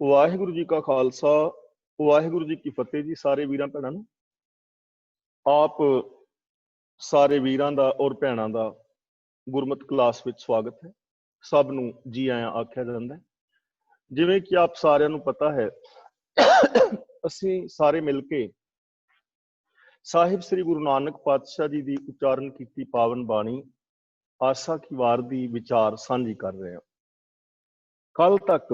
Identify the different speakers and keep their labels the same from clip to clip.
Speaker 1: वाहिगुरु जी का खालसा वाहिगुरु जी की फतेह जी। सारे वीरां भैणां नूं आप सारे वीरां दा और भैणां दा गुरमत क्लास विच स्वागत है। सब नूं जी आयां आख्या जांदा है। जिवें कि आप सारिआं नूं पता है असीं सारे मिल के साहिब श्री गुरु नानक पातशाह जी दी उच्चारण कीती पावन बाणी आसा की वार दी विचार सांझी कर रहे हां। कल तक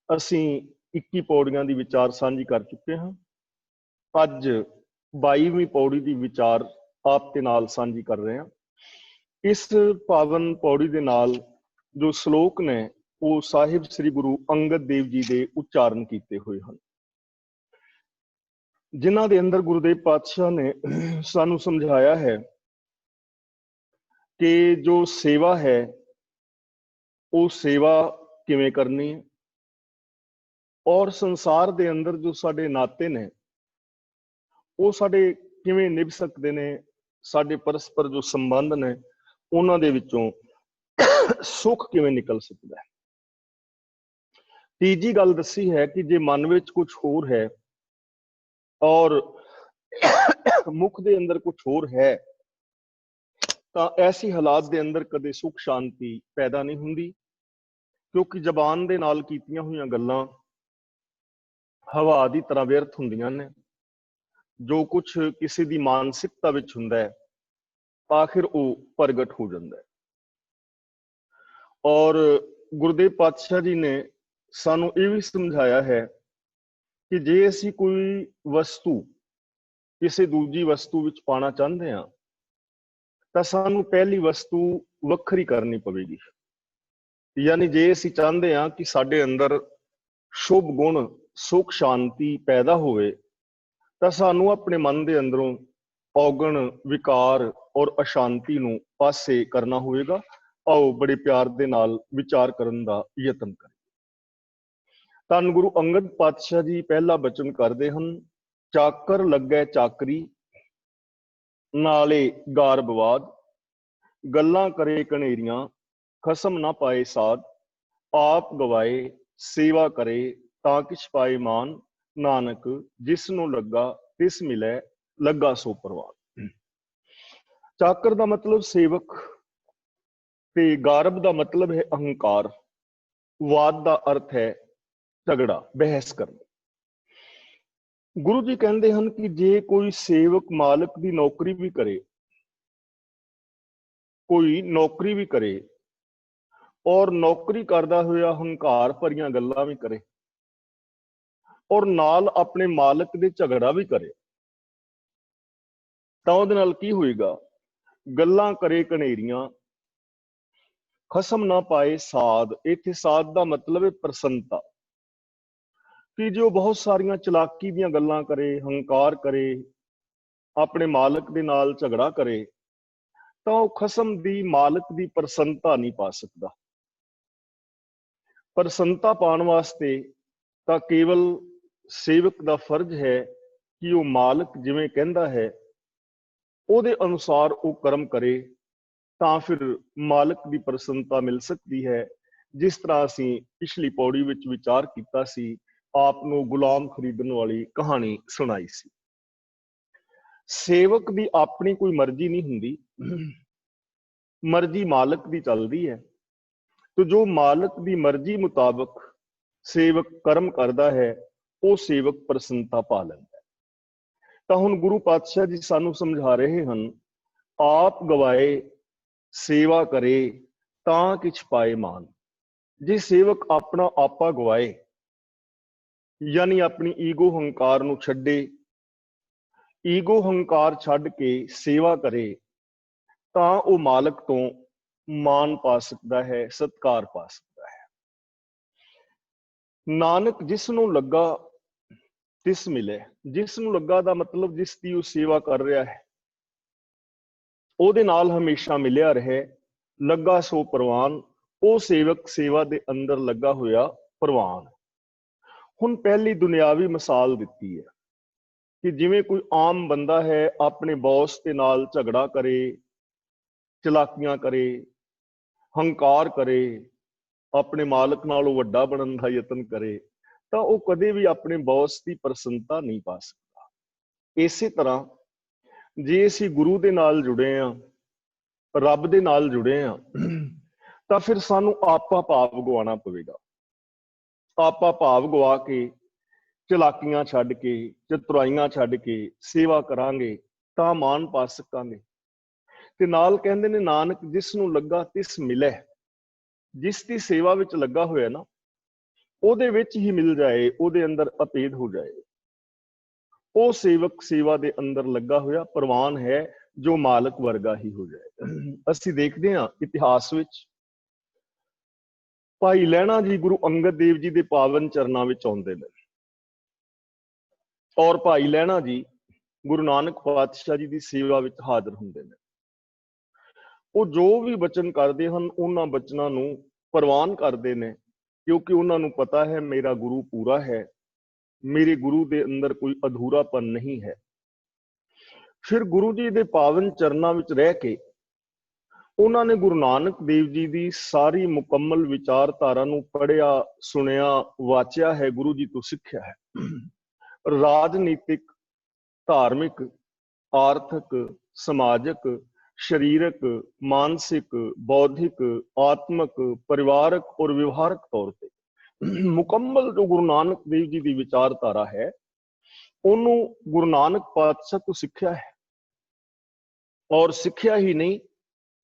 Speaker 1: ਅਸੀਂ 21 ਪੌੜੀਆਂ ਦੀ ਵਿਚਾਰ ਸਾਂਝੀ ਕਰ ਚੁੱਕੇ ਹਾਂ। ਅੱਜ 22ਵੀਂ ਪੌੜੀ ਦੀ ਵਿਚਾਰ ਆਪ ਦੇ ਨਾਲ ਸਾਂਝੀ ਕਰ ਰਹੇ ਹਾਂ। ਇਸ ਪਾਵਨ ਪੌੜੀ ਦੇ ਨਾਲ ਜੋ ਸ਼ਲੋਕ ਨੇ ਉਹ ਸਾਹਿਬ ਸ੍ਰੀ ਗੁਰੂ ਅੰਗਦ ਦੇਵ ਜੀ ਦੇ ਉਚਾਰਨ ਕੀਤੇ ਹੋਏ ਹਨ, ਜਿਨ੍ਹਾਂ ਦੇ ਅੰਦਰ ਗੁਰੂਦੇਵ ਪਾਤਸ਼ਾਹ ਨੇ ਸਾਨੂੰ ਸਮਝਾਇਆ ਹੈ ਕਿ ਜੋ ਸੇਵਾ ਹੈ ਉਹ ਸੇਵਾ ਕਿਵੇਂ ਕਰਨੀ ਹੈ, ਔਰ ਸੰਸਾਰ ਦੇ ਅੰਦਰ ਜੋ ਸਾਡੇ ਨਾਤੇ ਨੇ ਉਹ ਸਾਡੇ ਕਿਵੇਂ ਨਿਭ ਸਕਦੇ ਨੇ, ਸਾਡੇ ਪਰਸਪਰ ਜੋ ਸੰਬੰਧ ਨੇ ਉਹਨਾਂ ਦੇ ਵਿੱਚੋਂ ਸੁੱਖ ਕਿਵੇਂ ਨਿਕਲ ਸਕਦਾ ਹੈ। ਤੀਜੀ ਗੱਲ ਦੱਸੀ ਹੈ ਕਿ ਜੇ ਮਨ ਵਿੱਚ ਕੁਝ ਹੋਰ ਹੈ ਔਰ ਮੁਖ ਦੇ ਅੰਦਰ ਕੁਝ ਹੋਰ ਹੈ ਤਾਂ ਐਸੀ ਹਾਲਾਤ ਦੇ ਅੰਦਰ ਕਦੇ ਸੁੱਖ ਸ਼ਾਂਤੀ ਪੈਦਾ ਨਹੀਂ ਹੁੰਦੀ, ਕਿਉਂਕਿ ਜ਼ਬਾਨ ਦੇ ਨਾਲ ਕੀਤੀਆਂ ਹੋਈਆਂ ਗੱਲਾਂ ਹਵਾ ਦੀ ਤਰ੍ਹਾਂ ਵਿਅਰਥ ਹੁੰਦੀਆਂ ਨੇ। ਜੋ ਕੁਝ ਕਿਸੇ ਦੀ ਮਾਨਸਿਕਤਾ ਵਿੱਚ ਹੁੰਦਾ ਹੈ ਆਖਿਰ ਉਹ ਪ੍ਰਗਟ ਹੋ ਜਾਂਦਾ ਹੈ। ਔਰ ਗੁਰੂਦੇਵ ਪਾਤਸ਼ਾਹ ਜੀ ਨੇ ਸਾਨੂੰ ਇਹ ਵੀ ਸਮਝਾਇਆ ਹੈ ਕਿ ਜੇ ਅਸੀਂ ਕੋਈ ਵਸਤੂ ਕਿਸੇ ਦੂਜੀ ਵਸਤੂ ਵਿੱਚ ਪਾਉਣਾ ਚਾਹੁੰਦੇ ਹਾਂ ਤਾਂ ਸਾਨੂੰ ਪਹਿਲੀ ਵਸਤੂ ਵੱਖਰੀ ਕਰਨੀ ਪਵੇਗੀ। ਯਾਨੀ ਜੇ ਅਸੀਂ ਚਾਹੁੰਦੇ ਹਾਂ ਕਿ ਸਾਡੇ ਅੰਦਰ ਸ਼ੁਭ ਗੁਣ ਸੁਖ ਸ਼ਾਂਤੀ ਪੈਦਾ ਹੋਵੇ ਤਾਂ ਸਾਨੂੰ ਆਪਣੇ ਮਨ ਦੇ ਅੰਦਰੋਂ ਔਗਣ ਵਿਕਾਰ ਔਰ ਅਸ਼ਾਂਤੀ ਨੂੰ ਪਾਸੇ ਕਰਨਾ ਹੋਵੇਗਾ। ਆਓ ਬੜੇ ਪਿਆਰ ਦੇ ਨਾਲ ਵਿਚਾਰ ਕਰਨ ਦਾ ਯਤਨ ਕਰੀਏ। ਧੰਨ ਗੁਰੂ ਅੰਗਦ ਪਾਤਸ਼ਾਹ ਜੀ ਪਹਿਲਾ ਬਚਨ ਕਰਦੇ ਹਨ, ਚਾਕਰ ਲੱਗੈ ਚਾਕਰੀ ਨਾਲੇ ਗਾਰ ਬਵਾਦ, ਗੱਲਾਂ ਕਰੇ ਕਨੇਰੀਆਂ ਖਸਮ ਨਾ ਪਾਏ ਸਾਧ, ਆਪ ਗਵਾਏ ਸੇਵਾ ਕਰੇ ਤਾਂ ਕਿਛ ਪਾਏ ਮਾਨ, ਨਾਨਕ ਜਿਸ ਨੂੰ ਲੱਗਾ ਤਿਸ ਮਿਲੇ ਲੱਗਾ ਸੋ ਪ੍ਰਵਾਨ। ਚਾਕਰ ਦਾ ਮਤਲਬ ਸੇਵਕ ਤੇ ਗਾਰਬ ਦਾ ਮਤਲਬ ਹੈ ਅਹੰਕਾਰ। ਵਾਦ ਦਾ ਅਰਥ ਹੈ ਝਗੜਾ, ਬਹਿਸ ਕਰਨਾ। ਗੁਰੂ ਜੀ ਕਹਿੰਦੇ ਹਨ ਕਿ ਜੇ ਕੋਈ ਸੇਵਕ ਮਾਲਕ ਦੀ ਨੌਕਰੀ ਵੀ ਕਰੇ, ਕੋਈ ਨੌਕਰੀ ਵੀ ਕਰੇ ਔਰ ਨੌਕਰੀ ਕਰਦਾ ਹੋਇਆ ਹੰਕਾਰ ਭਰੀਆਂ ਗੱਲਾਂ ਵੀ ਕਰੇ ਔਰ ਨਾਲ ਆਪਣੇ ਮਾਲਕ ਦੇ ਝਗੜਾ ਵੀ ਕਰੇ ਤਾਂ ਉਹਦੇ ਨਾਲ ਕੀ ਹੋਏਗਾ? ਗੱਲਾਂ ਕਰੇ ਕਨੇਰੀਆਂ ਖਸਮ ਨਾ ਪਾਏ ਸਾਧ। ਇੱਥੇ ਸਾਧ ਦਾ ਮਤਲਬ ਹੈ ਪ੍ਰਸੰਨਤਾ, ਕਿ ਜੋ ਬਹੁਤ ਸਾਰੀਆਂ ਚਲਾਕੀ ਦੀਆਂ ਗੱਲਾਂ ਕਰੇ, ਹੰਕਾਰ ਕਰੇ, ਆਪਣੇ ਮਾਲਕ ਦੇ ਨਾਲ ਝਗੜਾ ਕਰੇ ਤਾਂ ਉਹ ਖਸਮ ਦੀ ਮਾਲਕ ਦੀ ਪ੍ਰਸੰਨਤਾ ਨਹੀਂ ਪਾ ਸਕਦਾ। ਪ੍ਰਸੰਨਤਾ ਪਾਉਣ ਵਾਸਤੇ ਤਾਂ ਕੇਵਲ ਸੇਵਕ ਦਾ ਫਰਜ਼ ਹੈ ਕਿ ਉਹ ਮਾਲਕ ਜਿਵੇਂ ਕਹਿੰਦਾ ਹੈ ਉਹਦੇ ਅਨੁਸਾਰ ਉਹ ਕਰਮ ਕਰੇ ਤਾਂ ਫਿਰ ਮਾਲਕ ਦੀ ਪ੍ਰਸੰਨਤਾ ਮਿਲ ਸਕਦੀ ਹੈ। ਜਿਸ ਤਰ੍ਹਾਂ ਅਸੀਂ ਪਿਛਲੀ ਪੌੜੀ ਵਿੱਚ ਵਿਚਾਰ ਕੀਤਾ ਸੀ, ਆਪ ਨੂੰ ਗੁਲਾਮ ਖਰੀਦਣ ਵਾਲੀ ਕਹਾਣੀ ਸੁਣਾਈ ਸੀ। ਸੇਵਕ ਦੀ ਆਪਣੀ ਕੋਈ ਮਰਜ਼ੀ ਨਹੀਂ ਹੁੰਦੀ, ਮਰਜ਼ੀ ਮਾਲਕ ਦੀ ਚੱਲਦੀ ਹੈ। ਤੇ ਜੋ ਮਾਲਕ ਦੀ ਮਰਜ਼ੀ ਮੁਤਾਬਕ ਸੇਵਕ ਕਰਮ ਕਰਦਾ ਹੈ ਉਹ ਸੇਵਕ ਪ੍ਰਸੰਨਤਾ ਪਾ ਲੈਂਦਾ ਹੈ। ਤਾਂ ਹੁਣ ਗੁਰੂ ਪਾਤਸ਼ਾਹ ਜੀ ਸਾਨੂੰ ਸਮਝਾ ਰਹੇ ਹਨ, ਆਪ ਗਵਾਏ ਸੇਵਾ ਕਰੇ ਤਾਂ ਕਿਛ ਪਾਏ ਮਾਨ। ਜੇ ਸੇਵਕ ਆਪਣਾ ਆਪਾ ਗਵਾਏ ਯਾਨੀ ਆਪਣੀ ਈਗੋ ਹੰਕਾਰ ਨੂੰ ਛੱਡੇ, ਈਗੋ ਹੰਕਾਰ ਛੱਡ ਕੇ ਸੇਵਾ ਕਰੇ ਤਾਂ ਉਹ ਮਾਲਕ ਤੋਂ ਮਾਨ ਪਾ ਸਕਦਾ ਹੈ, ਸਤਿਕਾਰ ਪਾ ਸਕਦਾ ਹੈ। ਨਾਨਕ ਜਿਸ ਨੂੰ ਲੱਗਾ ਤਿਸ ਮਿਲੇ। ਜਿਸ ਨੂੰ ਲੱਗਾ ਦਾ ਮਤਲਬ ਜਿਸ ਦੀ ਉਹ ਸੇਵਾ ਕਰ ਰਿਹਾ ਹੈ ਉਹਦੇ ਨਾਲ ਹਮੇਸ਼ਾ ਮਿਲਿਆ ਰਹੇ। ਲੱਗਾ ਸੋ ਪ੍ਰਵਾਨ, ਉਹ ਸੇਵਕ ਸੇਵਾ ਦੇ ਅੰਦਰ ਲੱਗਾ ਹੋਇਆ ਪ੍ਰਵਾਨ। ਹੁਣ ਪਹਿਲੀ ਦੁਨਿਆਵੀ ਮਿਸਾਲ ਦਿੱਤੀ ਹੈ ਕਿ ਜਿਵੇਂ ਕੋਈ ਆਮ ਬੰਦਾ ਹੈ ਆਪਣੇ ਬੌਸ ਦੇ ਨਾਲ ਝਗੜਾ ਕਰੇ, ਚਲਾਕੀਆਂ ਕਰੇ, ਹੰਕਾਰ ਕਰੇ, ਆਪਣੇ ਮਾਲਕ ਨਾਲੋਂ ਵੱਡਾ ਬਣਨ ਦਾ ਯਤਨ ਕਰੇ ਤਾਂ ਉਹ ਕਦੇ ਵੀ ਆਪਣੇ ਬੌਸ ਦੀ ਪ੍ਰਸੰਨਤਾ ਨਹੀਂ ਪਾ ਸਕਦਾ। ਇਸੇ ਤਰ੍ਹਾਂ ਜੇ ਅਸੀਂ ਗੁਰੂ ਦੇ ਨਾਲ ਜੁੜੇ ਹਾਂ, ਰੱਬ ਦੇ ਨਾਲ ਜੁੜੇ ਹਾਂ, ਤਾਂ ਫਿਰ ਸਾਨੂੰ ਆਪਾ ਭਾਵ ਗਵਾਉਣਾ ਪਵੇਗਾ। ਆਪਾ ਭਾਵ ਗਵਾ ਕੇ, ਚਲਾਕੀਆਂ ਛੱਡ ਕੇ, ਚਤੁਰਾਈਆਂ ਛੱਡ ਕੇ ਸੇਵਾ ਕਰਾਂਗੇ ਤਾਂ ਮਾਨ ਪਾ ਸਕਾਂਗੇ। ਤੇ ਨਾਲ ਕਹਿੰਦੇ ਨੇ, ਨਾਨਕ ਜਿਸ ਨੂੰ ਲੱਗਾ ਤਿਸ ਮਿਲੇ। ਜਿਸ ਦੀ ਸੇਵਾ ਵਿੱਚ ਲੱਗਾ ਹੋਇਆ ਨਾ, ਉਹਦੇ ਵਿੱਚ ਹੀ ਮਿਲ ਜਾਏ, ਉਹਦੇ ਅੰਦਰ ਅਪੇਦ ਹੋ ਜਾਏ। ਉਹ ਸੇਵਕ ਸੇਵਾ ਦੇ ਅੰਦਰ ਲੱਗਾ ਹੋਇਆ ਪ੍ਰਵਾਨ ਹੈ, ਜੋ ਮਾਲਕ ਵਰਗਾ ਹੀ ਹੋ ਜਾਏ। ਅਸੀਂ ਦੇਖਦੇ ਹਾਂ ਇਤਿਹਾਸ ਵਿੱਚ ਭਾਈ ਲਹਿਣਾ ਜੀ ਗੁਰੂ ਅੰਗਦ ਦੇਵ ਜੀ ਦੇ ਪਾਵਨ ਚਰਨਾਂ ਵਿੱਚ ਆਉਂਦੇ ਨੇ, ਔਰ ਭਾਈ ਲਹਿਣਾ ਜੀ ਗੁਰੂ ਨਾਨਕ ਪਾਤਸ਼ਾਹ ਜੀ ਦੀ ਸੇਵਾ ਵਿੱਚ ਹਾਜ਼ਰ ਹੁੰਦੇ ਨੇ। ਉਹ ਜੋ ਵੀ ਬਚਨ ਕਰਦੇ ਹਨ, ਉਹਨਾਂ ਬਚਨਾਂ ਨੂੰ ਪ੍ਰਵਾਨ ਕਰਦੇ ਨੇ, ਕਿਉਂਕਿ ਉਹਨਾਂ ਨੂੰ ਪਤਾ ਹੈ ਮੇਰਾ ਗੁਰੂ ਪੂਰਾ ਹੈ, ਮੇਰੇ ਗੁਰੂ ਦੇ ਅੰਦਰ ਕੋਈ ਅਧੂਰਾਪਨ ਨਹੀਂ ਹੈ। ਫਿਰ ਗੁਰੂ ਜੀ ਦੇ ਪਾਵਨ ਚਰਨਾਂ ਵਿੱਚ ਰਹਿ ਕੇ ਉਹਨਾਂ ਨੇ ਗੁਰੂ ਨਾਨਕ ਦੇਵ ਜੀ ਦੀ ਸਾਰੀ ਮੁਕੰਮਲ ਵਿਚਾਰਧਾਰਾ ਨੂੰ ਪੜ੍ਹਿਆ, ਸੁਣਿਆ, ਵਾਚਿਆ ਹੈ, ਗੁਰੂ ਜੀ ਤੋਂ ਸਿੱਖਿਆ ਹੈ। ਰਾਜਨੀਤਿਕ, ਧਾਰਮਿਕ, ਆਰਥਿਕ, ਸਮਾਜਿਕ, ਸਰੀਰਕ, ਮਾਨਸਿਕ, ਬੌਧਿਕ, ਆਤਮਿਕ, ਪਰਿਵਾਰਕ ਔਰ ਵਿਵਹਾਰਕ ਤੌਰ ਤੇ ਮੁਕੰਮਲ ਜੋ ਗੁਰੂ ਨਾਨਕ ਦੇਵ ਜੀ ਦੀ ਵਿਚਾਰਧਾਰਾ ਹੈ, ਉਹਨੂੰ ਗੁਰੂ ਨਾਨਕ ਪਾਤਸ਼ਾਹ ਤੋਂ ਸਿੱਖਿਆ ਹੈ। ਔਰ ਸਿੱਖਿਆ ਹੀ ਨਹੀਂ,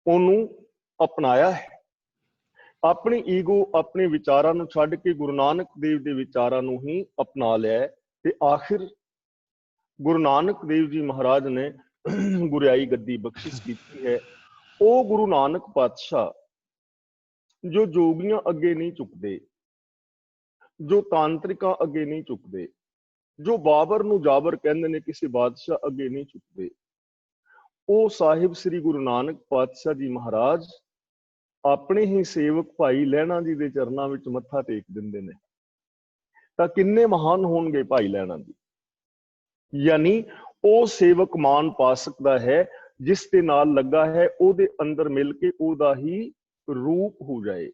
Speaker 1: ਉਹਨੂੰ ਅਪਣਾਇਆ ਹੈ। ਆਪਣੀ ਈਗੋ, ਆਪਣੇ ਵਿਚਾਰਾਂ ਨੂੰ ਛੱਡ ਕੇ ਗੁਰੂ ਨਾਨਕ ਦੇਵ ਦੇ ਵਿਚਾਰਾਂ ਨੂੰ ਹੀ ਅਪਣਾ ਲਿਆ। ਤੇ ਆਖਿਰ ਗੁਰੂ ਨਾਨਕ ਦੇਵ ਜੀ ਮਹਾਰਾਜ ਨੇ ਗੁਰਿਆਈ ਗੱਦੀ ਬਖਸ਼ਿਸ਼ ਕੀਤੀ ਹੈ। ਉਹ ਗੁਰੂ ਨਾਨਕ ਪਾਤਸ਼ਾਹ ਜੋ ਜੋਗੀਆਂ ਅੱਗੇ ਨਹੀਂ ਝੁਕਦੇ, ਜੋ ਤਾਂਤਰਿਕਾਂ ਅੱਗੇ ਨਹੀਂ ਝੁਕਦੇ, ਜੋ ਬਾਬਰ ਨੂੰ ਜਾਬਰ ਕਹਿੰਦੇ ਨੇ, ਕਿਸੇ ਬਾਦਸ਼ਾਹ ਅੱਗੇ ਨਹੀਂ ਝੁਕਦੇ, ਉਹ ਸਾਹਿਬ ਸ੍ਰੀ ਗੁਰੂ ਨਾਨਕ ਪਾਤਸ਼ਾਹ ਜੀ ਮਹਾਰਾਜ ਆਪਣੇ ਹੀ ਸੇਵਕ ਭਾਈ ਲਹਿਣਾ ਜੀ ਦੇ ਚਰਨਾਂ ਵਿੱਚ ਮੱਥਾ ਟੇਕ ਦਿੰਦੇ ਨੇ। ਤਾਂ ਕਿੰਨੇ ਮਹਾਨ ਹੋਣਗੇ ਭਾਈ ਲਹਿਣਾ ਜੀ। ਯਾਨੀ ਉਹ ਸੇਵਕ ਮਾਨ ਪਾ ਸਕਦਾ ਹੈ ਜਿਸ ਦੇ ਨਾਲ ਲੱਗਾ ਹੈ, ਉਹਦੇ ਅੰਦਰ ਮਿਲ ਕੇ ਉਹਦਾ ਹੀ ਰੂਪ ਹੋ ਜਾਏ।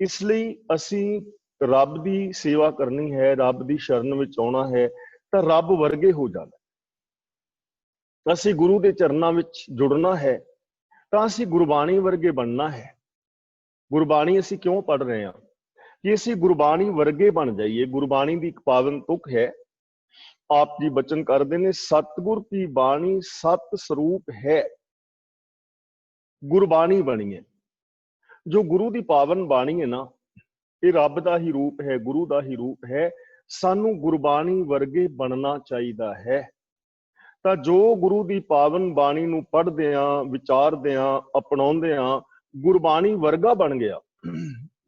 Speaker 1: ਇਸ ਲਈ ਅਸੀਂ ਰੱਬ ਦੀ ਸੇਵਾ ਕਰਨੀ ਹੈ, ਰੱਬ ਦੀ ਸ਼ਰਨ ਵਿੱਚ ਆਉਣਾ ਹੈ, ਤਾਂ ਰੱਬ ਵਰਗੇ ਹੋ ਜਾਣਾ। ਅਸੀਂ ਗੁਰੂ ਦੇ ਚਰਨਾਂ ਵਿੱਚ ਜੁੜਨਾ ਹੈ, ਤਾਂ ਅਸੀਂ ਗੁਰਬਾਣੀ ਵਰਗੇ ਬਣਨਾ ਹੈ। ਗੁਰਬਾਣੀ ਅਸੀਂ ਕਿਉਂ ਪੜ੍ਹ ਰਹੇ ਹਾਂ? ਕਿ ਅਸੀਂ ਗੁਰਬਾਣੀ ਵਰਗੇ ਬਣ ਜਾਈਏ। ਗੁਰਬਾਣੀ ਦੀ ਇੱਕ ਪਾਵਨ ਤੁਕ ਹੈ, ਆਪ ਜੀ ਬਚਨ ਕਰਦੇ ਨੇ, ਸਤਿਗੁਰ ਕੀ ਬਾਣੀ ਸਤ ਸਰੂਪ ਹੈ। ਗੁਰਬਾਣੀ ਬਣੀ ਹੈ, ਜੋ ਗੁਰੂ ਦੀ ਪਾਵਨ ਬਾਣੀ ਹੈ ਨਾ, ਇਹ ਰੱਬ ਦਾ ਹੀ ਰੂਪ ਹੈ, ਗੁਰੂ ਦਾ ਹੀ ਰੂਪ ਹੈ। ਸਾਨੂੰ ਗੁਰਬਾਣੀ ਵਰਗੇ ਬਣਨਾ ਚਾਹੀਦਾ ਹੈ। ਤਾਂ ਜੋ ਗੁਰੂ ਦੀ ਪਾਵਨ ਬਾਣੀ ਨੂੰ ਪੜ੍ਹਦੇ ਆਂ, ਵਿਚਾਰਦੇ ਆਂ, ਅਪਣਾਉਂਦੇ ਆਂ, ਗੁਰਬਾਣੀ ਵਰਗਾ ਬਣ ਗਿਆ।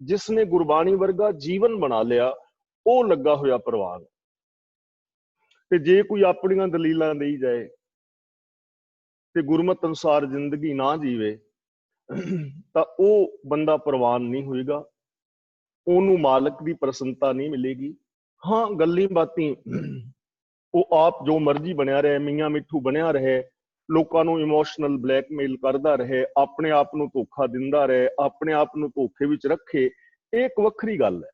Speaker 1: ਜਿਸ ਨੇ ਗੁਰਬਾਣੀ ਵਰਗਾ ਜੀਵਨ ਬਣਾ ਲਿਆ, ਉਹ ਲੱਗਾ ਹੋਇਆ ਪ੍ਰਵਾਨ। ਤੇ ਜੇ ਕੋਈ ਆਪਣੀਆਂ ਦਲੀਲਾਂ ਦੇਈ ਜਾਏ ਤੇ ਗੁਰਮਤਿ ਅਨੁਸਾਰ ਜ਼ਿੰਦਗੀ ਨਾ ਜੀਵੇ, ਤਾਂ ਉਹ ਬੰਦਾ ਪ੍ਰਵਾਨ ਨਹੀਂ ਹੋਏਗਾ, ਉਹਨੂੰ ਮਾਲਕ ਦੀ ਪ੍ਰਸੰਨਤਾ ਨਹੀਂ ਮਿਲੇਗੀ। ਹਾਂ, ਗੱਲੀ ਬਾਤੀ ਉਹ ਆਪ ਜੋ ਮਰਜ਼ੀ ਬਣਿਆ ਰਹੇ, ਮੀਆਂ ਮਿੱਠੂ ਬਣਿਆ ਰਹੇ, ਲੋਕਾਂ ਨੂੰ ਇਮੋਸ਼ਨਲ ਬਲੈਕਮੇਲ ਕਰਦਾ ਰਹੇ, ਆਪਣੇ ਆਪ ਨੂੰ ਧੋਖਾ ਦਿੰਦਾ ਰਹੇ, ਆਪਣੇ ਆਪ ਨੂੰ ਧੋਖੇ ਵਿੱਚ ਰੱਖੇ, ਇਹ ਇੱਕ ਵੱਖਰੀ ਗੱਲ ਹੈ।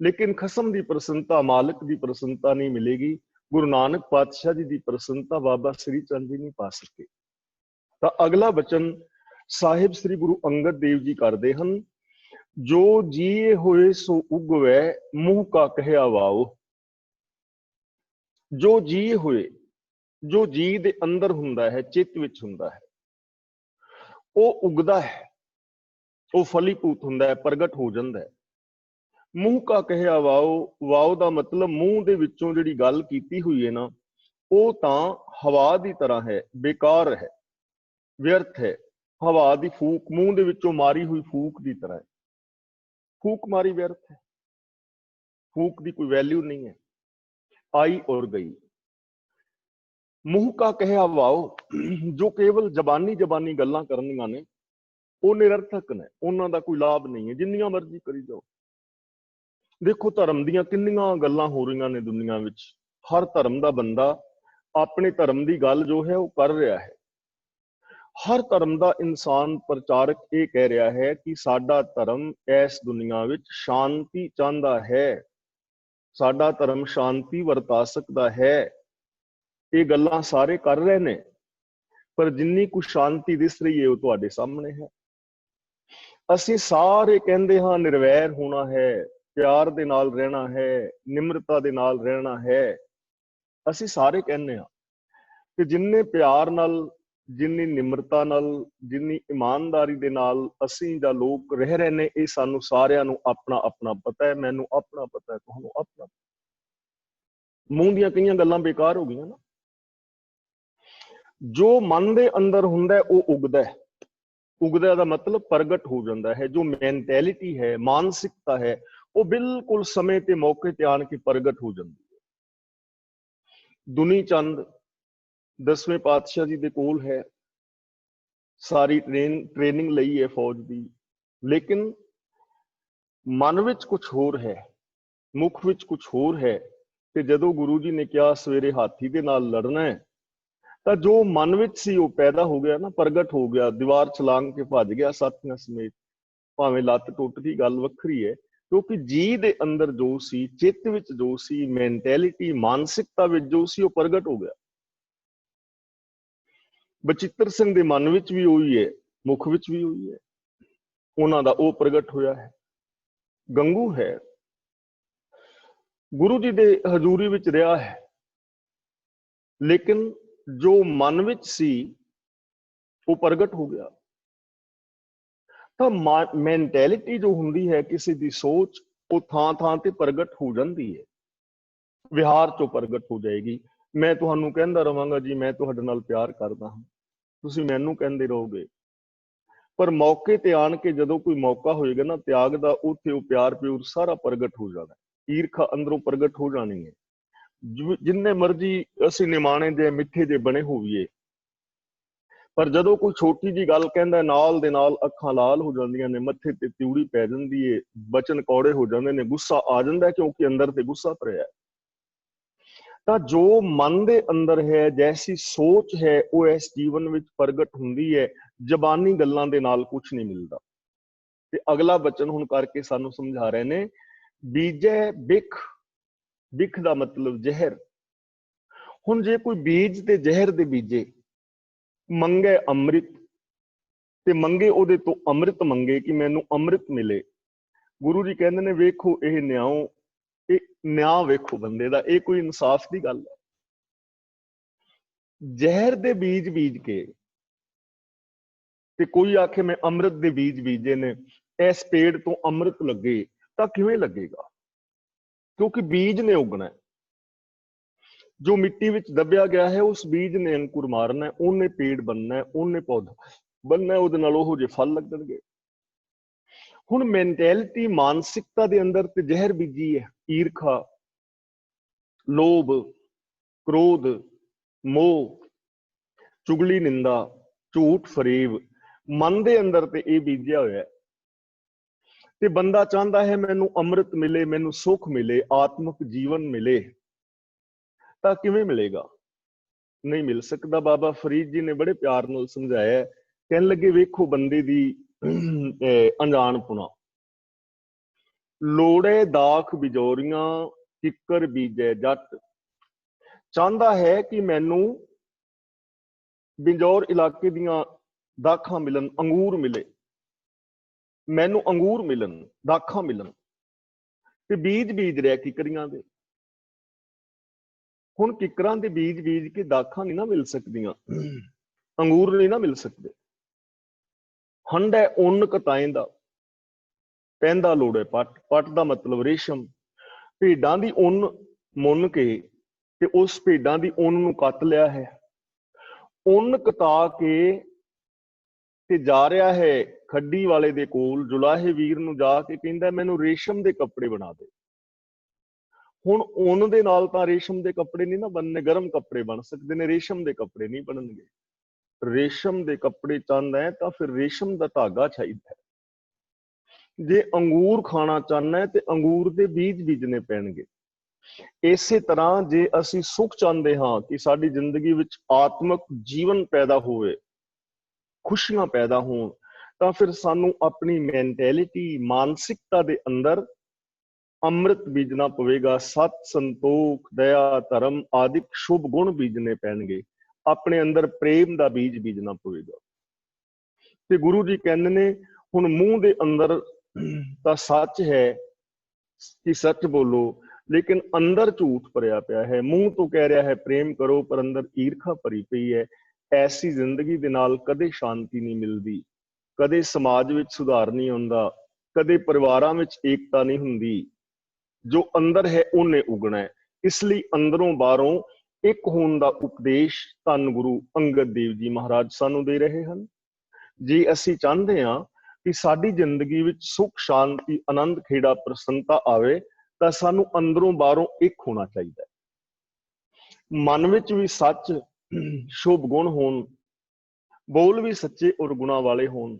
Speaker 1: ਲੇਕਿਨ ਖਸਮ ਦੀ ਪ੍ਰਸੰਨਤਾ, ਮਾਲਕ ਦੀ ਪ੍ਰਸੰਨਤਾ ਨਹੀਂ ਮਿਲੇਗੀ। ਗੁਰੂ ਨਾਨਕ ਪਾਤਸ਼ਾਹ ਜੀ ਦੀ ਪ੍ਰਸੰਨਤਾ ਬਾਬਾ ਸ੍ਰੀ ਚੰਦ ਜੀ ਨਹੀਂ ਪਾ ਸਕੇ। ਤਾਂ ਅਗਲਾ ਬਚਨ ਸਾਹਿਬ ਸ੍ਰੀ ਗੁਰੂ ਅੰਗਦ ਦੇਵ ਜੀ ਕਰਦੇ ਹਨ, ਜੋ ਜੀਏ ਹੋਏ ਸੋ ਉਗਵੈ, ਮੂੰਹ ਕਾ ਕਹਿਆ ਵਾਓ। ਜੋ ਜੀ ਹੋਏ, ਜੋ ਜੀ ਦੇ ਅੰਦਰ ਹੁੰਦਾ ਹੈ, ਚਿੱਤ ਵਿੱਚ ਹੁੰਦਾ ਹੈ, ਉਹ ਉਗਦਾ ਹੈ, ਉਹ ਫਲੀਭੂਤ ਹੁੰਦਾ ਹੈ, ਪ੍ਰਗਟ ਹੋ ਜਾਂਦਾ ਹੈ। ਮੂੰਹ ਕਾ ਕਹਿਆ ਵਾਓ, ਵਾਓ ਦਾ ਮਤਲਬ ਮੂੰਹ ਦੇ ਵਿੱਚੋਂ ਜਿਹੜੀ ਗੱਲ ਕੀਤੀ ਹੋਈ ਹੈ ਨਾ, ਉਹ ਤਾਂ ਹਵਾ ਦੀ ਤਰ੍ਹਾਂ ਹੈ, ਬੇਕਾਰ ਹੈ, ਵਿਅਰਥ ਹੈ। ਹਵਾ ਦੀ ਫੂਕ, ਮੂੰਹ ਦੇ ਵਿੱਚੋਂ ਮਾਰੀ ਹੋਈ ਫੂਕ ਦੀ ਤਰ੍ਹਾਂ ਹੈ। ਫੂਕ ਮਾਰੀ ਵਿਅਰਥ ਹੈ, ਫੂਕ ਦੀ ਕੋਈ ਵੈਲਿਊ ਨਹੀਂ ਹੈ, ਆਈ ਔਰ ਗਈ। ਮੂੰਹ ਕਾ ਕਹਿਆ ਵਾਓ, ਜੋ ਕੇਵਲ ਜ਼ਬਾਨੀ ਗੱਲਾਂ ਕਰਨੀਆਂ ਨੇ, ਉਹ ਨਿਰਰਥਕ ਨੇ, ਉਹਨਾਂ ਦਾ ਕੋਈ ਲਾਭ ਨਹੀਂ ਹੈ, ਜਿੰਨੀਆਂ ਮਰਜ਼ੀ ਕਰੀ ਜਾਓ। ਦੇਖੋ, ਧਰਮ ਦੀਆਂ ਕਿੰਨੀਆਂ ਗੱਲਾਂ ਹੋ ਰਹੀਆਂ ਨੇ ਦੁਨੀਆ ਵਿੱਚ। ਹਰ ਧਰਮ ਦਾ ਬੰਦਾ ਆਪਣੇ ਧਰਮ ਦੀ ਗੱਲ ਜੋ ਹੈ ਉਹ ਕਰ ਰਿਹਾ ਹੈ। ਹਰ ਧਰਮ ਦਾ ਇਨਸਾਨ ਪ੍ਰਚਾਰਕ ਇਹ ਕਹਿ ਰਿਹਾ ਹੈ ਕਿ ਸਾਡਾ ਧਰਮ ਇਸ ਦੁਨੀਆ ਵਿੱਚ ਸ਼ਾਂਤੀ ਚਾਹੁੰਦਾ ਹੈ, ਸਾਡਾ ਧਰਮ ਸ਼ਾਂਤੀ ਵਰਤਾ ਸਕਦਾ ਹੈ, ਇਹ ਗੱਲਾਂ ਸਾਰੇ ਕਰ ਰਹੇ ਨੇ, ਪਰ ਜਿੰਨੀ ਕੁ ਸ਼ਾਂਤੀ ਦਿਸ ਰਹੀ ਹੈ ਉਹ ਤੁਹਾਡੇ ਸਾਹਮਣੇ ਹੈ। ਅਸੀਂ ਸਾਰੇ ਕਹਿੰਦੇ ਹਾਂ ਨਿਰਵੈਰ ਹੋਣਾ ਹੈ, ਪਿਆਰ ਦੇ ਨਾਲ ਰਹਿਣਾ ਹੈ, ਨਿਮਰਤਾ ਦੇ ਨਾਲ ਰਹਿਣਾ ਹੈ। ਅਸੀਂ ਸਾਰੇ ਕਹਿੰਦੇ ਹਾਂ ਕਿ ਜਿੰਨੇ ਪਿਆਰ ਨਾਲ, ਜਿੰਨੀ ਨਿਮਰਤਾ ਨਾਲ, ਜਿੰਨੀ ਇਮਾਨਦਾਰੀ ਦੇ ਨਾਲ ਅਸੀਂ ਜਾਂ ਲੋਕ ਰਹਿ ਰਹੇ ਨੇ, ਇਹ ਸਾਨੂੰ ਸਾਰਿਆਂ ਨੂੰ ਆਪਣਾ ਆਪਣਾ ਪਤਾ ਹੈ। ਮੈਨੂੰ ਆਪਣਾ ਪਤਾ ਹੈ, ਤੁਹਾਨੂੰ ਆਪਣਾ। ਮੂੰਹ ਦੀਆਂ ਕਈਆਂ ਗੱਲਾਂ ਬੇਕਾਰ ਹੋ ਗਈਆਂ ਨਾ। ਜੋ ਮਨ ਦੇ ਅੰਦਰ ਹੁੰਦਾ ਉਹ ਉਗਦਾ ਹੈ। ਉਗਦਾ ਦਾ ਮਤਲਬ ਪ੍ਰਗਟ ਹੋ ਜਾਂਦਾ ਹੈ। ਜੋ ਮੈਂਟੈਲਿਟੀ ਹੈ, ਮਾਨਸਿਕਤਾ ਹੈ, ਉਹ ਬਿਲਕੁਲ ਸਮੇਂ ਤੇ ਮੌਕੇ ਤੇ ਆਣ ਕੇ ਪ੍ਰਗਟ ਹੋ ਜਾਂਦੀ ਹੈ। ਦੁਨੀ ਚੰਦ 10ਵੇਂ ਪਾਤਸ਼ਾਹ ਜੀ ਦੇ ਕੋਲ ਹੈ, ਸਾਰੀ ਟ੍ਰੇਨਿੰਗ ਲਈ ਹੈ ਫੌਜ ਦੀ, ਲੇਕਿਨ ਮਨ ਵਿੱਚ ਕੁਝ ਹੋਰ ਹੈ, ਮੁਖ ਵਿੱਚ ਕੁਝ ਹੋਰ ਹੈ। ਤੇ ਜਦੋਂ ਗੁਰੂ ਜੀ ਨੇ ਕਿਹਾ ਸਵੇਰੇ ਹਾਥੀ ਦੇ ਨਾਲ ਲੜਨਾ ਹੈ, ਤਾਂ ਜੋ ਮਨ ਵਿੱਚ ਸੀ ਉਹ ਪੈਦਾ ਹੋ ਗਿਆ ਨਾ, ਪ੍ਰਗਟ ਹੋ ਗਿਆ। ਦੀਵਾਰ ਛਲਾਂਗ ਕੇ ਭੱਜ ਗਿਆ ਸਾਥੀਆਂ ਸਮੇਤ, ਭਾਵੇਂ ਲੱਤ ਟੁੱਟ ਗਈ, ਗੱਲ ਵੱਖਰੀ ਹੈ। ਕਿਉਂਕਿ ਜੀ ਦੇ ਅੰਦਰ ਜੋ ਸੀ, ਚਿੱਤ ਵਿੱਚ ਜੋ ਸੀ, ਮੈਂਟੈਲਿਟੀ, ਮਾਨਸਿਕਤਾ ਵਿੱਚ ਜੋ ਸੀ, ਉਹ ਪ੍ਰਗਟ ਹੋ ਗਿਆ। ਬਚਿੱਤਰ ਸਿੰਘ ਦੇ ਮਨ ਵਿੱਚ ਵੀ ਉਹੀ ਹੈ, ਮੁਖ ਵਿੱਚ ਵੀ ਉਹੀ ਹੈ, ਉਹਨਾਂ ਦਾ ਉਹ ਪ੍ਰਗਟ ਹੋਇਆ ਹੈ। ਗੰਗੂ ਹੈ, ਗੁਰੂ ਜੀ ਦੇ ਹਜ਼ੂਰੀ ਵਿੱਚ ਰਿਹਾ ਹੈ, ਲੇਕਿਨ ਜੋ ਮਨ ਵਿੱਚ ਸੀ ਉਹ ਪ੍ਰਗਟ ਹੋ ਗਿਆ। ਤਾਂ ਮੈਂਟੈਲਿਟੀ ਜੋ ਹੁੰਦੀ ਹੈ, ਕਿਸੇ ਦੀ ਸੋਚ, ਉਹ ਥਾਂ ਥਾਂ ਤੇ ਪ੍ਰਗਟ ਹੋ ਜਾਂਦੀ ਹੈ, ਵਿਹਾਰ ਚੋਂ ਪ੍ਰਗਟ ਹੋ ਜਾਏਗੀ। ਮੈਂ ਤੁਹਾਨੂੰ ਕਹਿੰਦਾ ਰਵਾਂਗਾ ਜੀ ਮੈਂ ਤੁਹਾਡੇ ਨਾਲ ਪਿਆਰ ਕਰਦਾ ਹਾਂ, ਤੁਸੀਂ ਮੈਨੂੰ ਕਹਿੰਦੇ ਰਹੋਗੇ, ਪਰ ਮੌਕੇ ਤੇ ਆਣ ਕੇ ਜਦੋਂ ਕੋਈ ਮੌਕਾ ਹੋਏਗਾ ਨਾ ਤਿਆਗ ਦਾ, ਉੱਥੇ ਉਹ ਪਿਆਰ ਪਿਉਰ ਸਾਰਾ ਪ੍ਰਗਟ ਹੋ ਜਾਣਾ। ਈਰਖਾ ਅੰਦਰੋਂ ਪ੍ਰਗਟ ਹੋ ਜਾਣੀ ਹੈ। ਜਿੰਨੇ ਮਰਜ਼ੀ ਅਸੀਂ ਨਿਮਾਣੇ ਜੇ ਮਿੱਠੇ ਜੇ ਬਣੇ ਹੋਈਏ, ਪਰ ਜਦੋਂ ਕੋਈ ਛੋਟੀ ਜੀ ਗੱਲ ਕਹਿੰਦਾ, ਨਾਲ ਦੇ ਨਾਲ ਅੱਖਾਂ ਲਾਲ ਹੋ ਜਾਂਦੀਆਂ ਨੇ, ਮੱਥੇ ਤੇ ਤਿਉੜੀ ਪੈ ਜਾਂਦੀ ਏ, ਬਚਨ ਕੌੜੇ ਹੋ ਜਾਂਦੇ ਨੇ, ਗੁੱਸਾ ਆ ਜਾਂਦਾ, ਕਿਉਂਕਿ ਅੰਦਰ ਤੇ ਗੁੱਸਾ ਭਰਿਆ। ਤਾਂ ਜੋ ਮਨ ਦੇ ਅੰਦਰ ਹੈ, ਜੈਸੀ ਸੋਚ ਹੈ, ਉਹ ਇਸ ਜੀਵਨ ਵਿੱਚ ਪ੍ਰਗਟ ਹੁੰਦੀ ਹੈ। ਜ਼ਬਾਨੀ ਗੱਲਾਂ ਦੇ ਨਾਲ ਕੁਝ ਨਹੀਂ ਮਿਲਦਾ। ਤੇ ਅਗਲਾ ਬਚਨ ਹੁਣ ਕਰਕੇ ਸਾਨੂੰ ਸਮਝਾ ਰਹੇ ਨੇ, ਬੀਜੈ ਬਿਖ, ਬਿਖ ਦਾ ਮਤਲਬ ਜ਼ਹਿਰ। ਹੁਣ ਜੇ ਕੋਈ ਬੀਜ ਤੇ ਜ਼ਹਿਰ ਦੇ ਬੀਜੇ, ਮੰਗੇ ਅੰਮ੍ਰਿਤ, ਤੇ ਮੰਗੇ ਉਹਦੇ ਤੋਂ ਅੰਮ੍ਰਿਤ ਮੰਗੇ ਕਿ ਮੈਨੂੰ ਅੰਮ੍ਰਿਤ ਮਿਲੇ। ਗੁਰੂ ਜੀ ਕਹਿੰਦੇ ਨੇ ਵੇਖੋ ਇਹ ਨਿਆਓ, ਇਹ ਨਿਆਂ ਵੇਖੋ ਬੰਦੇ ਦਾ, ਇਹ ਕੋਈ ਇਨਸਾਫ ਦੀ ਗੱਲ ਹੈ। ਜ਼ਹਿਰ ਦੇ ਬੀਜ ਬੀਜ ਕੇ ਤੇ ਕੋਈ ਆਖੇ ਮੈਂ ਅੰਮ੍ਰਿਤ ਦੇ ਬੀਜ ਬੀਜੇ ਨੇ, ਇਸ ਪੇੜ ਤੋਂ ਅੰਮ੍ਰਿਤ ਲੱਗੇ, ਤਾਂ ਕਿਵੇਂ ਲੱਗੇਗਾ? ਕਿਉਂਕਿ ਬੀਜ ਨੇ ਉਗਣਾ, ਜੋ ਮਿੱਟੀ ਵਿੱਚ ਦੱਬਿਆ ਗਿਆ ਹੈ ਉਸ ਬੀਜ ਨੇ ਅੰਕੁਰ ਮਾਰਨਾ, ਉਹਨੇ ਪੇੜ ਬਣਨਾ, ਉਹਨੇ ਪੌਦਾ ਬਣਨਾ, ਉਹਦੇ ਨਾਲ ਉਹੋ ਜਿਹੇ ਫਲ ਲੱਗਣਗੇ। ਹੁਣ ਮੈਂਟੈਲਿਟੀ, ਮਾਨਸਿਕਤਾ ਦੇ ਅੰਦਰ ਤੇ ਜ਼ਹਿਰ ਬੀਜੀ ਹੈ, ਈਰਖਾ, ਲੋਭ, ਕ੍ਰੋਧ, ਮੋਹ, ਚੁਗਲੀ, ਨਿੰਦਾ, ਝੂਠ, ਫਰੇਬ, ਮਨ ਦੇ ਅੰਦਰ ਤੇ ਇਹ ਬੀਜਿਆ ਹੋਇਆ। ਤੇ ਬੰਦਾ ਚਾਹੁੰਦਾ ਹੈ ਮੈਨੂੰ ਅੰਮ੍ਰਿਤ ਮਿਲੇ, ਮੈਨੂੰ ਸੁੱਖ ਮਿਲੇ, ਆਤਮਿਕ ਜੀਵਨ ਮਿਲੇ, ਤਾਂ ਕਿਵੇਂ ਮਿਲੇਗਾ? ਨਹੀਂ ਮਿਲ ਸਕਦਾ। ਬਾਬਾ ਫਰੀਦ ਜੀ ਨੇ ਬੜੇ ਪਿਆਰ ਨਾਲ ਸਮਝਾਇਆ, ਕਹਿਣ ਲੱਗੇ ਵੇਖੋ ਬੰਦੇ ਦੀ ਅਣਜਾਣਪੁਣਾ, ਲੋੜੇ ਦਾਖ ਬਿਜੋਰੀਆਂ, ਕਿੱਕਰ ਬੀਜੈ ਜੱਟ। ਚਾਹੁੰਦਾ ਹੈ ਕਿ ਮੈਨੂੰ ਬਿਜੌਰ ਇਲਾਕੇ ਦੀਆਂ ਦਾਖਾਂ ਮਿਲਣ, ਅੰਗੂਰ ਮਿਲੇ, ਮੈਨੂੰ ਅੰਗੂਰ ਮਿਲਣ, ਦਾਖਾਂ ਮਿਲਣ, ਤੇ ਬੀਜ ਬੀਜ ਰਿਹਾ ਕਿਕਰੀਆਂ ਦੇ। ਹੁਣ ਕਿਕਰਾਂ ਦੇ ਬੀਜ ਬੀਜ ਕੇ ਦਾਖਾਂ ਨਹੀਂ ਨਾ ਮਿਲ ਸਕਦੀਆਂ, ਅੰਗੂਰ ਨਹੀਂ ਨਾ ਮਿਲ ਸਕਦੇ। ਹੰਡ ਹੈ ਉੱਨ ਕਤਾਏ ਦਾ, ਪੈਂਦਾ ਲੋੜੇ ਪੱਟ, ਪੱਟ ਦਾ ਮਤਲਬ ਰੇਸ਼ਮ। ਭੇਡਾਂ ਦੀ ਉੱਨ ਮੁੰਨ ਕੇ ਤੇ ਉਸ ਭੇਡਾਂ ਦੀ ਉੱਨ ਨੂੰ ਕੱਤ ਲਿਆ ਹੈ, ਉੱਨ ਕਤਾ ਕੇ ਤੇ ਜਾ ਰਿਹਾ ਹੈ ਖੱਡੀ ਵਾਲੇ ਦੇ ਕੋਲ, ਜੁਲਾਹੇ ਵੀਰ ਨੂੰ ਜਾ ਕੇ ਕਹਿੰਦਾ ਮੈਨੂੰ ਰੇਸ਼ਮ ਦੇ ਕੱਪੜੇ ਬਣਾ ਦੇ। ਹੁਣ ਉੱਨ ਦੇ ਨਾਲ ਤਾਂ ਰੇਸ਼ਮ ਦੇ ਕੱਪੜੇ ਨਹੀਂ ਨਾ ਬਣਨੇ, ਗਰਮ ਕੱਪੜੇ ਬਣ ਸਕਦੇ ਨੇ, ਰੇਸ਼ਮ ਦੇ ਕੱਪੜੇ ਨਹੀਂ ਬਣਨਗੇ। ਰੇਸ਼ਮ ਦੇ ਕੱਪੜੇ ਚਾਹੁੰਦਾ ਹੈ ਤਾਂ ਫਿਰ ਰੇਸ਼ਮ ਦਾ ਧਾਗਾ ਚਾਹੀਦਾ ਹੈ। ਜੇ ਅੰਗੂਰ ਖਾਣਾ ਚਾਹੁੰਦਾ ਹੈ ਤੇ ਅੰਗੂਰ ਦੇ ਬੀਜ ਬੀਜਣੇ ਪੈਣਗੇ। ਇਸੇ ਤਰ੍ਹਾਂ ਜੇ ਅਸੀਂ ਸੁੱਖ ਚਾਹੁੰਦੇ ਹਾਂ ਕਿ ਸਾਡੀ ਜ਼ਿੰਦਗੀ ਵਿੱਚ ਆਤਮਿਕ ਜੀਵਨ ਪੈਦਾ ਹੋਵੇ, ਖੁਸ਼ੀਆਂ ਪੈਦਾ ਹੋਣ, ਤਾਂ ਫਿਰ ਸਾਨੂੰ ਆਪਣੀ ਮੈਂਟੈਲਿਟੀ, ਮਾਨਸਿਕਤਾ ਦੇ ਅੰਦਰ ਅੰਮ੍ਰਿਤ ਬੀਜਣਾ ਪਵੇਗਾ, ਸਤ ਸੰਤੋਖ ਦਇਆ ਧਰਮ ਆਦਿਕ ਸ਼ੁਭ ਗੁਣ ਬੀਜਣੇ ਪੈਣਗੇ, ਆਪਣੇ ਅੰਦਰ ਪ੍ਰੇਮ ਦਾ ਬੀਜ ਬੀਜਣਾ ਪਵੇਗਾ। ਤੇ ਗੁਰੂ ਜੀ ਕਹਿੰਦੇ ਨੇ ਹੁਣ ਮੂੰਹ ਦੇ ਅੰਦਰ ਤਾਂ ਸੱਚ ਹੈ ਕਿ ਸੱਚ ਬੋਲੋ, ਲੇਕਿਨ ਅੰਦਰ ਝੂਠ ਭਰਿਆ ਪਿਆ ਹੈ। ਮੂੰਹ ਤੋਂ ਕਹਿ ਰਿਹਾ ਹੈ ਪ੍ਰੇਮ ਕਰੋ, ਪਰ ਅੰਦਰ ਈਰਖਾ ਭਰੀ ਪਈ ਹੈ। ਐਸੀ ਜ਼ਿੰਦਗੀ ਦੇ ਨਾਲ ਕਦੇ ਸ਼ਾਂਤੀ ਨਹੀਂ ਮਿਲਦੀ, ਕਦੇ ਸਮਾਜ ਵਿੱਚ ਸੁਧਾਰ ਨਹੀਂ ਆਉਂਦਾ, ਕਦੇ ਪਰਿਵਾਰਾਂ ਵਿੱਚ ਏਕਤਾ ਨਹੀਂ ਹੁੰਦੀ। ਜੋ ਅੰਦਰ ਹੈ ਉਹਨੇ ਉਗਣਾ ਹੈ। ਇਸ ਲਈ ਅੰਦਰੋਂ ਬਾਹਰੋਂ ਇੱਕ ਹੋਣ ਦਾ ਉਪਦੇਸ਼ ਧੰਨ ਗੁਰੂ ਅੰਗਦ ਦੇਵ ਜੀ ਮਹਾਰਾਜ ਸਾਨੂੰ ਦੇ ਰਹੇ ਹਨ। ਜੇ ਅਸੀਂ ਚਾਹੁੰਦੇ ਹਾਂ ਕਿ ਸਾਡੀ ਜ਼ਿੰਦਗੀ ਵਿੱਚ ਸੁੱਖ ਸ਼ਾਂਤੀ ਆਨੰਦ ਖੇੜਾ ਪ੍ਰਸੰਨਤਾ ਆਵੇ ਤਾਂ ਸਾਨੂੰ ਅੰਦਰੋਂ ਬਾਹਰੋਂ ਇੱਕ ਹੋਣਾ ਚਾਹੀਦਾ ਹੈ। ਮਨ ਵਿੱਚ ਵੀ ਸੱਚ ਸ਼ੁਭ ਗੁਣ ਹੋਣ, ਬੋਲ ਵੀ ਸੱਚੇ ਔਰ ਗੁਣਾਂ ਵਾਲੇ ਹੋਣ,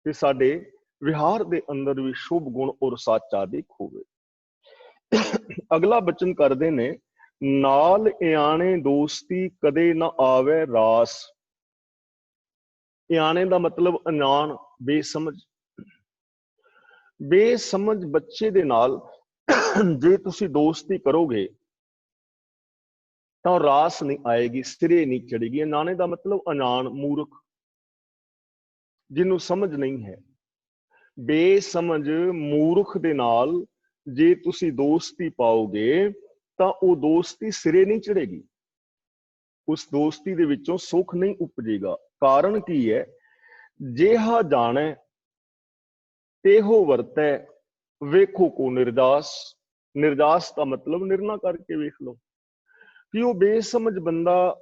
Speaker 1: ਤੇ ਸਾਡੇ ਵਿਹਾਰ ਦੇ ਅੰਦਰ ਵੀ ਸ਼ੁਭ ਗੁਣ ਔਰ ਸੱਚ ਆਦਿਕ ਹੋਵੇ। ਅਗਲਾ ਬਚਨ ਕਰਦੇ ਨੇ, ਨਾਲ ਇਆਣੇ ਦੋਸਤੀ ਕਦੇ ਨਾ ਆਵੇ ਰਾਸ। ਇਆਣੇ ਦਾ ਮਤਲਬ ਅਣਜਾਣ, ਬੇਸਮਝ। ਬੇਸਮਝ ਬੱਚੇ ਦੇ ਨਾਲ ਜੇ ਤੁਸੀਂ ਦੋਸਤੀ ਕਰੋਗੇ ਤਾਂ ਰਾਸ ਨਹੀਂ ਆਏਗੀ, ਸਿਰੇ ਨਹੀਂ ਚੜੇਗੀ। ਅਣਜਾਣੇ ਦਾ ਮਤਲਬ ਅਣਜਾਣ, ਮੂਰਖ, ਜਿਹਨੂੰ ਸਮਝ ਨਹੀਂ ਹੈ। ਬੇਸਮਝ ਮੂਰਖ ਦੇ ਨਾਲ ਜੇ ਤੁਸੀਂ ਦੋਸਤੀ ਪਾਓਗੇ ਤਾਂ ਉਹ ਦੋਸਤੀ ਸਿਰੇ ਨਹੀਂ ਚੜੇਗੀ, ਉਸ ਦੋਸਤੀ ਦੇ ਵਿੱਚੋਂ ਸੁੱਖ ਨਹੀਂ ਉਪਜੇਗਾ। ਕਾਰਨ ਕੀ ਹੈ? ਜਿਹਾ ਜਾਣੈ ਤੇਹੋ ਵਰਤੈ, ਵੇਖੋ ਕੋ ਨਿਰਦਾਸ। ਨਿਰਦਾਸ ਦਾ ਮਤਲਬ ਨਿਰਣਾ ਕਰਕੇ ਵੇਖ ਲਓ ਕਿ ਉਹ ਬੇਸਮਝ ਬੰਦਾ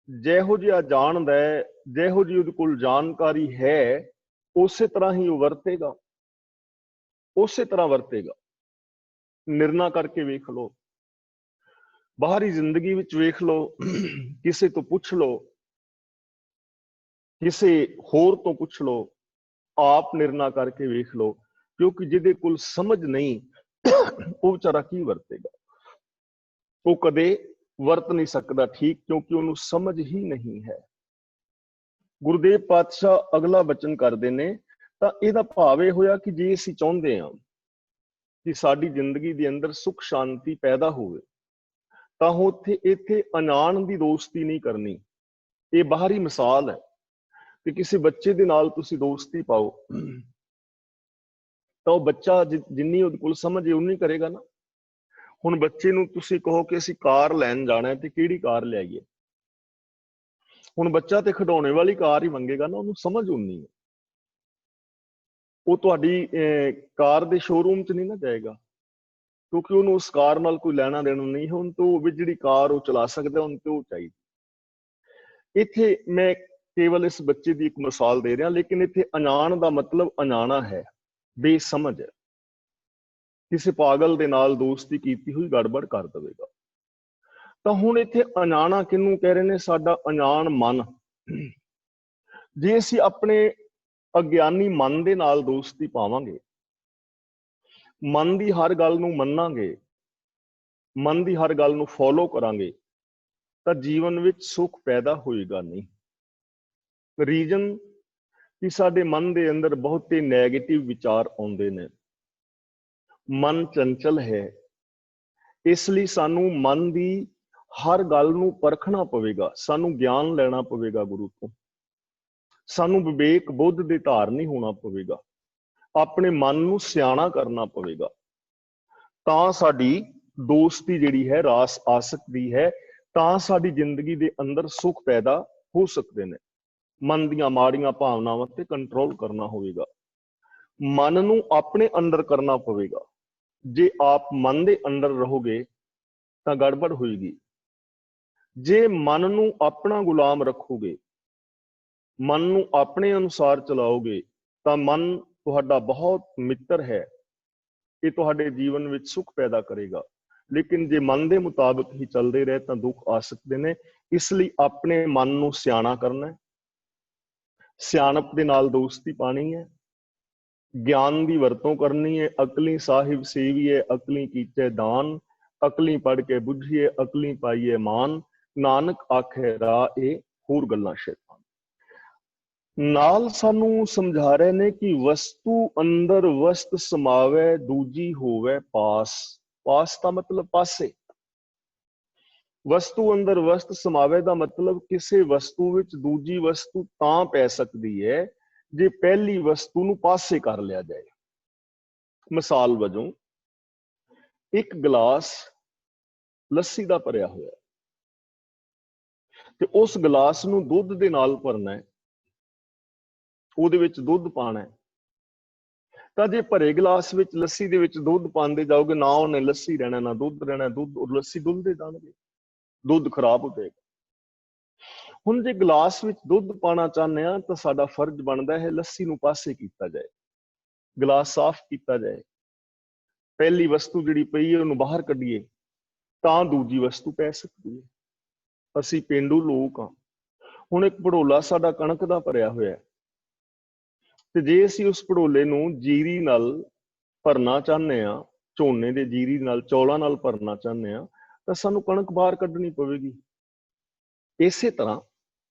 Speaker 1: ਜਿਹੋ ਜਿਹਾ ਜਾਣਦਾ ਹੈ, ਜਿਹੋ ਜਿਹੀ ਉਹਦੇ ਕੋਲ ਜਾਣਕਾਰੀ ਹੈ, ਉਸੇ ਤਰ੍ਹਾਂ ਹੀ ਉਹ ਵਰਤੇਗਾ, ਉਸੇ ਤਰ੍ਹਾਂ ਵਰਤੇਗਾ। ਨਿਰਣਾ ਕਰਕੇ ਵੇਖ ਲਓ, ਬਾਹਰੀ ਜ਼ਿੰਦਗੀ ਵਿੱਚ ਵੇਖ ਲਓ, ਕਿਸੇ ਤੋਂ ਪੁੱਛ ਲਓ, ਕਿਸੇ ਹੋਰ ਤੋਂ ਪੁੱਛ ਲਓ, ਆਪ ਨਿਰਣਾ ਕਰਕੇ ਵੇਖ ਲਓ। ਕਿਉਂਕਿ ਜਿਹਦੇ ਕੋਲ ਸਮਝ ਨਹੀਂ ਉਹ ਵਿਚਾਰਾ ਕੀ ਵਰਤੇਗਾ? ਉਹ ਕਦੇ ਵਰਤ ਨਹੀਂ ਸਕਦਾ ਠੀਕ, ਕਿਉਂਕਿ ਉਹਨੂੰ ਸਮਝ ਹੀ ਨਹੀਂ ਹੈ। ਗੁਰਦੇਵ ਪਾਤਸ਼ਾਹ ਅਗਲਾ ਬਚਨ ਕਰਦੇ ਨੇ ਤਾਂ ਇਹਦਾ ਭਾਵ ਇਹ ਹੋਇਆ ਕਿ ਜੇ ਅਸੀਂ ਚਾਹੁੰਦੇ ਹਾਂ ਕਿ ਸਾਡੀ ਜ਼ਿੰਦਗੀ ਦੇ ਅੰਦਰ ਸੁੱਖ ਸ਼ਾਂਤੀ ਪੈਦਾ ਹੋਵੇ ਤਾਂ ਇੱਥੇ ਅਣਜਾਣ ਦੀ ਦੋਸਤੀ ਨਹੀਂ ਕਰਨੀ। ਇਹ ਬਾਹਰੀ ਮਿਸਾਲ ਹੈ ਕਿ ਕਿਸੇ ਬੱਚੇ ਦੇ ਨਾਲ ਤੁਸੀਂ ਦੋਸਤੀ ਪਾਓ ਤਾਂ ਉਹ ਬੱਚਾ ਜਿੰਨੀ ਉਹਦੇ ਕੋਲ ਸਮਝ ਹੈ ਉਨੀ ਕਰੇਗਾ ਨਾ। ਹੁਣ ਬੱਚੇ ਨੂੰ ਤੁਸੀਂ ਕਹੋ ਕਿ ਅਸੀਂ ਕਾਰ ਲੈਣ ਜਾਣਾ ਤੇ ਕਿਹੜੀ ਕਾਰ ਲਿਆਈਏ, ਹੁਣ ਬੱਚਾ ਤੇ ਖਿਡੌਣੇ ਵਾਲੀ ਕਾਰ ਹੀ ਮੰਗੇਗਾ ਨਾ, ਉਹਨੂੰ ਸਮਝ ਉਨੀ ਹੈ। ਉਹ ਤੁਹਾਡੀ ਕਾਰ ਦੇ ਸ਼ੋਰੂਮ 'ਚ ਨਹੀਂ ਨਾ ਜਾਏਗਾ, ਕਿਉਂਕਿ ਉਹਨੂੰ ਉਸ ਕਾਰ ਨਾਲ ਕੋਈ ਲੈਣਾ ਦੇਣਾ ਨਹੀਂ। ਹੁਣ ਤੋਂ ਵੀ ਜਿਹੜੀ ਕਾਰ ਉਹ ਚਲਾ ਸਕਦਾ, ਉਹਨੂੰ ਤੇ ਉਹ ਚਾਹੀਦੀ। ਇੱਥੇ ਮੈਂ ਕੇਵਲ ਇਸ ਬੱਚੇ ਦੀ ਇੱਕ ਮਿਸਾਲ ਦੇ ਰਿਹਾ, ਲੇਕਿਨ ਇੱਥੇ ਅਣਜਾਣ ਦਾ ਮਤਲਬ ਅਣਜਾਣਾ ਹੈ, ਬੇਸਮਝ ਹੈ। ਕਿਸੇ ਪਾਗਲ ਦੇ ਨਾਲ ਦੋਸਤੀ ਕੀਤੀ ਹੋਈ ਗੜਬੜ ਕਰ ਦੇਵੇਗਾ। ਤਾਂ ਹੁਣ ਇੱਥੇ ਅਣਜਾਣਾ ਕਿਹਨੂੰ ਕਹਿ ਰਹੇ ਨੇ? ਸਾਡਾ ਅਣਜਾਣ ਮਨ। ਜੇ ਅਸੀਂ ਆਪਣੇ ਅਗਿਆਨੀ ਮਨ ਦੇ ਨਾਲ ਦੋਸਤੀ ਪਾਵਾਂਗੇ, ਮਨ ਦੀ ਹਰ ਗੱਲ ਨੂੰ ਮੰਨਾਂਗੇ, ਮਨ ਦੀ ਹਰ ਗੱਲ ਨੂੰ ਫੋਲੋ ਕਰਾਂਗੇ, ਤਾਂ ਜੀਵਨ ਵਿੱਚ ਸੁੱਖ ਪੈਦਾ ਹੋਏਗਾ ਨਹੀਂ। ਰੀਜ਼ਨ ਕਿ ਸਾਡੇ ਮਨ ਦੇ ਅੰਦਰ ਬਹੁਤੇ ਨੈਗੇਟਿਵ ਵਿਚਾਰ ਆਉਂਦੇ ਨੇ, ਮਨ ਚੰਚਲ ਹੈ। ਇਸ ਲਈ ਸਾਨੂੰ ਮਨ ਦੀ ਹਰ ਗੱਲ ਨੂੰ ਪਰਖਣਾ ਪਵੇਗਾ, ਸਾਨੂੰ ਗਿਆਨ ਲੈਣਾ ਪਵੇਗਾ ਗੁਰੂ ਤੋਂ, ਸਾਨੂੰ ਵਿਵੇਕ ਬੁੱਧ ਦੇ ਧਾਰਨੀ ਹੋਣਾ ਪਵੇਗਾ, ਆਪਣੇ ਮਨ ਨੂੰ ਸਿਆਣਾ ਕਰਨਾ ਪਵੇਗਾ। ਤਾਂ ਸਾਡੀ ਦੋਸਤੀ ਜਿਹੜੀ ਹੈ ਰਾਸ ਆ ਸਕਦੀ ਹੈ, ਤਾਂ ਸਾਡੀ ਜ਼ਿੰਦਗੀ ਦੇ ਅੰਦਰ ਸੁੱਖ ਪੈਦਾ ਹੋ ਸਕਦੇ ਨੇ। ਮਨ ਦੀਆਂ ਮਾੜੀਆਂ ਭਾਵਨਾਵਾਂ ਤੇ ਕੰਟਰੋਲ ਕਰਨਾ ਹੋਵੇਗਾ, ਮਨ ਨੂੰ ਆਪਣੇ ਅੰਦਰ ਕਰਨਾ ਪਵੇਗਾ। ਜੇ ਆਪ ਮਨ ਦੇ ਅੰਦਰ ਰਹੋਗੇ ਤਾਂ ਗੜਬੜ ਹੋਏਗੀ। ਜੇ ਮਨ ਨੂੰ ਆਪਣਾ ਗੁਲਾਮ ਰੱਖੋਗੇ, ਮਨ ਨੂੰ ਆਪਣੇ ਅਨੁਸਾਰ ਚਲਾਓਗੇ, ਤਾਂ ਮਨ ਤੁਹਾਡਾ ਬਹੁਤ ਮਿੱਤਰ ਹੈ, ਇਹ ਤੁਹਾਡੇ ਜੀਵਨ ਵਿੱਚ ਸੁੱਖ ਪੈਦਾ ਕਰੇਗਾ। ਲੇਕਿਨ ਜੇ ਮਨ ਦੇ ਮੁਤਾਬਕ ਹੀ ਚੱਲਦੇ ਰਹੇ ਤਾਂ ਦੁੱਖ ਆ ਸਕਦੇ ਨੇ। ਇਸ ਲਈ ਆਪਣੇ ਮਨ ਨੂੰ ਸਿਆਣਾ ਕਰਨਾ ਹੈ, ਸਿਆਣਪ ਦੇ ਨਾਲ ਦੋਸਤੀ ਪਾਣੀ ਹੈ, ਗਿਆਨ ਦੀ ਵਰਤੋਂ ਕਰਨੀ ਹੈ। ਅਕਲੀ ਸਾਹਿਬ ਸੇਵੀਏ ਅਕਲੀ ਕੀਤੇ ਦਾਨ, ਅਕਲੀ ਪੜ੍ਹ ਕੇ ਬੁੱਝੀਏ ਅਕਲੀ ਪਾਈਏ ਮਾਨ, ਨਾਨਕ ਆਖੇ ਰਾਹ ਇਹ ਹੋਰ ਗੱਲਾਂ ਸ਼ੈਤਾਨ। ਨਾਲ ਸਾਨੂੰ ਸਮਝਾ ਰਹੇ ਨੇ ਕਿ ਵਸਤੂ ਅੰਦਰ ਵਸਤ ਸਮਾਵੇ, ਦੂਜੀ ਹੋਵੇ ਪਾਸ। पास का मतलब पासे। वस्तु अंदर वस्त समावे का मतलब किसी वस्तु विच दूजी वस्तु तां पै सकती है जे पहली वस्तु नूं पासे कर लिया जाए। मिसाल वजों एक गिलास लस्सी दा भरिया होया ते उस गिलास नूं दुध दे नाल भरना है, ਉਹਦੇ ਵਿੱਚ ਦੁੱਧ ਪਾਣਾ ਹੈ, ਤਾਂ ਜੇ ਭਰੇ ਗਲਾਸ ਵਿੱਚ ਲੱਸੀ ਦੇ ਵਿੱਚ ਦੁੱਧ ਪਾਉਂਦੇ ਜਾਓਗੇ ਨਾ ਉਹਨੇ ਲੱਸੀ ਰਹਿਣਾ ਨਾ ਦੁੱਧ ਰਹਿਣਾ, ਦੁੱਧ ਔਰ ਲੱਸੀ ਡੁੱਲਦੇ ਜਾਣਗੇ, ਦੁੱਧ ਖਰਾਬ ਹੋ ਜਾਏਗਾ। ਹੁਣ ਜੇ ਗਲਾਸ ਵਿੱਚ ਦੁੱਧ ਪਾਣਾ ਚਾਹੁੰਦੇ ਆ ਤਾਂ ਸਾਡਾ ਫਰਜ਼ ਬਣਦਾ ਹੈ ਲੱਸੀ ਨੂੰ ਪਾਸੇ ਕੀਤਾ ਜਾਏ, ਗਲਾਸ ਸਾਫ਼ ਕੀਤਾ ਜਾਏ, ਪਹਿਲੀ ਵਸਤੂ ਜਿਹੜੀ ਪਈ ਹੈ ਉਹਨੂੰ ਬਾਹਰ ਕੱਢੀਏ ਤਾਂ ਦੂਜੀ ਵਸਤੂ ਪੈ ਸਕਦੀ ਹੈ। ਅਸੀਂ ਪੇਂਡੂ ਲੋਕ ਹਾਂ। ਹੁਣ ਇੱਕ ਭੜੋਲਾ ਸਾਡਾ ਕਣਕ ਦਾ ਭਰਿਆ ਹੋਇਆ ਤੇ ਜੇ ਅਸੀਂ ਉਸ ਭੜੋਲੇ ਨੂੰ ਜੀਰੀ ਨਾਲ ਭਰਨਾ ਚਾਹੁੰਦੇ ਆ, ਝੋਨੇ ਦੇ ਜੀਰੀ ਨਾਲ ਚੌਲਾਂ ਨਾਲ ਭਰਨਾ ਚਾਹੁੰਦੇ ਆ ਤਾਂ ਸਾਨੂੰ ਕਣਕ ਬਾਹਰ ਕੱਢਣੀ ਪਵੇਗੀ। ਇਸੇ ਤਰ੍ਹਾਂ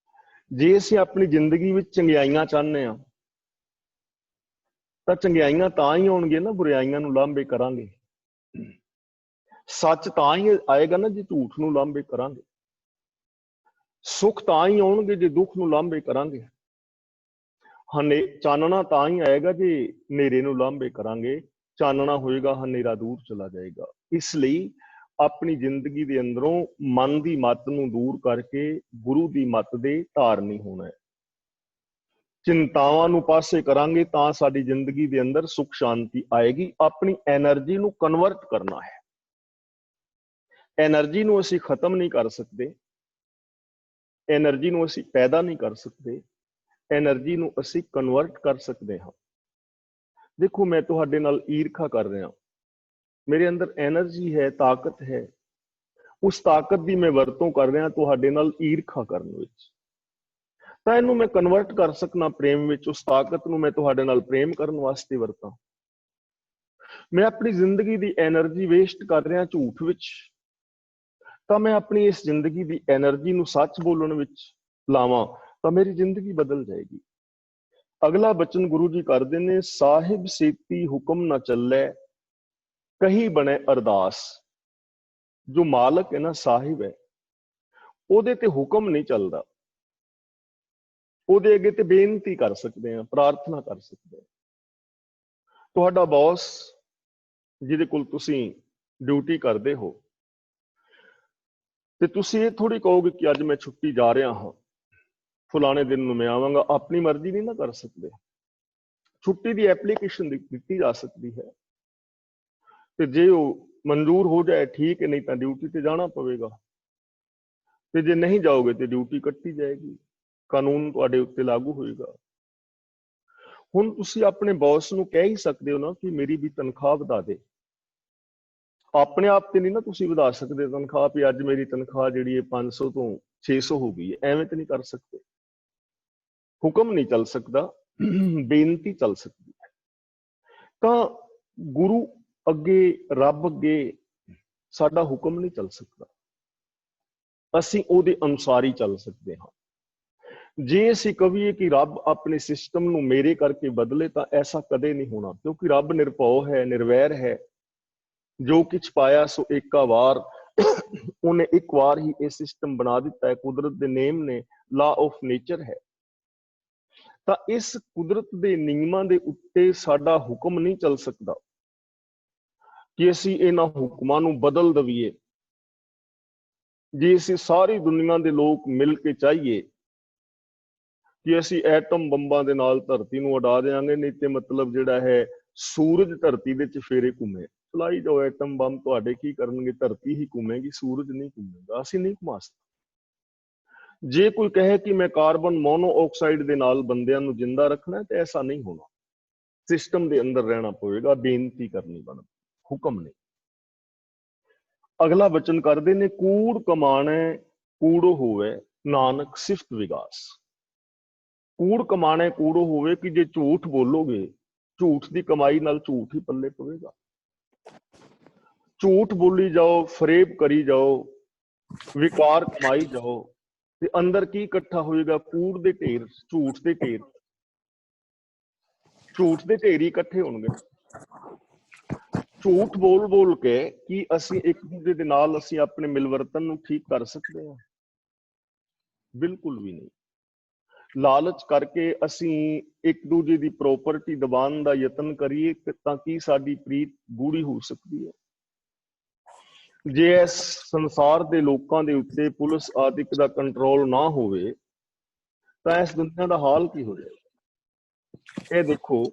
Speaker 1: ਜੇ ਅਸੀਂ ਆਪਣੀ ਜ਼ਿੰਦਗੀ ਵਿੱਚ ਚੰਗਿਆਈਆਂ ਚਾਹੁੰਦੇ ਆ ਤਾਂ ਚੰਗਿਆਈਆਂ ਤਾਂ ਹੀ ਆਉਣਗੀਆਂ ਨਾ ਬੁਰਾਈਆਂ ਨੂੰ ਲਾਂਭੇ ਕਰਾਂਗੇ। ਸੱਚ ਤਾਂ ਹੀ ਆਏਗਾ ਨਾ ਜੇ ਝੂਠ ਨੂੰ ਲਾਂਭੇ ਕਰਾਂਗੇ। ਸੁੱਖ ਤਾਂ ਹੀ ਆਉਣਗੇ ਜੇ ਦੁੱਖ ਨੂੰ ਲਾਂਭੇ ਕਰਾਂਗੇ। ਚਾਨਣਾ ਤਾਂ ਹੀ ਆਏਗਾ ਜੇ ਹਨੇਰੇ ਨੂੰ ਲਾਂਭੇ ਕਰਾਂਗੇ। ਚਾਨਣਾ ਹੋਏਗਾ, ਹਨੇਰਾ ਦੂਰ ਚਲਾ ਜਾਏਗਾ। ਇਸ ਲਈ ਆਪਣੀ ਜ਼ਿੰਦਗੀ ਦੇ ਅੰਦਰੋਂ ਮਨ ਦੀ ਮੱਤ ਨੂੰ ਦੂਰ ਕਰਕੇ ਗੁਰੂ ਦੀ ਮੱਤ ਦੇ ਧਾਰਨੀ ਹੋਣਾ ਹੈ। ਚਿੰਤਾਵਾਂ ਨੂੰ ਪਾਸੇ ਕਰਾਂਗੇ ਤਾਂ ਸਾਡੀ ਜ਼ਿੰਦਗੀ ਦੇ ਅੰਦਰ ਸੁੱਖ ਸ਼ਾਂਤੀ ਆਏਗੀ। ਆਪਣੀ ਐਨਰਜੀ ਨੂੰ ਕਨਵਰਟ ਕਰਨਾ ਹੈ। ਐਨਰਜੀ ਨੂੰ ਅਸੀਂ ਖਤਮ ਨਹੀਂ ਕਰ ਸਕਦੇ, ਐਨਰਜੀ ਨੂੰ ਅਸੀਂ ਪੈਦਾ ਨਹੀਂ ਕਰ ਸਕਦੇ, ਐਨਰਜੀ ਨੂੰ ਅਸੀਂ ਕਨਵਰਟ ਕਰ ਸਕਦੇ ਹਾਂ। ਦੇਖੋ ਮੈਂ ਤੁਹਾਡੇ ਨਾਲ ਈਰਖਾ ਕਰ ਰਿਹਾ, ਮੇਰੇ ਅੰਦਰ ਐਨਰਜੀ ਹੈ, ਤਾਕਤ ਹੈ, ਉਸ ਤਾਕਤ ਦੀ ਮੈਂ ਵਰਤੋਂ ਕਰ ਰਿਹਾ ਤੁਹਾਡੇ ਨਾਲ ਈਰਖਾ ਕਰਨ ਵਿੱਚ, ਤਾਂ ਇਹਨੂੰ ਮੈਂ ਕਨਵਰਟ ਕਰ ਸਕਣਾ ਪ੍ਰੇਮ ਵਿੱਚ। ਉਸ ਤਾਕਤ ਨੂੰ ਮੈਂ ਤੁਹਾਡੇ ਨਾਲ ਪ੍ਰੇਮ ਕਰਨ ਵਾਸਤੇ ਵਰਤਾਂ। ਮੈਂ ਆਪਣੀ ਜ਼ਿੰਦਗੀ ਦੀ ਐਨਰਜੀ ਵੇਸਟ ਕਰ ਰਿਹਾ ਝੂਠ ਵਿੱਚ, ਤਾਂ ਮੈਂ ਆਪਣੀ ਇਸ ਜ਼ਿੰਦਗੀ ਦੀ ਐਨਰਜੀ ਨੂੰ ਸੱਚ ਬੋਲਣ ਵਿੱਚ ਲਾਵਾਂ ਤਾਂ ਮੇਰੀ ਜ਼ਿੰਦਗੀ ਬਦਲ ਜਾਏਗੀ। ਅਗਲਾ ਬਚਨ ਗੁਰੂ ਜੀ ਕਰਦੇ ਨੇ, ਸਾਹਿਬ ਸੇਤੀ ਹੁਕਮ ਨਾ ਚੱਲੇ ਕਹੀ ਬਣੇ ਅਰਦਾਸ। ਜੋ ਮਾਲਕ ਹੈ ਨਾ, ਸਾਹਿਬ ਹੈ, ਉਹਦੇ ਤੇ ਹੁਕਮ ਨਹੀਂ ਚੱਲਦਾ, ਉਹਦੇ ਅੱਗੇ ਤੇ ਬੇਨਤੀ ਕਰ ਸਕਦੇ ਆ, ਪ੍ਰਾਰਥਨਾ ਕਰ ਸਕਦੇ ਆ। ਤੁਹਾਡਾ ਬੌਸ ਜਿਹਦੇ ਕੋਲ ਤੁਸੀਂ ਡਿਊਟੀ ਕਰਦੇ ਹੋ ਤੇ ਤੁਸੀਂ ਇਹ ਥੋੜੀ ਕਹੋਗੇ ਕਿ ਅੱਜ ਮੈਂ ਛੁੱਟੀ ਜਾ ਰਿਹਾ ਹਾਂ, ਫਲਾਣੇ ਦਿਨ ਨੂੰ ਮੈਂ ਆਵਾਂਗਾ। ਆਪਣੀ ਮਰਜ਼ੀ ਨਹੀਂ ਨਾ ਕਰ ਸਕਦੇ। ਛੁੱਟੀ ਦੀ ਐਪਲੀਕੇਸ਼ਨ ਦਿੱਤੀ ਜਾ ਸਕਦੀ ਹੈ ਤੇ ਜੇ ਉਹ ਮਨਜ਼ੂਰ ਹੋ ਜਾਏ ਠੀਕ ਹੈ, ਨਹੀਂ ਤਾਂ ਡਿਊਟੀ ਤੇ ਜਾਣਾ ਪਵੇਗਾ। ਤੇ ਜੇ ਨਹੀਂ ਜਾਓਗੇ ਤੇ ਡਿਊਟੀ ਕੱਟੀ ਜਾਏਗੀ, ਕਾਨੂੰਨ ਤੁਹਾਡੇ ਉੱਤੇ ਲਾਗੂ ਹੋਏਗਾ। ਹੁਣ ਤੁਸੀਂ ਆਪਣੇ ਬੌਸ ਨੂੰ ਕਹਿ ਹੀ ਸਕਦੇ ਹੋ ਨਾ ਕਿ ਮੇਰੀ ਵੀ ਤਨਖਾਹ ਵਧਾ ਦੇ। ਆਪਣੇ ਆਪ ਤੇ ਨਹੀਂ ਨਾ ਤੁਸੀਂ ਵਧਾ ਸਕਦੇ ਤਨਖਾਹ, ਵੀ ਅੱਜ ਮੇਰੀ ਤਨਖਾਹ ਜਿਹੜੀ ਹੈ 500 ਤੋਂ 600 ਹੋ ਗਈ ਹੈ, ਐਵੇਂ ਤੇ ਨਹੀਂ ਕਰ ਸਕਦੇ। ਹੁਕਮ ਨਹੀਂ ਚੱਲ ਸਕਦਾ, ਬੇਨਤੀ ਚੱਲ ਸਕਦੀ ਹੈ। ਤਾਂ ਗੁਰੂ ਅੱਗੇ, ਰੱਬ ਅੱਗੇ ਸਾਡਾ ਹੁਕਮ ਨਹੀਂ ਚੱਲ ਸਕਦਾ, ਅਸੀਂ ਉਹਦੇ ਅਨੁਸਾਰ ਹੀ ਚੱਲ ਸਕਦੇ ਹਾਂ। ਜੇ ਅਸੀਂ ਕਹੀਏ ਕਿ ਰੱਬ ਆਪਣੇ ਸਿਸਟਮ ਨੂੰ ਮੇਰੇ ਕਰਕੇ ਬਦਲੇ ਤਾਂ ਐਸਾ ਕਦੇ ਨਹੀਂ ਹੋਣਾ, ਕਿਉਂਕਿ ਰੱਬ ਨਿਰਭਉ ਹੈ, ਨਿਰਵੈਰ ਹੈ। ਜੋ ਕੁਛ ਪਾਇਆ ਸੋ ਏਕਾ ਵਾਰ, ਉਹਨੇ ਇੱਕ ਵਾਰ ਹੀ ਇਹ ਸਿਸਟਮ ਬਣਾ ਦਿੱਤਾ ਹੈ। ਕੁਦਰਤ ਦੇ ਨੇਮ ਨੇ, ਲਾ ਆਫ ਨੇਚਰ ਹੈ। ਤਾਂ ਇਸ ਕੁਦਰਤ ਦੇ ਨਿਯਮਾਂ ਦੇ ਉੱਤੇ ਸਾਡਾ ਹੁਕਮ ਨਹੀਂ ਚੱਲ ਸਕਦਾ ਕਿ ਅਸੀਂ ਇਹਨਾਂ ਹੁਕਮਾਂ ਨੂੰ ਬਦਲ ਦਈਏ। ਜੇ ਅਸੀਂ ਸਾਰੀ ਦੁਨੀਆ ਦੇ ਲੋਕ ਮਿਲ ਕੇ ਚਾਹੀਏ ਕਿ ਅਸੀਂ ਐਟਮ ਬੰਬਾਂ ਦੇ ਨਾਲ ਧਰਤੀ ਨੂੰ ਉਡਾ ਦੇਵਾਂਗੇ, ਨਹੀਂ ਤੇ ਮਤਲਬ ਜਿਹੜਾ ਹੈ ਸੂਰਜ ਧਰਤੀ ਦੇ ਚਫੇਰੇ ਘੁੰਮੇ, ਚਲਾਈ ਜਾਓ ਐਟਮ ਬੰਬ, ਤੁਹਾਡੇ ਕੀ ਕਰਨਗੇ? ਧਰਤੀ ਹੀ ਘੁੰਮੇਗੀ, ਸੂਰਜ ਨਹੀਂ ਘੁੰਮੇਗਾ। ਅਸੀਂ ਨਹੀਂ ਘੁਮਾ ਸਕਦੇ। ਜੇ ਕੋਈ ਕਹੇ ਕਿ ਮੈਂ ਕਾਰਬਨ ਮੋਨੋਆਕਸਾਈਡ ਦੇ ਨਾਲ ਬੰਦਿਆਂ ਨੂੰ ਜਿੰਦਾ ਰੱਖਣਾ, ਤੇ ਐਸਾ ਨਹੀਂ ਹੋਣਾ। ਸਿਸਟਮ ਦੇ ਅੰਦਰ ਰਹਿਣਾ ਪਵੇਗਾ, ਬੇਨਤੀ ਕਰਨੀ ਬਣਦੀ, ਹੁਕਮ ਨਹੀਂ। ਅਗਲਾ ਬਚਨ ਕਰਦੇ ਨੇ, ਕੂੜ ਕਮਾਣੇ ਕੂੜੋ ਹੋਵੇ ਨਾਨਕ ਸਿਫਤ ਵਿਗਾਸ। ਕੂੜ ਕਮਾਣੇ ਕੂੜੋ ਹੋਵੇ ਕਿ ਜੇ ਝੂਠ ਬੋਲੋਗੇ, ਝੂਠ ਦੀ ਕਮਾਈ ਨਾਲ ਝੂਠ ਹੀ ਪੱਲੇ ਪਵੇਗਾ। ਝੂਠ ਬੋਲੀ ਜਾਓ, ਫਰੇਬ ਕਰੀ ਜਾਓ, ਵਿਕਾਰ ਕਮਾਈ ਜਾਓ, ਤੇ ਅੰਦਰ ਕੀ ਇਕੱਠਾ ਹੋਏਗਾ? ਕੂੜ ਦੇ ਢੇਰ, ਝੂਠ ਦੇ ਢੇਰ। ਝੂਠ ਦੇ ਢੇਰ ਹੀ ਇਕੱਠੇ ਹੋਣਗੇ। ਝੂਠ ਬੋਲ ਬੋਲ ਕੇ ਕੀ ਅਸੀਂ ਇੱਕ ਦੂਜੇ ਦੇ ਨਾਲ ਅਸੀਂ ਆਪਣੇ ਮਿਲਵਰਤਨ ਨੂੰ ਠੀਕ ਕਰ ਸਕਦੇ ਹਾਂ? ਬਿਲਕੁਲ ਵੀ ਨਹੀਂ। ਲਾਲਚ ਕਰਕੇ ਅਸੀਂ ਇੱਕ ਦੂਜੇ ਦੀ ਪ੍ਰੋਪਰਟੀ ਦਬਾਉਣ ਦਾ ਯਤਨ ਕਰੀਏ ਤਾਂ ਕਿ ਸਾਡੀ ਪ੍ਰੀਤ ਗੂੜੀ ਹੋ ਸਕਦੀ ਹੈ। ਜੇ ਇਸ ਸੰਸਾਰ ਦੇ ਲੋਕਾਂ ਦੇ ਉੱਤੇ ਪੁਲਿਸ ਆਦਿਕ ਦਾ ਕੰਟਰੋਲ ਨਾ ਹੋਵੇ ਤਾਂ ਇਸ ਦੁਨੀਆ ਦਾ ਹਾਲ ਕੀ ਹੋ ਜਾਏਗਾ? ਇਹ ਦੇਖੋ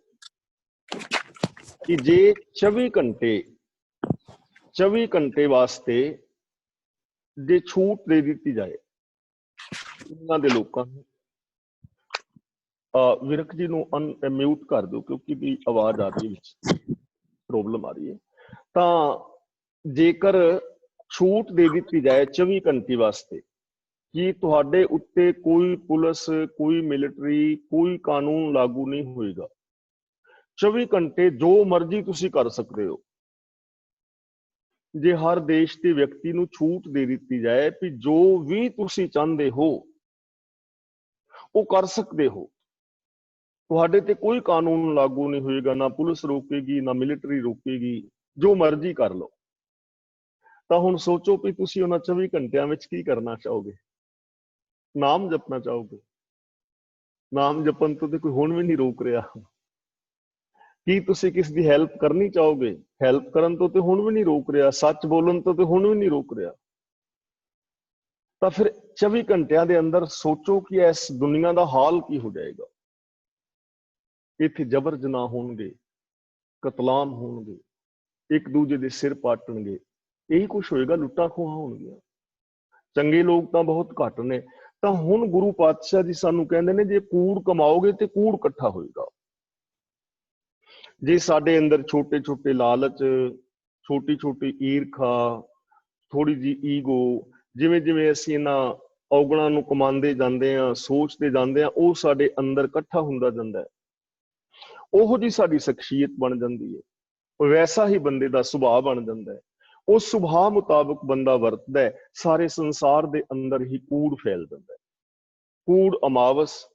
Speaker 1: ਕਿ ਜੇ 24 ਘੰਟੇ ਵਾਸਤੇ ਜੇ ਛੂਟ ਦੇ ਦਿੱਤੀ ਜਾਏ ਉਹਨਾਂ ਦੇ ਲੋਕਾਂ ਨੂੰ, ਵਿਰਕ ਜੀ ਨੂੰ ਅਨਮਿਊਟ ਕਰ ਦਿਓ ਕਿਉਂਕਿ ਵੀ ਆਵਾਜ਼ ਆ ਰਹੀ ਹੈ, ਪ੍ਰੋਬਲਮ ਆ ਰਹੀ ਹੈ। ਤਾਂ ਜੇਕਰ ਛੂਟ ਦੇ ਦਿੱਤੀ ਜਾਏ 24 ਘੰਟੇ ਵਾਸਤੇ ਕਿ ਤੁਹਾਡੇ ਉੱਤੇ ਕੋਈ ਪੁਲਿਸ, ਕੋਈ ਮਿਲਟਰੀ, ਕੋਈ ਕਾਨੂੰਨ ਲਾਗੂ ਨਹੀਂ ਹੋਏਗਾ, 24 ਘੰਟੇ ਜੋ ਮਰਜ਼ੀ ਤੁਸੀਂ ਕਰ ਸਕਦੇ ਹੋ। ਜੇ ਹਰ ਦੇਸ਼ ਦੇ ਵਿਅਕਤੀ ਨੂੰ ਛੂਟ ਦੇ ਦਿੱਤੀ ਜਾਏ ਕਿ ਜੋ ਵੀ ਤੁਸੀਂ ਚਾਹੁੰਦੇ ਹੋ ਉਹ ਕਰ ਸਕਦੇ ਹੋ, ਤੁਹਾਡੇ ਤੇ ਕੋਈ ਕਾਨੂੰਨ ਲਾਗੂ ਨਹੀਂ ਹੋਏਗਾ, ਨਾ ਪੁਲਿਸ ਰੋਕੇਗੀ ਨਾ ਮਿਲਟਰੀ ਰੋਕੇਗੀ, ਜੋ ਮਰਜ਼ੀ ਕਰ ਲਓ। ਤਾਂ ਹੁਣ ਸੋਚੋ ਕਿ ਤੁਸੀਂ ਉਹਨਾਂ 24 ਘੰਟਿਆਂ ਵਿੱਚ ਕੀ ਕਰਨਾ ਚਾਹੋਗੇ? ਨਾਮ ਜਪਣਾ ਚਾਹੋਗੇ? ਨਾਮ ਜਪਣ ਤੋਂ ਤੇ ਕੋਈ ਹੁਣ ਵੀ ਨਹੀਂ ਰੋਕ ਰਿਹਾ। ਕੀ ਤੁਸੀਂ ਕਿਸ ਦੀ ਹੈਲਪ ਕਰਨੀ ਚਾਹੋਗੇ? ਹੈਲਪ ਕਰਨ ਤੋਂ ਤੇ ਹੁਣ ਵੀ ਨਹੀਂ ਰੋਕ ਰਿਹਾ। ਸੱਚ ਬੋਲਣ ਤੋਂ ਤੇ ਹੁਣ ਵੀ ਨਹੀਂ ਰੋਕ ਰਿਹਾ। ਤਾਂ ਫਿਰ 24 ਘੰਟਿਆਂ ਦੇ ਅੰਦਰ ਸੋਚੋ ਕਿ ਇਸ ਦੁਨੀਆ ਦਾ ਹਾਲ ਕੀ ਹੋ ਜਾਏਗਾ। ਇੱਥੇ ਜਬਰ ਜਨਾਹ ਹੋਣਗੇ, ਕਤਲਾਮ ਹੋਣਗੇ, ਇੱਕ ਦੂਜੇ ਦੇ ਸਿਰ ਪਾਟਣਗੇ, ਇਹੀ ਕੁਛ ਹੋਏਗਾ। ਲੁੱਟਾਂ ਖੋਹਾਂ ਹੋਣਗੀਆਂ। ਚੰਗੇ ਲੋਕ ਤਾਂ ਬਹੁਤ ਘੱਟ ਨੇ। ਤਾਂ ਹੁਣ ਗੁਰੂ ਪਾਤਸ਼ਾਹ ਜੀ ਸਾਨੂੰ ਕਹਿੰਦੇ ਨੇ ਜੇ ਕੂੜ ਕਮਾਓਗੇ ਤੇ ਕੂੜ ਇਕੱਠਾ ਹੋਏਗਾ। ਜੇ ਸਾਡੇ ਅੰਦਰ ਛੋਟੇ ਛੋਟੇ ਲਾਲਚ, ਛੋਟੀ ਛੋਟੀ ਈਰਖਾ, ਥੋੜੀ ਜੀ ਈਗੋ, ਜਿਵੇਂ ਜਿਵੇਂ ਅਸੀਂ ਇਹਨਾਂ ਔਗਣਾਂ ਨੂੰ ਕਮਾਉਂਦੇ ਜਾਂਦੇ ਹਾਂ, ਸੋਚਦੇ ਜਾਂਦੇ ਹਾਂ, ਉਹ ਸਾਡੇ ਅੰਦਰ ਇਕੱਠਾ ਹੁੰਦਾ ਜਾਂਦਾ ਹੈ। ਉਹੋ ਜਿਹੀ ਸਾਡੀ ਸ਼ਖਸੀਅਤ ਬਣ ਜਾਂਦੀ ਹੈ। ਵੈਸਾ ਹੀ ਬੰਦੇ ਦਾ ਸੁਭਾਅ ਬਣ ਜਾਂਦਾ ਹੈ। ਉਸ ਸੁਭਾਅ ਮੁਤਾਬਕ ਬੰਦਾ ਵਰਤਦਾ ਹੈ। ਸਾਰੇ ਸੰਸਾਰ ਦੇ ਅੰਦਰ ਹੀ ਕੂੜ ਫੈਲ ਜਾਂਦਾ ਹੈ। ਕੂੜ ਅਮਾਵਸ,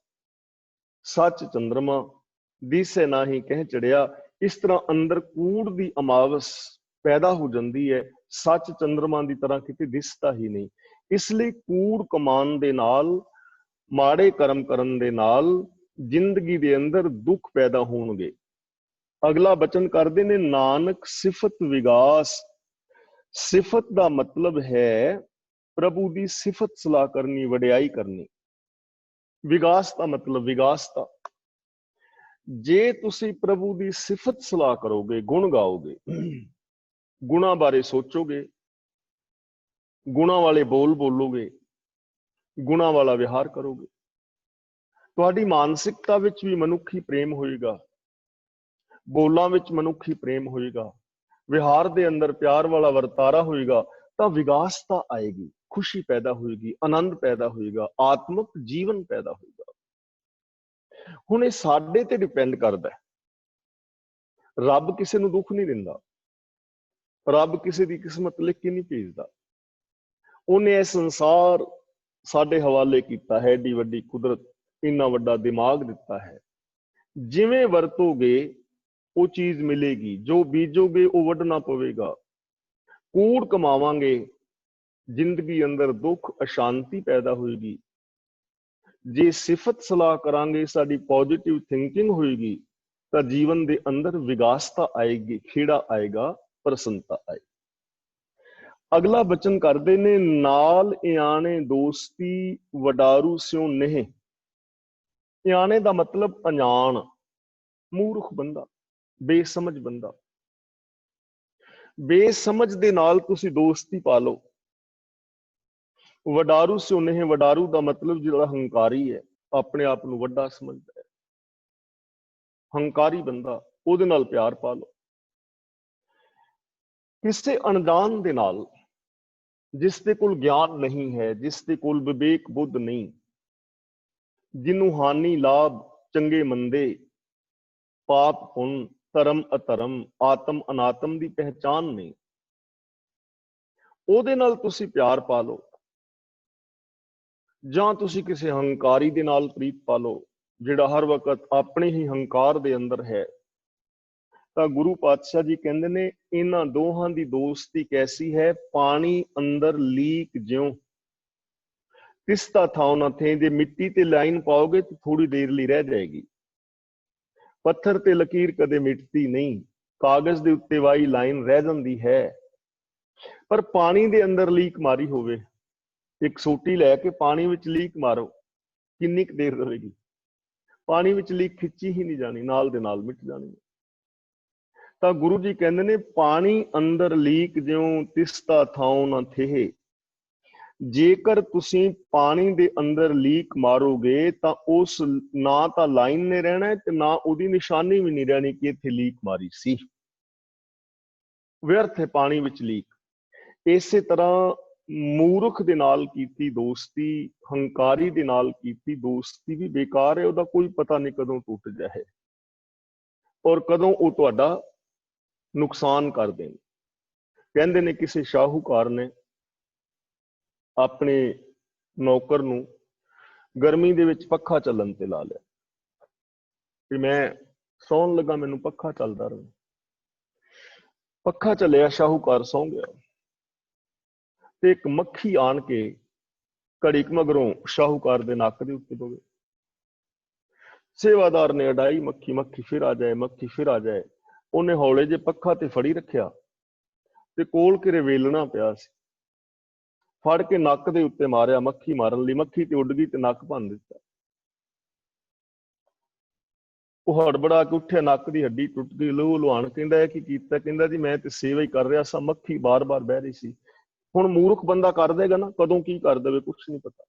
Speaker 1: ਸੱਚ ਚੰਦਰਮਾ, ਦਿਸੇ ਨਾ ਹੀ ਕਹਿ ਚੜਿਆ। ਇਸ ਤਰ੍ਹਾਂ ਅੰਦਰ ਕੂੜ ਦੀ ਅਮਾਵਸ ਪੈਦਾ ਹੋ ਜਾਂਦੀ ਹੈ। ਸੱਚ ਚੰਦਰਮਾ ਦੀ ਤਰ੍ਹਾਂ ਕਿਤੇ ਦਿਸਦਾ ਹੀ ਨਹੀਂ। ਇਸ ਲਈ ਕੂੜ ਕਮਾਉਣ ਦੇ ਨਾਲ, ਮਾੜੇ ਕਰਮ ਕਰਨ ਦੇ ਨਾਲ ਜ਼ਿੰਦਗੀ ਦੇ ਅੰਦਰ ਦੁੱਖ ਪੈਦਾ ਹੋਣਗੇ। ਅਗਲਾ ਬਚਨ ਕਰਦੇ ਨੇ, ਨਾਨਕ ਸਿਫਤ ਵਿਗਾਸ। ਸਿਫਤ ਦਾ ਮਤਲਬ ਹੈ ਪ੍ਰਭੂ ਦੀ ਸਿਫਤ ਸਲਾਹ ਕਰਨੀ, ਵਡਿਆਈ ਕਰਨੀ। ਵਿਗਾਸ ਦਾ ਮਤਲਬ ਵਿਗਾਸਤਾ। ਜੇ ਤੁਸੀਂ ਪ੍ਰਭੂ ਦੀ ਸਿਫਤ ਸਲਾਹ ਕਰੋਗੇ, ਗੁਣ ਗਾਓਗੇ, ਗੁਣਾਂ ਬਾਰੇ ਸੋਚੋਗੇ, ਗੁਣਾਂ ਵਾਲੇ ਬੋਲ ਬੋਲੋਗੇ, ਗੁਣਾਂ ਵਾਲਾ ਵਿਹਾਰ ਕਰੋਗੇ, ਤੁਹਾਡੀ ਮਾਨਸਿਕਤਾ ਵਿੱਚ ਵੀ ਮਨੁੱਖੀ ਪ੍ਰੇਮ ਹੋਏਗਾ, ਬੋਲਾਂ ਵਿੱਚ ਮਨੁੱਖੀ ਪ੍ਰੇਮ ਹੋਏਗਾ, ਵਿਹਾਰ ਦੇ ਅੰਦਰ ਪਿਆਰ ਵਾਲਾ ਵਰਤਾਰਾ ਹੋਏਗਾ, ਤਾਂ ਵਿਗਾਸਤਾ ਆਏਗੀ, ਖੁਸ਼ੀ ਪੈਦਾ ਹੋਏਗੀ, ਆਨੰਦ ਪੈਦਾ ਹੋਏਗਾ, ਆਤਮਿਕ ਜੀਵਨ ਪੈਦਾ ਹੋਏਗਾ। ਹੁਣ ਇਹ ਸਾਡੇ ਤੇ ਡਿਪੈਂਡ ਕਰਦਾ ਹੈ। ਰੱਬ ਕਿਸੇ ਨੂੰ ਦੁੱਖ ਨਹੀਂ ਦਿੰਦਾ। ਰੱਬ ਕਿਸੇ ਦੀ ਕਿਸਮਤ ਲਿਖ ਕੇ ਨਹੀਂ ਭੇਜਦਾ। ਉਹਨੇ ਇਹ ਸੰਸਾਰ ਸਾਡੇ ਹਵਾਲੇ ਕੀਤਾ ਹੈ। ਏਡੀ ਵੱਡੀ ਕੁਦਰਤ, ਇੰਨਾ ਵੱਡਾ ਦਿਮਾਗ ਦਿੱਤਾ ਹੈ। ਜਿਵੇਂ ਵਰਤੋਗੇ ਉਹ ਚੀਜ਼ ਮਿਲੇਗੀ। ਜੋ ਬੀਜੋਗੇ ਉਹ ਵੱਢਣਾ ਪਵੇਗਾ। ਕੂੜ ਕਮਾਵਾਂਗੇ, ਜ਼ਿੰਦਗੀ ਅੰਦਰ ਦੁੱਖ, ਅਸ਼ਾਂਤੀ ਪੈਦਾ ਹੋਏਗੀ। ਜੇ ਸਿਫਤ ਸਲਾਹ ਕਰਾਂਗੇ, ਸਾਡੀ ਪੋਜ਼ਿਟਿਵ ਥਿੰਕਿੰਗ ਹੋਏਗੀ, ਤਾਂ ਜੀਵਨ ਦੇ ਅੰਦਰ ਵਿਗਾਸਤਾ ਆਏਗੀ, ਖੇੜਾ ਆਏਗਾ, ਪ੍ਰਸੰਨਤਾ ਆਏਗੀ। ਅਗਲਾ ਬਚਨ ਕਰਦੇ ਨੇ, ਨਾਲ ਇਆਣੇ ਦੋਸਤੀ ਵਡਾਰੂ ਸਿਉ ਨਹੀਂ। ਇਆਣੇ ਦਾ ਮਤਲਬ ਅਣਜਾਣ, ਮੂਰਖ ਬੰਦਾ, ਬੇਸਮਝ ਬੰਦਾ। ਬੇਸਮਝ ਦੇ ਨਾਲ ਤੁਸੀਂ ਦੋਸਤੀ ਪਾ ਲਓ। ਵਡਾਰੂ ਸਿਉ ਨਹੀਂ, ਵਡਾਰੂ ਦਾ ਮਤਲਬ ਜਿਹੜਾ ਹੰਕਾਰੀ ਹੈ, ਆਪਣੇ ਆਪ ਨੂੰ ਵੱਡਾ ਸਮਝਦਾ ਹੈ, ਹੰਕਾਰੀ ਬੰਦਾ, ਉਹਦੇ ਨਾਲ ਪਿਆਰ ਪਾ ਲਓ। ਕਿਸੇ ਅਣਜਾਣ ਦੇ ਨਾਲ, ਜਿਸ ਦੇ ਕੋਲ ਗਿਆਨ ਨਹੀਂ ਹੈ, ਜਿਸ ਦੇ ਕੋਲ ਵਿਵੇਕ ਬੁੱਧ ਨਹੀਂ, ਜਿਹਨੂੰ ਹਾਨੀ ਲਾਭ, ਚੰਗੇ ਮੰਦੇ, ਪਾਪ ਪੁੰਨ, ਧਰਮ ਅਧਰਮ, ਆਤਮ ਅਨਾਤਮ ਦੀ ਪਹਿਚਾਨ ਨਹੀਂ, ਉਹਦੇ ਨਾਲ ਤੁਸੀਂ ਪਿਆਰ ਪਾ ਲਓ। ਜਾਂ ਤੁਸੀਂ ਕਿਸੇ ਹੰਕਾਰੀ ਦੇ ਨਾਲ ਪ੍ਰੀਤ ਪਾ ਲਓ, ਜਿਹੜਾ ਹਰ ਵਕਤ ਆਪਣੇ ਹੀ ਹੰਕਾਰ ਦੇ ਅੰਦਰ ਹੈ, ਤਾਂ ਗੁਰੂ ਪਾਤਸ਼ਾਹ ਜੀ ਕਹਿੰਦੇ ਨੇ ਇਹਨਾਂ ਦੋਹਾਂ ਦੀ ਦੋਸਤੀ ਕੈਸੀ ਹੈ, ਪਾਣੀ ਅੰਦਰ ਲੀਕ ਜਿਉਂ ਤਿਸਤਾ ਥਾਉ ਨਾ ਥੇ। ਜੇ ਮਿੱਟੀ ਤੇ ਲਾਈਨ ਪਾਓਗੇ ਤਾਂ ਥੋੜੀ ਦੇਰ ਲਈ ਰਹਿ ਜਾਏਗੀ, ਪੱਥਰ ਤੇ ਲਕੀਰ ਕਦੇ ਮਿਟਦੀ ਨਹੀਂ, ਕਾਗਜ਼ ਦੇ ਉੱਤੇ ਵਾਈ ਲਾਈਨ ਰਹਿ ਜਾਂਦੀ ਹੈ। ਪਰ ਪਾਣੀ ਦੇ ਅੰਦਰ ਲੀਕ ਮਾਰੀ ਹੋਵੇ, ਇੱਕ ਸੋਟੀ ਲੈ ਕੇ ਪਾਣੀ ਵਿੱਚ ਲੀਕ ਮਾਰੋ, ਕਿੰਨੀ ਕੁ ਦੇਰ ਰਹੇਗੀ? ਪਾਣੀ ਵਿੱਚ ਲੀਕ ਖਿੱਚੀ ਹੀ ਨਹੀਂ ਜਾਣੀ, ਨਾਲ ਦੇ ਨਾਲ ਮਿਟ ਜਾਣੀ। ਤਾਂ ਗੁਰੂ ਜੀ ਕਹਿੰਦੇ ਨੇ ਪਾਣੀ ਅੰਦਰ ਲੀਕ ਜਿਉਂ ਤਿਸਤਾ ਥਾਉ ਨਾ ਥੇ। ਜੇਕਰ ਤੁਸੀਂ ਪਾਣੀ ਦੇ ਅੰਦਰ ਲੀਕ ਮਾਰੋਗੇ ਤਾਂ ਉਸ ਨਾ ਤਾਂ ਲਾਈਨ ਨੇ ਰਹਿਣਾ ਤੇ ਨਾ ਉਹਦੀ ਨਿਸ਼ਾਨੀ ਵੀ ਨਹੀਂ ਰਹਿਣੀ ਕਿ ਇੱਥੇ ਲੀਕ ਮਾਰੀ ਸੀ। ਵਿਅਰਥ ਹੈ ਪਾਣੀ ਵਿੱਚ ਲੀਕ। ਇਸੇ ਤਰ੍ਹਾਂ ਮੂਰਖ ਦੇ ਨਾਲ ਕੀਤੀ ਦੋਸਤੀ, ਹੰਕਾਰੀ ਦੇ ਨਾਲ ਕੀਤੀ ਦੋਸਤੀ ਵੀ ਬੇਕਾਰ ਹੈ। ਉਹਦਾ ਕੋਈ ਪਤਾ ਨਹੀਂ ਕਦੋਂ ਟੁੱਟ ਜਾਏ ਔਰ ਕਦੋਂ ਉਹ ਤੁਹਾਡਾ ਨੁਕਸਾਨ ਕਰ ਦੇਣ। ਕਹਿੰਦੇ ਨੇ ਕਿਸੇ ਸ਼ਾਹੂਕਾਰ ਨੇ ਆਪਣੇ ਨੌਕਰ ਨੂੰ ਗਰਮੀ ਦੇ ਵਿੱਚ ਪੱਖਾ ਚੱਲਣ ਤੇ ਲਾ ਲਿਆ ਕਿ ਮੈਂ ਸੌਣ ਲੱਗਾ, ਮੈਨੂੰ ਪੱਖਾ ਚੱਲਦਾ ਰਹੇ। ਪੱਖਾ ਚੱਲਿਆ, ਸ਼ਾਹੂਕਾਰ ਸੌਂ ਗਿਆ ਤੇ ਇੱਕ ਮੱਖੀ ਆਣ ਕੇ ਘੜੀ ਕੁ ਮਗਰੋਂ ਸ਼ਾਹੂਕਾਰ ਦੇ ਨੱਕ ਦੇ ਉੱਤੇ ਪਵੇ। ਸੇਵਾਦਾਰ ਨੇ ਅਡਾਈ ਮੱਖੀ, ਮੱਖੀ ਫਿਰ ਆ ਜਾਏ, ਮੱਖੀ ਫਿਰ ਆ ਜਾਏ। ਉਹਨੇ ਹੌਲੇ ਜੇ ਪੱਖਾ ਤੇ ਫੜੀ ਰੱਖਿਆ ਤੇ ਕੋਲ ਕਿਰੇ ਵੇਲਣਾ ਪਿਆ ਸੀ, ਫੜ ਕੇ ਨੱਕ ਦੇ ਉੱਤੇ ਮਾਰਿਆ ਮੱਖੀ ਮਾਰਨ ਲਈ। ਮੱਖੀ ਤੇ ਉੱਡ ਗਈ ਤੇ ਨੱਕ ਭੰਨ ਦਿੱਤਾ। ਉਹ ਹੜਬੜਾ ਕੇ ਉੱਠਿਆ, ਨੱਕ ਦੀ ਹੱਡੀ ਟੁੱਟ ਗਈ, ਲਹੂ ਲੁਹਾਨ। ਕਹਿੰਦਾ ਇਹ ਕੀ ਕੀਤਾ? ਕਹਿੰਦਾ ਜੀ ਮੈਂ ਤੇ ਸੇਵਾ ਹੀ ਕਰ ਰਿਹਾ ਸਾਂ, ਮੱਖੀ ਬਾਰ-ਬਾਰ ਬਹਿ ਰਹੀ ਸੀ। ਹੁਣ ਮੂਰਖ ਬੰਦਾ ਕਰ ਦੇਗਾ ਨਾ, ਕਦੋਂ ਕੀ ਕਰ ਦੇਵੇ ਕੁਛ ਨਹੀਂ ਪਤਾ।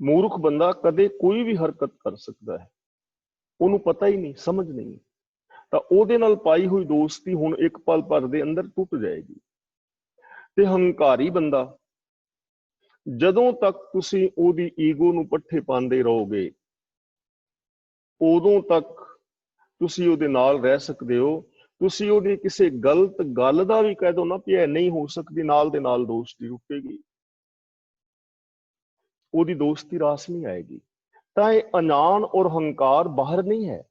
Speaker 1: ਮੂਰਖ ਬੰਦਾ ਕਦੇ ਕੋਈ ਵੀ ਹਰਕਤ ਕਰ ਸਕਦਾ ਹੈ, ਉਹਨੂੰ ਪਤਾ ਹੀ ਨਹੀਂ, ਸਮਝ ਨਹੀਂ। ਤਾਂ ਉਹਦੇ ਨਾਲ ਪਾਈ ਹੋਈ ਦੋਸਤੀ ਹੁਣ ਇੱਕ ਪਲ ਭਰ ਦੇ ਅੰਦਰ ਟੁੱਟ ਜਾਏਗੀ। ਤੇ ਹੰਕਾਰੀ ਬੰਦਾ, ਜਦੋਂ ਤੱਕ ਤੁਸੀਂ ਉਹਦੀ ਈਗੋ ਨੂੰ ਪੱਠੇ ਪਾਉਂਦੇ ਰਹੋਗੇ ਉਦੋਂ ਤੱਕ ਤੁਸੀਂ ਉਹਦੇ ਨਾਲ ਰਹਿ ਸਕਦੇ ਹੋ। ਤੁਸੀਂ ਉਹਦੀ ਕਿਸੇ ਗਲਤ ਗੱਲ ਦਾ ਵੀ ਕਹਿ ਦੋ ਨਾ ਕਿ ਇਹ ਨਹੀਂ ਹੋ ਸਕਦੀ, ਨਾਲ ਦੇ ਨਾਲ ਦੋਸਤੀ ਟੁੱਟੇਗੀ, ਉਹਦੀ ਦੋਸਤੀ ਰਾਸ ਨਹੀਂ ਆਏਗੀ। ਤਾਂ ਇਹ ਅਣਜਾਣ ਔਰ ਹੰਕਾਰ ਬਾਹਰ ਨਹੀਂ ਹੈ,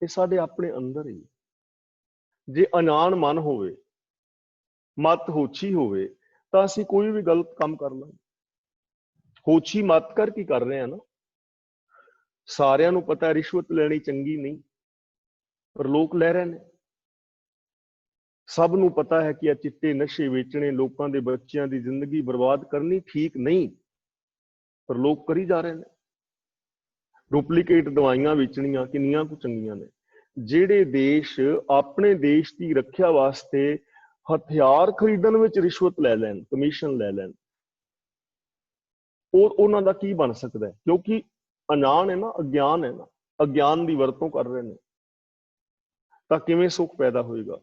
Speaker 1: ਇਹ ਸਾਡੇ ਆਪਣੇ ਅੰਦਰ ਹੀ। ਜੇ ਅਣਜਾਣ ਮਨ ਹੋਵੇ, ਮਤ ਹੋਛੀ ਹੋਵੇ, ਤਾਂ ਅਸੀਂ ਕੋਈ ਵੀ ਗਲਤ ਕੰਮ ਕਰ ਲਾਂਗੇ। ਹੋਛੀ ਮਤ ਕਰ ਕੀ ਕਰ ਰਹੇ ਆ ਨਾ, ਸਾਰਿਆਂ ਨੂੰ ਪਤਾ ਰਿਸ਼ਵਤ ਲੈਣੀ ਚੰਗੀ ਨਹੀਂ, ਪਰ ਲੋਕ ਲੈ ਰਹੇ ਨੇ। ਸਭ ਨੂੰ ਪਤਾ ਹੈ ਕਿ ਇਹ ਚਿੱਟੇ ਨਸ਼ੇ ਵੇਚਣੇ, ਲੋਕਾਂ ਦੇ ਬੱਚਿਆਂ ਦੀ ਜ਼ਿੰਦਗੀ ਬਰਬਾਦ ਕਰਨੀ ਠੀਕ ਨਹੀਂ, ਪਰ ਲੋਕ ਕਰੀ ਜਾ ਰਹੇ ਨੇ। ਡੁਪਲੀਕੇਟ ਦਵਾਈਆਂ ਵੇਚਣੀਆਂ ਕਿੰਨੀਆਂ ਕੁ ਚੰਗੀਆਂ ਨੇ। ਜਿਹੜੇ ਦੇਸ਼ ਆਪਣੇ ਦੇਸ਼ ਦੀ ਰੱਖਿਆ ਵਾਸਤੇ ਹਥਿਆਰ ਖਰੀਦਣ ਵਿੱਚ ਰਿਸ਼ਵਤ ਲੈ ਲੈਣ, ਕਮਿਸ਼ਨ ਲੈ ਲੈਣ, ਉਹਨਾਂ ਦਾ ਕੀ ਬਣ ਸਕਦਾ ਹੈ? ਕਿਉਂਕਿ ਅਣਜਾਣ ਹੈ ਨਾ, ਅਗਿਆਨ ਹੈ ਨਾ, ਅਗਿਆਨ ਦੀ ਵਰਤੋਂ ਕਰ ਰਹੇ ਨੇ। ਤਾਂ ਕਿਵੇਂ ਸੁੱਖ ਪੈਦਾ ਹੋਏਗਾ?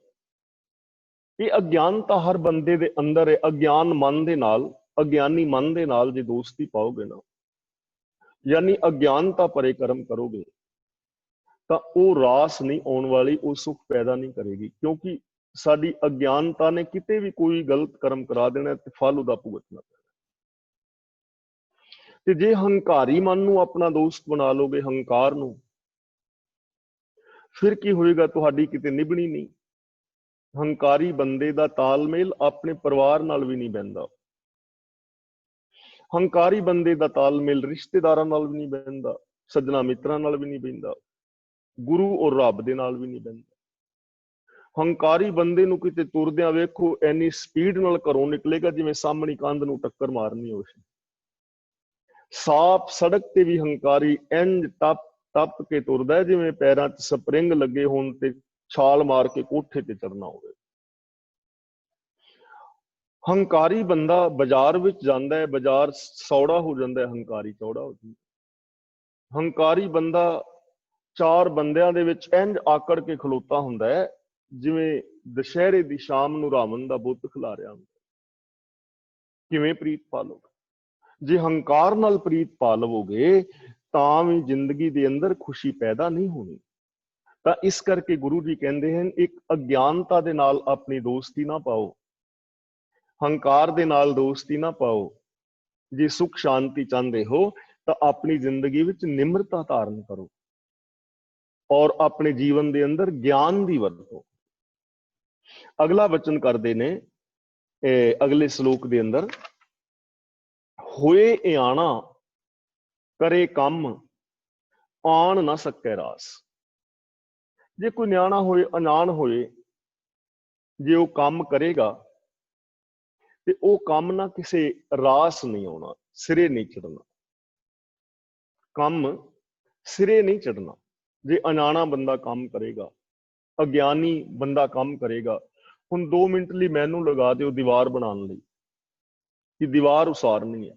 Speaker 1: ਇਹ ਅਗਿਆਨਤਾ ਹਰ ਬੰਦੇ ਦੇ ਅੰਦਰ ਹੈ। ਅਗਿਆਨ ਮਨ ਦੇ ਨਾਲ, ਅਗਿਆਨੀ ਮਨ ਦੇ ਨਾਲ ਜੇ ਦੋਸਤੀ ਪਾਓਗੇ ਨਾ, ਯਾਨੀ ਅਗਿਆਨਤਾ ਭਰੇ ਕਰਮ ਕਰੋਗੇ, ਤਾਂ ਉਹ ਰਾਸ ਨਹੀਂ ਆਉਣ ਵਾਲੀ, ਉਹ ਸੁੱਖ ਪੈਦਾ ਨਹੀਂ ਕਰੇਗੀ। ਕਿਉਂਕਿ ਸਾਡੀ ਅਗਿਆਨਤਾ ਨੇ ਕਿਤੇ ਵੀ ਕੋਈ ਗਲਤ ਕਰਮ ਕਰਾ ਦੇਣਾ ਤੇ ਫਲ ਉਹਦਾ ਭੁਗਤਣਾ ਪੈਣਾ। ਤੇ ਜੇ ਹੰਕਾਰੀ ਮਨ ਨੂੰ ਆਪਣਾ ਦੋਸਤ ਬਣਾ ਲੋਗੇ, ਹੰਕਾਰ ਨੂੰ, ਫਿਰ ਕੀ ਹੋਏਗਾ? ਤੁਹਾਡੀ ਕਿਤੇ ਨਿਭਣੀ ਨਹੀਂ। ਹੰਕਾਰੀ ਬੰਦੇ ਦਾ ਤਾਲਮੇਲ ਆਪਣੇ ਪਰਿਵਾਰ ਨਾਲ ਵੀ ਨਹੀਂ ਬਹਿੰਦਾ। ਹੰਕਾਰੀ ਬੰਦੇ ਦਾ ਤਾਲਮੇਲ ਰਿਸ਼ਤੇਦਾਰਾਂ ਨਾਲ ਵੀ ਨਹੀਂ ਬਹਿੰਦਾ, ਸੱਜਣਾ ਮਿੱਤਰਾਂ ਨਾਲ ਵੀ ਨਹੀਂ ਬਹਿੰਦਾ, ਗੁਰੂ ਔਰ ਰੱਬ ਦੇ ਨਾਲ ਵੀ ਨਹੀਂ ਬਹਿੰਦਾ। ਹੰਕਾਰੀ ਬੰਦੇ ਨੂੰ ਕਿਤੇ ਤੁਰਦਿਆਂ ਵੇਖੋ, ਐਨੀ ਸਪੀਡ ਨਾਲ ਘਰੋਂ ਨਿਕਲੇਗਾ ਜਿਵੇਂ ਸਾਹਮਣੀ ਕੰਧ ਨੂੰ ਟੱਕਰ ਮਾਰਨੀ ਹੋਵੇ। ਸਾਫ ਸੜਕ ਤੇ ਵੀ ਹੰਕਾਰੀ ਇੰਜ ਟੱਪ ਕੇ ਤੁਰਦਾ ਹੈ ਜਿਵੇਂ ਪੈਰਾਂ 'ਚ ਸਪਰਿੰਗ ਲੱਗੇ ਹੋਣ ਤੇ ਛਾਲ ਮਾਰ ਕੇ ਕੋਠੇ ਤੇ ਚੜਨਾ ਹੋਵੇ। ਹੰਕਾਰੀ ਬੰਦਾ ਬਾਜ਼ਾਰ ਵਿੱਚ ਜਾਂਦਾ ਹੈ, ਬਾਜ਼ਾਰ ਸੌੜਾ ਹੋ ਜਾਂਦਾ ਹੈ, ਹੰਕਾਰੀ ਚੌੜਾ ਹੋ ਜਾਂਦਾ। ਹੰਕਾਰੀ ਬੰਦਾ ਚਾਰ ਬੰਦਿਆਂ ਦੇ ਵਿੱਚ ਇੰਜ ਆਕੜ ਕੇ ਖਲੋਤਾ ਹੁੰਦਾ ਹੈ ਜਿਵੇਂ ਦੁਸ਼ਹਿਰੇ ਦੀ ਸ਼ਾਮ ਨੂੰ ਰਾਵਣ ਦਾ ਬੁੱਤ ਖਿਲਾਰਿਆ ਹੁੰਦਾ। ਕਿਵੇਂ ਪ੍ਰੀਤ ਪਾਲੋਗੇ? ਜੇ ਹੰਕਾਰ ਨਾਲ ਪ੍ਰੀਤ ਪਾ ਲਵੋਗੇ ਤਾਂ ਵੀ ਜ਼ਿੰਦਗੀ ਦੇ ਅੰਦਰ ਖੁਸ਼ੀ ਪੈਦਾ ਨਹੀਂ ਹੋਣੀ। ਤਾਂ ਇਸ ਕਰਕੇ ਗੁਰੂ ਜੀ ਕਹਿੰਦੇ ਹਨ, ਇੱਕ ਅਗਿਆਨਤਾ ਦੇ ਨਾਲ ਆਪਣੀ ਦੋਸਤੀ ਨਾ ਪਾਓ, ਹੰਕਾਰ ਦੇ ਨਾਲ ਦੋਸਤੀ ਨਾ ਪਾਓ। ਜੇ ਸੁਖ ਸ਼ਾਂਤੀ ਚਾਹੁੰਦੇ ਹੋ ਤਾਂ ਆਪਣੀ ਜ਼ਿੰਦਗੀ ਵਿੱਚ ਨਿਮਰਤਾ ਧਾਰਨ ਕਰੋ और अपने जीवन के अंदर ज्ञान की वरतों। अगला वचन करते ने अगले श्लोक के अंदर, होए इयाना करे कम आन ना सके रास। जे कोई न्याणा होए, अनान होए, जे वो काम करेगा ते वो काम ना किसे रास नहीं आना, सिरे नहीं चढ़ना। काम सिरे नहीं चढ़ना। जे अनाना बंदा काम करेगा, अज्ञानी बंदा काम करेगा, हुण 2 मिनट लिए मैनू लगा दो दीवार बनाने लई कि दीवार उसारनी है।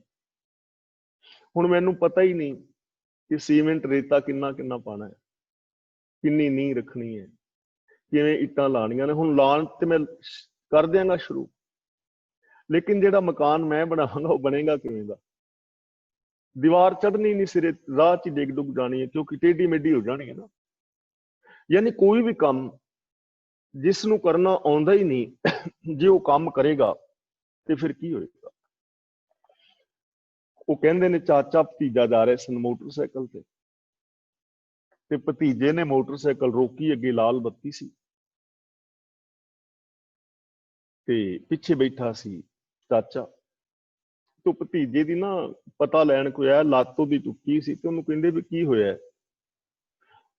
Speaker 1: हुण मैनू पता ही नहीं कि सीमेंट रेता किन्ना किन्ना पाना है, किन्नी नींह रखनी है, किवें इट्टां लाणियां ने। हुण लाण ते मैं कर देंगा शुरू, लेकिन जिहड़ा मकान मैं बनावांगा वो बनेगा किवें दा? दीवार चढ़नी नहीं, सिरे राह च डिग डुग जानी है, क्योंकि टेढ़ी मेढ़ी हो जानी है ना। यानी कोई भी काम जिसनूं करना आउंदा ही नहीं, जे वो काम करेगा ते फिर की होएगा? वो कहंदे ने चाचा भतीजा जा रहे सन मोटरसाइकिल ते भतीजे ने मोटरसाइकिल रोकी, अगे लाल बत्ती सी ते पिछे बैठा सी चाचा। तो भतीजे दी ना पता लैण कोई आया, लत्त ओहदी टुटी सी ते ओहनूं कहंदे भी की होया?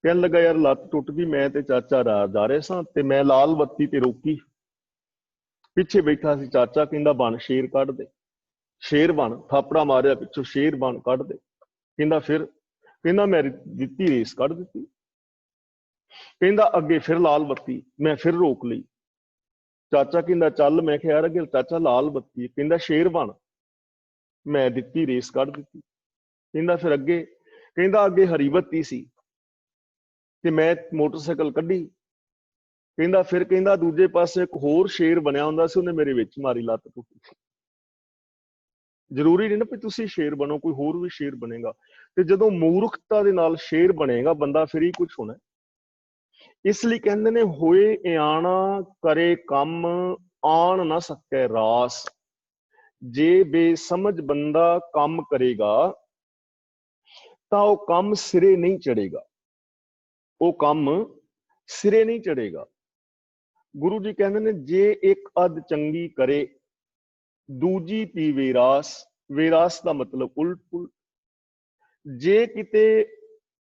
Speaker 1: कहन लगा यार लत्त टुट गई, मैं ते चाचा जा रहे सां ते मैं लाल बत्ती ते रोकी, पिछे बैठा सी चाचा, कहंदा बन शेर कढ दे, शेर बन। थापड़ा मारिया पिछों, शेर बन कढ दे। कहंदा फिर? कहंदा मैं दित्ती रेस कढ दित्ती। कहंदा अगे फिर लाल बत्ती, मैं फिर रोक लई। चाचा कहंदा चल, मैं कहा यार अगे चाचा लाल बत्ती। कहंदा शेर बन, मैं दित्ती रेस कढ दित्ती। कहंदा फिर अगे? कहंदा अगे हरी बत्ती सी ते मैं मोटरसाइकिल कढी। कहंदा फिर? कहंदा दूजे पासे एक होर शेर बनया हुंदा सी, उहने मेरे विच मारी, लत्त टुटी। जरूरी नहीं ना भी तुसी शेर बनो, कोई होर भी शेर बनेगा। ते जदों मूर्खता दे नाल शेर बनेगा बंदा, फिर ही कुछ होना। इसलिए कहंदे ने होए इयाना करे कम आन ना सके रास। जे बेसमझ बंदा काम करेगा तो वो काम सिरे नहीं चढ़ेगा, वो काम सिरे नहीं चढ़ेगा। गुरु जी कहंदे ने जे एक अध चंगी करे दूजी पीवे रास। विरास का मतलब उल्ट पुलट। जे किते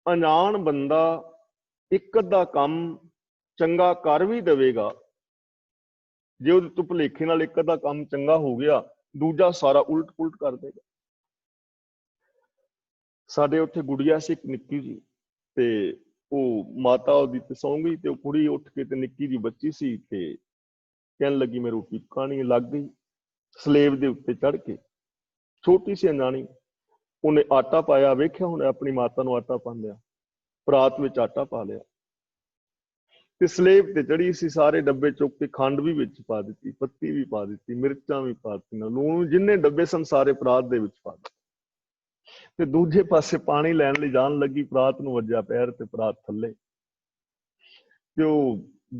Speaker 1: अनजान बंदा एक अद्धा काम चंगा कर भी देवेगा, जे उहदे तो भुलेखे नाल एक अद्धा काम चंगा हो गया, दूजा सारा उल्ट पुलट कर देगा। साडे उत्थे गुड़िया सी एक निक्की जी, ते ਉਹ ਮਾਤਾ ਉਹਦੀ ਤੇ ਸੌਂ ਗਈ ਤੇ ਉਹ ਕੁੜੀ ਉੱਠ ਕੇ ਤੇ ਨਿੱਕੀ ਜੀ ਬੱਚੀ ਸੀ ਤੇ ਕਹਿਣ ਲੱਗੀ ਮੈਂ ਰੋਟੀ ਪਕਾਣੀ। ਲੱਗ ਗਈ ਸਲੇਬ ਦੇ ਉੱਤੇ ਚੜ ਕੇ, ਛੋਟੀ ਸੀ ਅਣਜਾਣੀ। ਉਹਨੇ ਆਟਾ ਪਾਇਆ, ਵੇਖਿਆ ਹੁਣ ਆਪਣੀ ਮਾਤਾ ਨੂੰ ਆਟਾ ਪਾਉਂਦਿਆਂ, ਪਰਾਤ ਵਿੱਚ ਆਟਾ ਪਾ ਲਿਆ ਤੇ ਸਲੇਬ ਤੇ ਚੜੀ ਸੀ। ਸਾਰੇ ਡੱਬੇ ਚੁੱਕ ਕੇ ਖੰਡ ਵੀ ਵਿੱਚ ਪਾ ਦਿੱਤੀ, ਪੱਤੀ ਵੀ ਪਾ ਦਿੱਤੀ, ਮਿਰਚਾਂ ਵੀ ਪਾ ਦਿੱਤੀਆਂ, ਲੂਣ ਜਿੰਨੇ ਡੱਬੇ ਸਨ ਸਾਰੇ ਪਰਾਤ ਦੇ ਵਿੱਚ ਪਾ ਦਿੱਤੇ। ਤੇ ਦੂਜੇ ਪਾਸੇ ਪਾਣੀ ਲੈਣ ਲਈ ਜਾਣ ਲੱਗੀ, ਪਰਾਤ ਨੂੰ ਵੱਜਿਆ ਪੈਰ ਤੇ ਪਰਾਤ ਥੱਲੇ। ਤੇ ਉਹ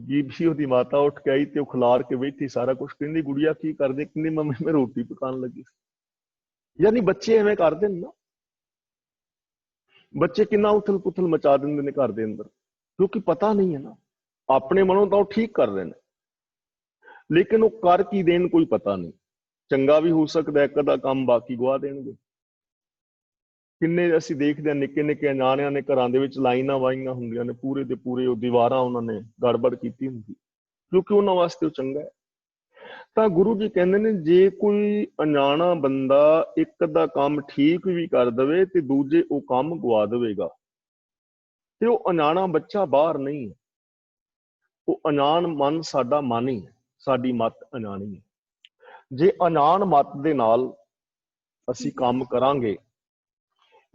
Speaker 1: ਬੀਬੀ ਉਹਦੀ ਮਾਤਾ ਉੱਠ ਕੇ ਆਈ ਤੇ ਉਹ ਖਿਲਾਰ ਕੇ ਬੈਠੀ ਸਾਰਾ ਕੁਝ। ਕਹਿੰਦੀ ਗੁੜੀਆ ਕੀ ਕਰਦੇ? ਕਹਿੰਦੀ ਮੰਮੀ ਮੈਂ ਰੋਟੀ ਪਕਾਉਣ ਲੱਗੀ ਸੀ। ਯਾਨੀ ਬੱਚੇ ਐਵੇਂ ਕਰਦੇ ਨੇ ਨਾ, ਬੱਚੇ ਕਿੰਨਾ ਉਥਲ ਪੁਥਲ ਮਚਾ ਦਿੰਦੇ ਨੇ ਘਰ ਦੇ ਅੰਦਰ, ਕਿਉਂਕਿ ਪਤਾ ਨਹੀਂ ਹੈ ਨਾ। ਆਪਣੇ ਮਨੋਂ ਤਾਂ ਉਹ ਠੀਕ ਕਰ ਰਹੇ ਨੇ, ਲੇਕਿਨ ਉਹ ਕਰ ਕੀ ਦੇਣ ਕੋਈ ਪਤਾ ਨਹੀਂ। ਚੰਗਾ ਵੀ ਹੋ ਸਕਦਾ, ਇੱਕ ਅੱਧਾ ਕੰਮ ਬਾਕੀ ਗਵਾ ਦੇਣਗੇ। ਕਿੰਨੇ ਅਸੀਂ ਦੇਖਦੇ ਹਾਂ ਨਿੱਕੇ ਨਿੱਕੇ ਅਣਜਾਣਿਆਂ ਨੇ ਘਰਾਂ ਦੇ ਵਿੱਚ ਲਾਈਨਾਂ ਵਾਹੀਆਂ ਹੁੰਦੀਆਂ ਨੇ, ਪੂਰੇ ਦੇ ਪੂਰੇ ਉਹ ਦੀਵਾਰਾਂ ਉਹਨਾਂ ਨੇ ਗੜਬੜ ਕੀਤੀ ਹੁੰਦੀ, ਕਿਉਂਕਿ ਉਹਨਾਂ ਵਾਸਤੇ ਉਹ ਚੰਗਾ ਹੈ। ਤਾਂ ਗੁਰੂ ਜੀ ਕਹਿੰਦੇ ਨੇ ਜੇ ਕੋਈ ਅਣਜਾਣਾ ਬੰਦਾ ਇੱਕ ਅੱਧਾ ਕੰਮ ਠੀਕ ਵੀ ਕਰ ਦੇਵੇ ਤੇ ਦੂਜੇ ਉਹ ਕੰਮ ਗਵਾ ਦੇਵੇਗਾ। ਤੇ ਉਹ ਅਣਜਾਣਾ ਬੱਚਾ ਬਾਹਰ ਨਹੀਂ ਹੈ, ਉਹ ਅਣਜਾਣ ਮਨ ਸਾਡਾ ਮਨ ਹੀ ਹੈ, ਸਾਡੀ ਮੱਤ ਅਣਜਾਣੀ ਹੈ। ਜੇ ਅਣਜਾਣ ਮੱਤ ਦੇ ਨਾਲ ਅਸੀਂ ਕੰਮ ਕਰਾਂਗੇ,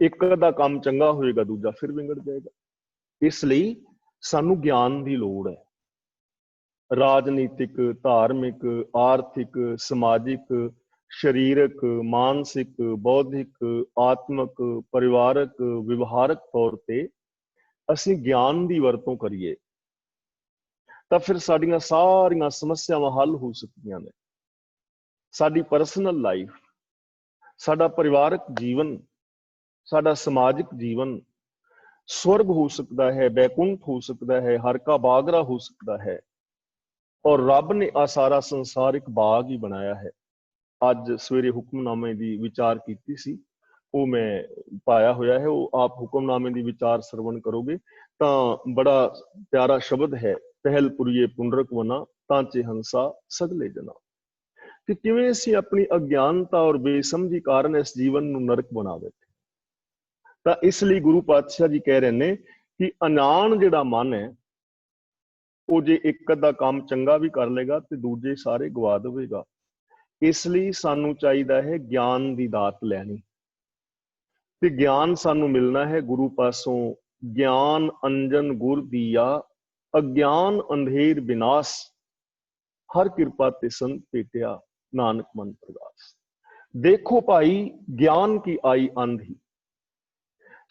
Speaker 1: ਇੱਕ ਅੱਧਾ ਕੰਮ ਚੰਗਾ ਹੋਏਗਾ, ਦੂਜਾ ਫਿਰ ਵਿਗੜ ਜਾਏਗਾ। ਇਸ ਲਈ ਸਾਨੂੰ ਗਿਆਨ ਦੀ ਲੋੜ ਹੈ। ਰਾਜਨੀਤਿਕ, ਧਾਰਮਿਕ, ਆਰਥਿਕ, ਸਮਾਜਿਕ, ਸਰੀਰਕ, ਮਾਨਸਿਕ, ਬੌਧਿਕ, ਆਤਮਿਕ, ਪਰਿਵਾਰਕ, ਵਿਵਹਾਰਕ ਤੌਰ ਤੇ ਅਸੀਂ ਗਿਆਨ ਦੀ ਵਰਤੋਂ ਕਰੀਏ ਤਾਂ ਫਿਰ ਸਾਡੀਆਂ ਸਾਰੀਆਂ ਸਮੱਸਿਆਵਾਂ ਹੱਲ ਹੋ ਸਕਦੀਆਂ ਨੇ। ਸਾਡੀ ਪਰਸਨਲ ਲਾਈਫ, ਸਾਡਾ ਪਰਿਵਾਰਕ ਜੀਵਨ, ਸਾਡਾ ਸਮਾਜਿਕ ਜੀਵਨ, स्वर्ग हो सकता है, बैकुंठ हो सकता है, हर का बागरा हो सकता है। और रब ने आ सारा संसार एक बाग ही बनाया है। ਅੱਜ ਸਵੇਰੇ ਹੁਕਮਨਾਮੇ ਦੀ ਵਿਚਾਰ ਕੀਤੀ ਸੀ, ਉਹ ਮੈਂ ਪਾਇਆ ਹੋਇਆ ਹੈ। ਉਹ ਆਪ ਹੁਕਮਨਾਮੇ ਦੀ ਵਿਚਾਰ ਸਰਵਣ ਕਰੋਗੇ ਤਾਂ ਬੜਾ ਪਿਆਰਾ ਸ਼ਬਦ ਹੈ, ਪਹਿਲ ਪੁਰੀਏ ਪੁੰਡਰਕ ਵਨਾ ਤਾਂਚੇ ਹੰਸਾ ਸਗਲੇ ਜਨਾ, ਕਿ ਕਿਵੇਂ ਅਸੀਂ ਆਪਣੀ ਅਗਿਆਨਤਾ ਔਰ ਬੇਸਮਝੀ ਕਾਰਨ ਇਸ ਜੀਵਨ ਨੂੰ ਨਰਕ ਬਣਾ ਬੈਠੇ। ਤਾਂ ਇਸ ਲਈ ਗੁਰੂ ਪਾਤਸ਼ਾਹ ਜੀ ਕਹਿ ਰਹੇ ਨੇ ਕਿ ਅਨਾਣ ਜਿਹੜਾ ਮਨ ਹੈ, ਉਹ ਜੇ ਇੱਕ ਅੱਧਾ ਕੰਮ ਚੰਗਾ ਵੀ ਕਰ ਲੇਗਾ ਤੇ ਦੂਜੇ ਸਾਰੇ ਗਵਾ ਦੇਵੇਗਾ। ਇਸ ਲਈ ਸਾਨੂੰ ਚਾਹੀਦਾ ਹੈ ਗਿਆਨ ਦੀ ਦਾਤ ਲੈਣੀ, ਤੇ ਗਿਆਨ ਸਾਨੂੰ ਮਿਲਣਾ ਹੈ ਗੁਰੂ ਪਾਸੋਂ। ਗਿਆਨ ਅੰਜਨ ਗੁਰ ਦੀਆ, ਅਗਿਆਨ ਅੰਧੇਰ ਵਿਨਾਸ਼, ਹਰ ਕਿਰਪਾ ਤੇ ਸੰਤ ਭੇਟਿਆ, ਨਾਨਕ ਮਨ ਪ੍ਰਗਾਸ। ਦੇਖੋ ਭਾਈ ਗਿਆਨ की आई आंधी,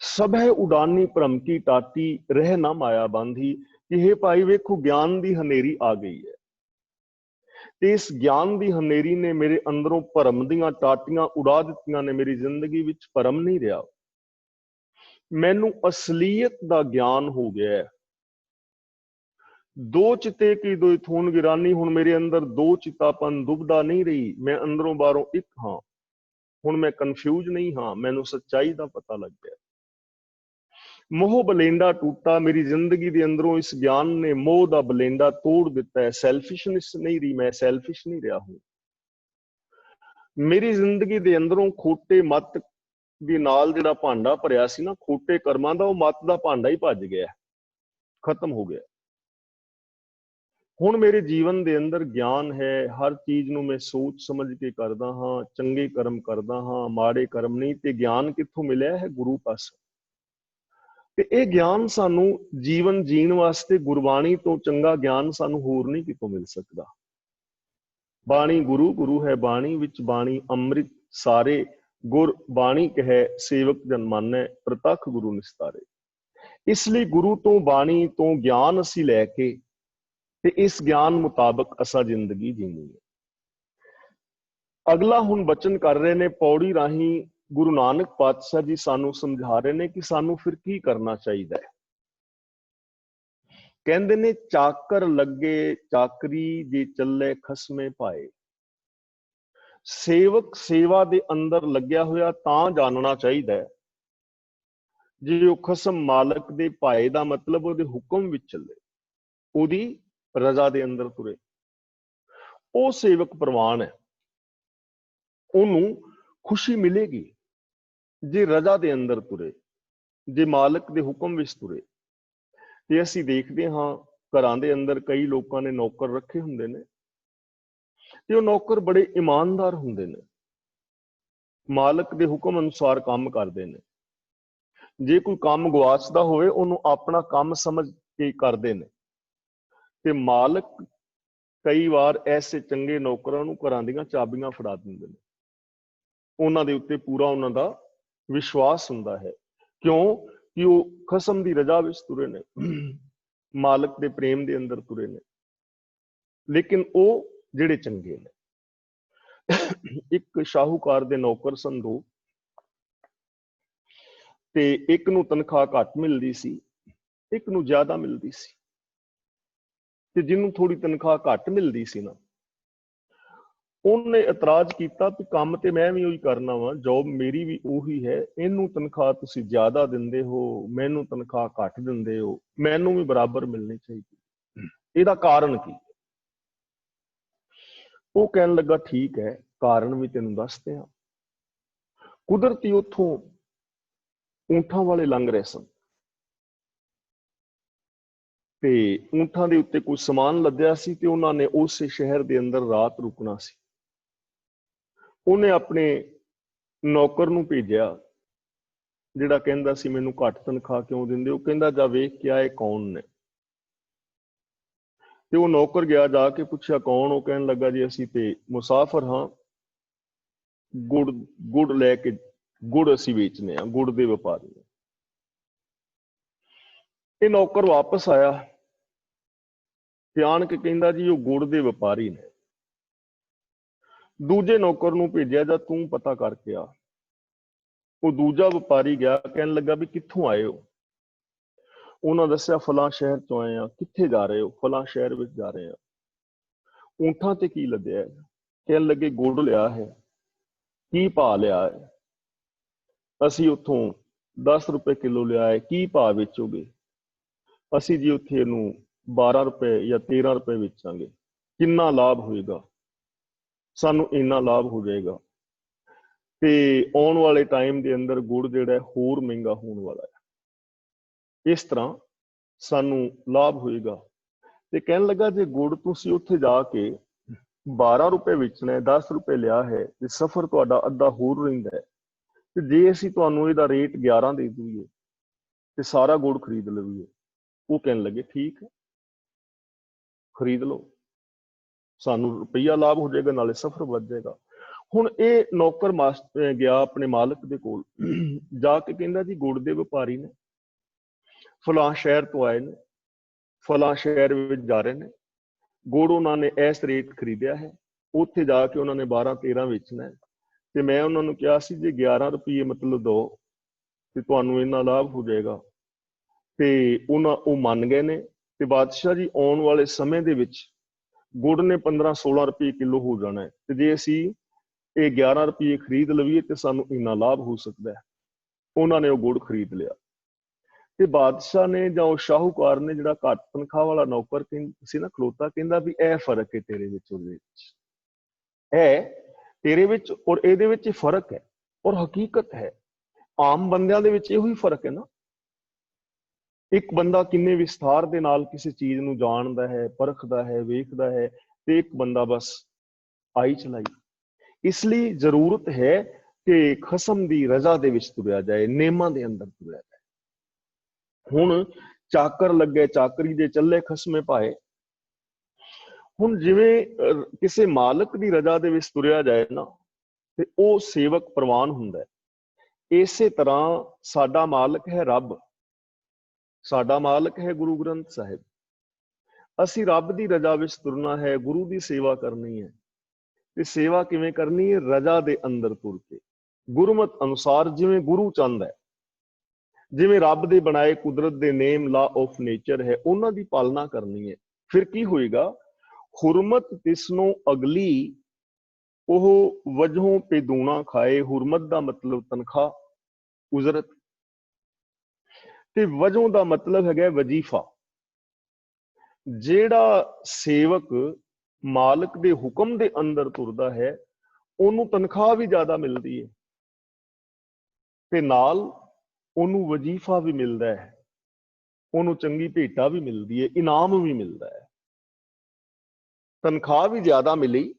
Speaker 1: सब है उड़ानी भ्रम की टाटी, रह ना माया बांधी। कि हे भाई वेखो ज्ञान ਦੀ ਹਨੇਰੀ ਆ ਗਈ ਹੈ, ਤੇ ਇਸ ਗਿਆਨ ਦੀ ਹਨੇਰੀ ਨੇ ਮੇਰੇ ਅੰਦਰੋਂ ਭਰਮ ਦੀਆਂ ਟਾਟੀਆਂ ਉਡਾ ਦਿੱਤੀਆਂ ਨੇ। ਮੇਰੀ ਜ਼ਿੰਦਗੀ ਵਿੱਚ ਭਰਮ ਨਹੀਂ ਰਿਹਾ, ਮੈਨੂੰ ਅਸਲੀਅਤ ਦਾ ਗਿਆਨ ਹੋ ਗਿਆ ਹੈ। ਦੋ ਚਿੱਤੇ ਕੀ ਦੋਇ ਥੂਨ ਗਿਰਾਨੀ, ਹੁਣ ਮੇਰੇ ਅੰਦਰ ਦੋ ਚਿੱਤਾਪਨ ਦੁਬਦਾ ਨਹੀਂ ਰਹੀ, ਮੈਂ ਅੰਦਰੋਂ ਬਾਹਰੋਂ ਇੱਕ ਹਾਂ। ਹੁਣ ਮੈਂ ਕਨਫਿਊਜ਼ ਨਹੀਂ ਹਾਂ, ਮੈਨੂੰ ਸੱਚਾਈ ਦਾ ਪਤਾ ਲੱਗ ਗਿਆ। ਮੋਹ ਬਲੇਂਡਾ ਟੂਟਾ, ਮੇਰੀ ਜ਼ਿੰਦਗੀ ਦੇ ਅੰਦਰੋਂ ਇਸ ਗਿਆਨ ਨੇ ਮੋਹ ਦਾ ਬਲੇਂਡਾ ਤੋੜ ਦਿੱਤਾ ਹੈ। ਸੈਲਫਿਸ਼ਨੈਸ ਨਹੀਂ ਰਹੀ, ਮੈਂ ਸੈਲਫਿਸ਼ ਨਹੀਂ ਰਿਹਾ ਹੂੰ। ਮੇਰੀ ਜ਼ਿੰਦਗੀ ਦੇ ਅੰਦਰੋਂ ਖੋਟੇ ਮਤ ਦੇ ਨਾਲ ਜਿਹੜਾ ਭਾਂਡਾ ਭਰਿਆ ਸੀ ਨਾ, ਖੋਟੇ ਕਰਮਾਂ ਦਾ, ਉਹ ਮਤ ਦਾ ਭਾਂਡਾ ਹੀ ਭੱਜ ਗਿਆ, ਖਤਮ ਹੋ ਗਿਆ। ਹੁਣ ਮੇਰੇ ਜੀਵਨ ਦੇ ਅੰਦਰ ਗਿਆਨ ਹੈ, ਹਰ ਚੀਜ਼ ਨੂੰ ਮੈਂ ਸੋਚ ਸਮਝ ਕੇ ਕਰਦਾ ਹਾਂ, ਚੰਗੇ ਕਰਮ ਕਰਦਾ ਹਾਂ, ਮਾੜੇ ਕਰਮ ਨਹੀਂ। ਤੇ ਗਿਆਨ ਕਿੱਥੋਂ ਮਿਲਿਆ ਹੈ? ਗੁਰੂ ਪਾਸੋਂ। ਤੇ ਇਹ ਗਿਆਨ ਸਾਨੂੰ ਜੀਵਨ ਜੀਣ ਵਾਸਤੇ, ਗੁਰਬਾਣੀ ਤੋਂ ਚੰਗਾ ਗਿਆਨ ਸਾਨੂੰ ਹੋਰ ਨਹੀਂ ਕਿਤੋਂ ਮਿਲ ਸਕਦਾ। ਬਾਣੀ ਗੁਰੂ, ਗੁਰੂ ਹੈ ਬਾਣੀ, ਵਿੱਚ ਬਾਣੀ ਅੰਮ੍ਰਿਤ ਸਾਰੇ, ਗੁਰ ਬਾਣੀ ਕਹੈ ਸੇਵਕ ਜਨ ਮਾਨੈ, ਪ੍ਰਤੱਖ ਗੁਰੂ ਨਿਸਤਾਰੇ। ਇਸ ਲਈ ਗੁਰੂ ਤੋਂ, ਬਾਣੀ ਤੋਂ ਗਿਆਨ ਅਸੀਂ ਲੈ ਕੇ ਤੇ ਇਸ ਗਿਆਨ ਮੁਤਾਬਕ ਅਸਾਂ ਜ਼ਿੰਦਗੀ ਜੀਣੀ ਹੈ। ਅਗਲਾ ਹੁਣ ਬਚਨ ਕਰ ਰਹੇ ਨੇ ਪੌੜੀ ਰਾਹੀਂ ਗੁਰੂ ਨਾਨਕ ਪਾਤਸ਼ਾਹ ਜੀ, ਸਾਨੂੰ ਸਮਝਾ ਰਹੇ ਨੇ ਕਿ ਸਾਨੂੰ ਫਿਰ ਕੀ ਕਰਨਾ ਚਾਹੀਦਾ ਹੈ। ਕਹਿੰਦੇ ਨੇ ਚਾਕਰ ਲੱਗੇ ਚਾਕਰੀ, ਜੇ ਚੱਲੇ ਖਸਮੇ ਪਾਏ। ਸੇਵਕ ਸੇਵਾ ਦੇ ਅੰਦਰ ਲੱਗਿਆ ਹੋਇਆ ਤਾਂ ਜਾਣਨਾ ਚਾਹੀਦਾ ਹੈ ਜੇ ਉਹ ਖਸਮ ਮਾਲਕ ਦੇ ਭਾਏ ਦਾ ਮਤਲਬ ਉਹਦੇ ਹੁਕਮ ਵਿੱਚ ਚੱਲੇ, ਉਹਦੀ ਰਜ਼ਾ ਦੇ ਅੰਦਰ ਤੁਰੇ। ਉਹ ਸੇਵਕ ਪ੍ਰਵਾਨ ਹੈ, ਉਹਨੂੰ ਖੁਸ਼ੀ ਮਿਲੇਗੀ ਜੇ ਰਜ਼ਾ ਦੇ ਅੰਦਰ ਤੁਰੇ, ਜੇ ਮਾਲਕ ਦੇ ਹੁਕਮ ਵਿੱਚ ਤੁਰੇ। ਤੇ ਅਸੀਂ ਦੇਖਦੇ ਹਾਂ ਘਰਾਂ ਦੇ ਅੰਦਰ ਕਈ ਲੋਕਾਂ ਨੇ ਨੌਕਰ ਰੱਖੇ ਹੁੰਦੇ ਨੇ, ਤੇ ਉਹ ਨੌਕਰ ਬੜੇ ਇਮਾਨਦਾਰ ਹੁੰਦੇ ਨੇ, ਮਾਲਕ ਦੇ ਹੁਕਮ ਅਨੁਸਾਰ ਕੰਮ ਕਰਦੇ ਨੇ। ਜੇ ਕੋਈ ਕੰਮ ਗਵਾਚਦਾ ਹੋਵੇ ਉਹਨੂੰ ਆਪਣਾ ਕੰਮ ਸਮਝ ਕੇ ਕਰਦੇ ਨੇ। ਤੇ ਮਾਲਕ ਕਈ ਵਾਰ ਐਸੇ ਚੰਗੇ ਨੌਕਰਾਂ ਨੂੰ ਘਰਾਂ ਦੀਆਂ ਚਾਬੀਆਂ ਫੜਾ ਦਿੰਦੇ ਨੇ, ਉਹਨਾਂ ਦੇ ਉੱਤੇ ਪੂਰਾ ਉਹਨਾਂ ਦਾ ਵਿਸ਼ਵਾਸ ਹੁੰਦਾ ਹੈ। ਕਿਉਂ? ਕਿ ਉਹ ਖਸਮ ਦੀ ਰਜ਼ਾ ਵਿੱਚ ਤੁਰੇ ਨੇ, ਮਾਲਕ ਦੇ ਪ੍ਰੇਮ ਦੇ ਅੰਦਰ ਤੁਰੇ ਨੇ। ਲੇਕਿਨ ਉਹ ਜਿਹੜੇ ਚੰਗੇ ਨੇ, ਇੱਕ ਸ਼ਾਹੂਕਾਰ ਦੇ ਨੌਕਰ ਸਨ ਦੋ, ਤੇ ਇੱਕ ਨੂੰ ਤਨਖਾਹ ਘੱਟ ਮਿਲਦੀ ਸੀ, ਇੱਕ ਨੂੰ ਜ਼ਿਆਦਾ ਮਿਲਦੀ ਸੀ। ਤੇ ਜਿਹਨੂੰ ਥੋੜੀ ਤਨਖਾਹ ਘੱਟ ਮਿਲਦੀ ਸੀ ਨਾ, ਉਹਨੇ ਇਤਰਾਜ਼ ਕੀਤਾ ਕਿ ਕੰਮ ਤੇ ਮੈਂ ਵੀ ਉਹੀ ਕਰਨਾ ਵਾ, ਜੌਬ ਮੇਰੀ ਵੀ ਉਹੀ ਹੈ, ਇਹਨੂੰ ਤਨਖਾਹ ਤੁਸੀਂ ਜ਼ਿਆਦਾ ਦਿੰਦੇ ਹੋ, ਮੈਨੂੰ ਤਨਖਾਹ ਘੱਟ ਦਿੰਦੇ ਹੋ, ਮੈਨੂੰ ਵੀ ਬਰਾਬਰ ਮਿਲਣੀ ਚਾਹੀਦੀ। ਇਹਦਾ ਕਾਰਨ ਕੀ? ਉਹ ਕਹਿਣ ਲੱਗਾ ਠੀਕ ਹੈ, ਕਾਰਨ ਵੀ ਤੈਨੂੰ ਦੱਸਦੇ ਹਾਂ। ਕੁਦਰਤੀ ਉੱਥੋਂ ਊਂਠਾਂ ਵਾਲੇ ਲੰਘ ਰਹੇ ਸਨ, ਤੇ ਊਂਠਾਂ ਦੇ ਉੱਤੇ ਕੋਈ ਸਮਾਨ ਲੱਦਿਆ ਸੀ, ਤੇ ਉਹਨਾਂ ਨੇ ਉਸੇ ਸ਼ਹਿਰ ਦੇ ਅੰਦਰ ਰਾਤ ਰੁਕਣਾ ਸੀ। ਉਹਨੇ ਆਪਣੇ ਨੌਕਰ ਨੂੰ ਭੇਜਿਆ ਜਿਹੜਾ ਕਹਿੰਦਾ ਸੀ ਮੈਨੂੰ ਘੱਟ ਤਨਖਾਹ ਕਿਉਂ ਦਿੰਦੇ ਹੋ। ਕਹਿੰਦਾ ਜਾ ਵੇਖ ਕੇ ਆਏ ਕੌਣ ਨੇ। ਤੇ ਉਹ ਨੌਕਰ ਗਿਆ, ਜਾ ਕੇ ਪੁੱਛਿਆ ਕੌਣ। ਉਹ ਕਹਿਣ ਲੱਗਾ ਜੀ ਅਸੀਂ ਤੇ ਮੁਸਾਫਰ ਹਾਂ, ਗੁੜ ਲੈ ਕੇ, ਗੁੜ ਅਸੀਂ ਵੇਚਨੇ ਆ, ਗੁੜ ਦੇ ਵਪਾਰੀ। ਇਹ ਨੌਕਰ ਵਾਪਸ ਆਇਆ ਤੇ ਆਣ ਕੇ ਕਹਿੰਦਾ ਜੀ ਉਹ ਗੁੜ ਦੇ ਵਪਾਰੀ ਨੇ। ਦੂਜੇ ਨੌਕਰ ਨੂੰ ਭੇਜਿਆ, ਜਾਂ ਤੂੰ ਪਤਾ ਕਰਕੇ ਆ। ਉਹ ਦੂਜਾ ਵਪਾਰੀ ਗਿਆ, ਕਹਿਣ ਲੱਗਾ ਵੀ ਕਿੱਥੋਂ ਆਏ ਹੋ। ਉਹਨਾਂ ਦੱਸਿਆ ਫਲਾਂ ਸ਼ਹਿਰ ਤੋਂ ਆਏ ਆ। ਕਿੱਥੇ ਜਾ ਰਹੇ ਹੋ? ਫਲਾਂ ਸ਼ਹਿਰ ਵਿੱਚ ਜਾ ਰਹੇ ਆ। ਊਂਠਾਂ ਤੇ ਕੀ ਲੱਦਿਆ? ਕਹਿਣ ਲੱਗੇ ਗੁੜ ਲਿਆ ਹੈ। ਕੀ ਭਾਅ ਲਿਆ ਹੈ? ਅਸੀਂ ਉੱਥੋਂ 10 ਰੁਪਏ ਕਿਲੋ ਲਿਆ ਹੈ। ਕੀ ਭਾਅ ਵੇਚੋਗੇ? ਅਸੀਂ ਜੀ ਉੱਥੇ ਇਹਨੂੰ 12 ਰੁਪਏ ਜਾਂ 13 ਰੁਪਏ ਵੇਚਾਂਗੇ। ਕਿੰਨਾ ਲਾਭ ਹੋਏਗਾ? ਸਾਨੂੰ ਇੰਨਾ ਲਾਭ ਹੋ ਜਾਏਗਾ। ਤੇ ਆਉਣ ਵਾਲੇ ਟਾਈਮ ਦੇ ਅੰਦਰ ਗੁੜ ਜਿਹੜਾ ਹੋਰ ਮਹਿੰਗਾ ਹੋਣ ਵਾਲਾ ਹੈ। ਇਸ ਤਰ੍ਹਾਂ ਸਾਨੂੰ ਲਾਭ ਹੋਏਗਾ। ਤੇ ਕਹਿਣ ਲੱਗਾ ਜੇ ਗੁੜ ਤੁਸੀਂ ਉੱਥੇ ਜਾ ਕੇ 12 ਰੁਪਏ ਵੇਚਣਾ ਹੈ, 10 ਰੁਪਏ ਲਿਆ ਹੈ, ਤੇ ਸਫ਼ਰ ਤੁਹਾਡਾ ਅੱਧਾ ਹੋਰ ਰਹਿੰਦਾ ਹੈ। ਤੇ ਜੇ ਅਸੀਂ ਤੁਹਾਨੂੰ ਇਹਦਾ ਰੇਟ 11 ਦੇ ਦਈਏ ਤੇ ਸਾਰਾ ਗੁੜ ਖਰੀਦ ਲਈਏ। ਉਹ ਕਹਿਣ ਲੱਗੇ ਠੀਕ ਹੈ, ਖਰੀਦ ਲਓ, ਸਾਨੂੰ ਰੁਪਈਆ ਲਾਭ ਹੋ ਜਾਏਗਾ, ਨਾਲੇ ਸਫ਼ਰ ਵੱਧ ਜਾਏਗਾ। ਹੁਣ ਇਹ ਨੌਕਰ ਮਾਸਟਰ ਗਿਆ ਆਪਣੇ ਮਾਲਕ ਦੇ ਕੋਲ, ਜਾ ਕੇ ਕਹਿੰਦਾ ਜੀ ਗੁੜ ਦੇ ਵਪਾਰੀ ਨੇ, ਫਲਾਂ ਸ਼ਹਿਰ ਤੋਂ ਆਏ ਨੇ, ਫਲਾਂ ਸ਼ਹਿਰ ਵਿੱਚ ਜਾ ਰਹੇ ਨੇ, ਗੁੜ ਉਹਨਾਂ ਨੇ ਇਸ ਰੇਟ ਖਰੀਦਿਆ ਹੈ, ਉੱਥੇ ਜਾ ਕੇ ਉਹਨਾਂ ਨੇ 12-13 ਵੇਚਣਾ ਹੈ। ਤੇ ਮੈਂ ਉਹਨਾਂ ਨੂੰ ਕਿਹਾ ਸੀ ਜੇ 11 ਰੁਪਏ ਮਤਲਬ ਦੋ ਤੇ ਤੁਹਾਨੂੰ ਇੰਨਾ ਲਾਭ ਹੋ ਜਾਏਗਾ। ਤੇ ਉਹ ਮੰਨ ਗਏ ਨੇ। ਤੇ ਬਾਦਸ਼ਾਹ ਜੀ ਆਉਣ ਵਾਲੇ ਸਮੇਂ ਦੇ ਵਿੱਚ ਗੁੜ ਨੇ 15-16 ਰੁਪਏ ਕਿਲੋ ਹੋ ਜਾਣਾ ਹੈ। ਤੇ ਜੇ ਅਸੀਂ ਇਹ 11 ਰੁਪਏ ਖਰੀਦ ਲਈਏ ਤੇ ਸਾਨੂੰ ਇੰਨਾ ਲਾਭ ਹੋ ਸਕਦਾ ਹੈ। ਉਹਨਾਂ ਨੇ ਉਹ ਗੁੜ ਖਰੀਦ ਲਿਆ। ਤੇ ਬਾਦਸ਼ਾਹ ਨੇ ਜਾਂ ਉਹ ਸ਼ਾਹੂਕਾਰ ਨੇ, ਜਿਹੜਾ ਘੱਟ ਤਨਖਾਹ ਵਾਲਾ ਨੌਕਰ ਸੀ ਨਾ ਖਲੋਤਾ, ਕਹਿੰਦਾ ਵੀ ਇਹ ਫਰਕ ਹੈ ਤੇਰੇ ਵਿੱਚ, ਉਹਦੇ ਵਿੱਚ ਹੈ, ਤੇਰੇ ਵਿੱਚ ਔਰ ਇਹਦੇ ਵਿੱਚ ਫਰਕ ਹੈ ਔਰ ਹਕੀਕਤ ਹੈ। ਆਮ ਬੰਦਿਆਂ ਦੇ ਵਿੱਚ ਇਹੋ ਹੀ ਫਰਕ ਹੈ ਨਾ। ਇੱਕ ਬੰਦਾ ਕਿੰਨੇ ਵਿਸਥਾਰ ਦੇ ਨਾਲ ਕਿਸੇ ਚੀਜ਼ ਨੂੰ ਜਾਣਦਾ ਹੈ, ਪਰਖਦਾ ਹੈ, ਵੇਖਦਾ ਹੈ, ਤੇ ਇੱਕ ਬੰਦਾ ਬਸ ਆਈ ਚਲਾਈ। ਇਸ ਲਈ ਜ਼ਰੂਰਤ ਹੈ ਕਿ ਖਸਮ ਦੀ ਰਜ਼ਾ ਦੇ ਵਿੱਚ ਤੁਰਿਆ ਜਾਏ, ਨੇਮਾਂ ਦੇ ਅੰਦਰ ਤੁਰਿਆ ਜਾਏ। ਹੁਣ ਚਾਕਰ ਲੱਗੇ ਚਾਕਰੀ ਦੇ ਚੱਲੇ ਖਸਮੇ ਪਾਏ। ਹੁਣ ਜਿਵੇਂ ਕਿਸੇ ਮਾਲਕ ਦੀ ਰਜ਼ਾ ਦੇ ਵਿੱਚ ਤੁਰਿਆ ਜਾਏ ਨਾ, ਤੇ ਉਹ ਸੇਵਕ ਪ੍ਰਵਾਨ ਹੁੰਦਾ ਹੈ। ਇਸੇ ਤਰ੍ਹਾਂ ਸਾਡਾ ਮਾਲਕ ਹੈ ਰੱਬ, ਸਾਡਾ ਮਾਲਕ ਹੈ ਗੁਰੂ ਗ੍ਰੰਥ ਸਾਹਿਬ। ਅਸੀਂ ਰੱਬ ਦੀ ਰਜ਼ਾ ਵਿੱਚ ਤੁਰਨਾ ਹੈ, ਗੁਰੂ ਦੀ ਸੇਵਾ ਕਰਨੀ ਹੈ। ਤੇ ਸੇਵਾ ਕਿਵੇਂ ਕਰਨੀ ਹੈ? ਰਜ਼ਾ ਦੇ ਅੰਦਰ ਤੁਰ ਕੇ, ਗੁਰਮਤ ਅਨੁਸਾਰ, ਜਿਵੇਂ ਗੁਰੂ ਚਾਹੁੰਦਾ ਹੈ, ਜਿਵੇਂ ਰੱਬ ਦੇ ਬਣਾਏ ਕੁਦਰਤ ਦੇ ਨੇਮ ਲਾ ਆਫ ਨੇਚਰ ਹੈ, ਉਹਨਾਂ ਦੀ ਪਾਲਣਾ ਕਰਨੀ ਹੈ। ਫਿਰ ਕੀ ਹੋਏਗਾ? ਹੁਰਮਤ ਤਿਸਨੋਂ ਅਗਲੀ ਉਹ ਵਜੋਂ ਪੇਦੂਣਾ ਖਾਏ। ਹੁਰਮਤ ਦਾ ਮਤਲਬ ਤਨਖਾਹ, ਉਜਰਤ, ਤੇ ਵਜੋਂ ਦਾ ਮਤਲਬ ਹੈਗਾ ਵਜੀਫਾ। ਜਿਹੜਾ ਸੇਵਕ ਮਾਲਕ ਦੇ ਹੁਕਮ ਦੇ ਅੰਦਰ ਤੁਰਦਾ ਹੈ, ਉਹਨੂੰ ਤਨਖਾਹ ਵੀ ਜ਼ਿਆਦਾ ਮਿਲਦੀ ਹੈ ਤੇ ਨਾਲ ਉਹਨੂੰ ਵਜੀਫਾ ਵੀ ਮਿਲਦਾ ਹੈ, ਉਹਨੂੰ ਚੰਗੀ ਭੇਟਾ ਵੀ ਮਿਲਦੀ ਹੈ, ਇਨਾਮ ਵੀ ਮਿਲਦਾ ਹੈ। ਤਨਖਾਹ ਵੀ ਜ਼ਿਆਦਾ ਮਿਲੀ,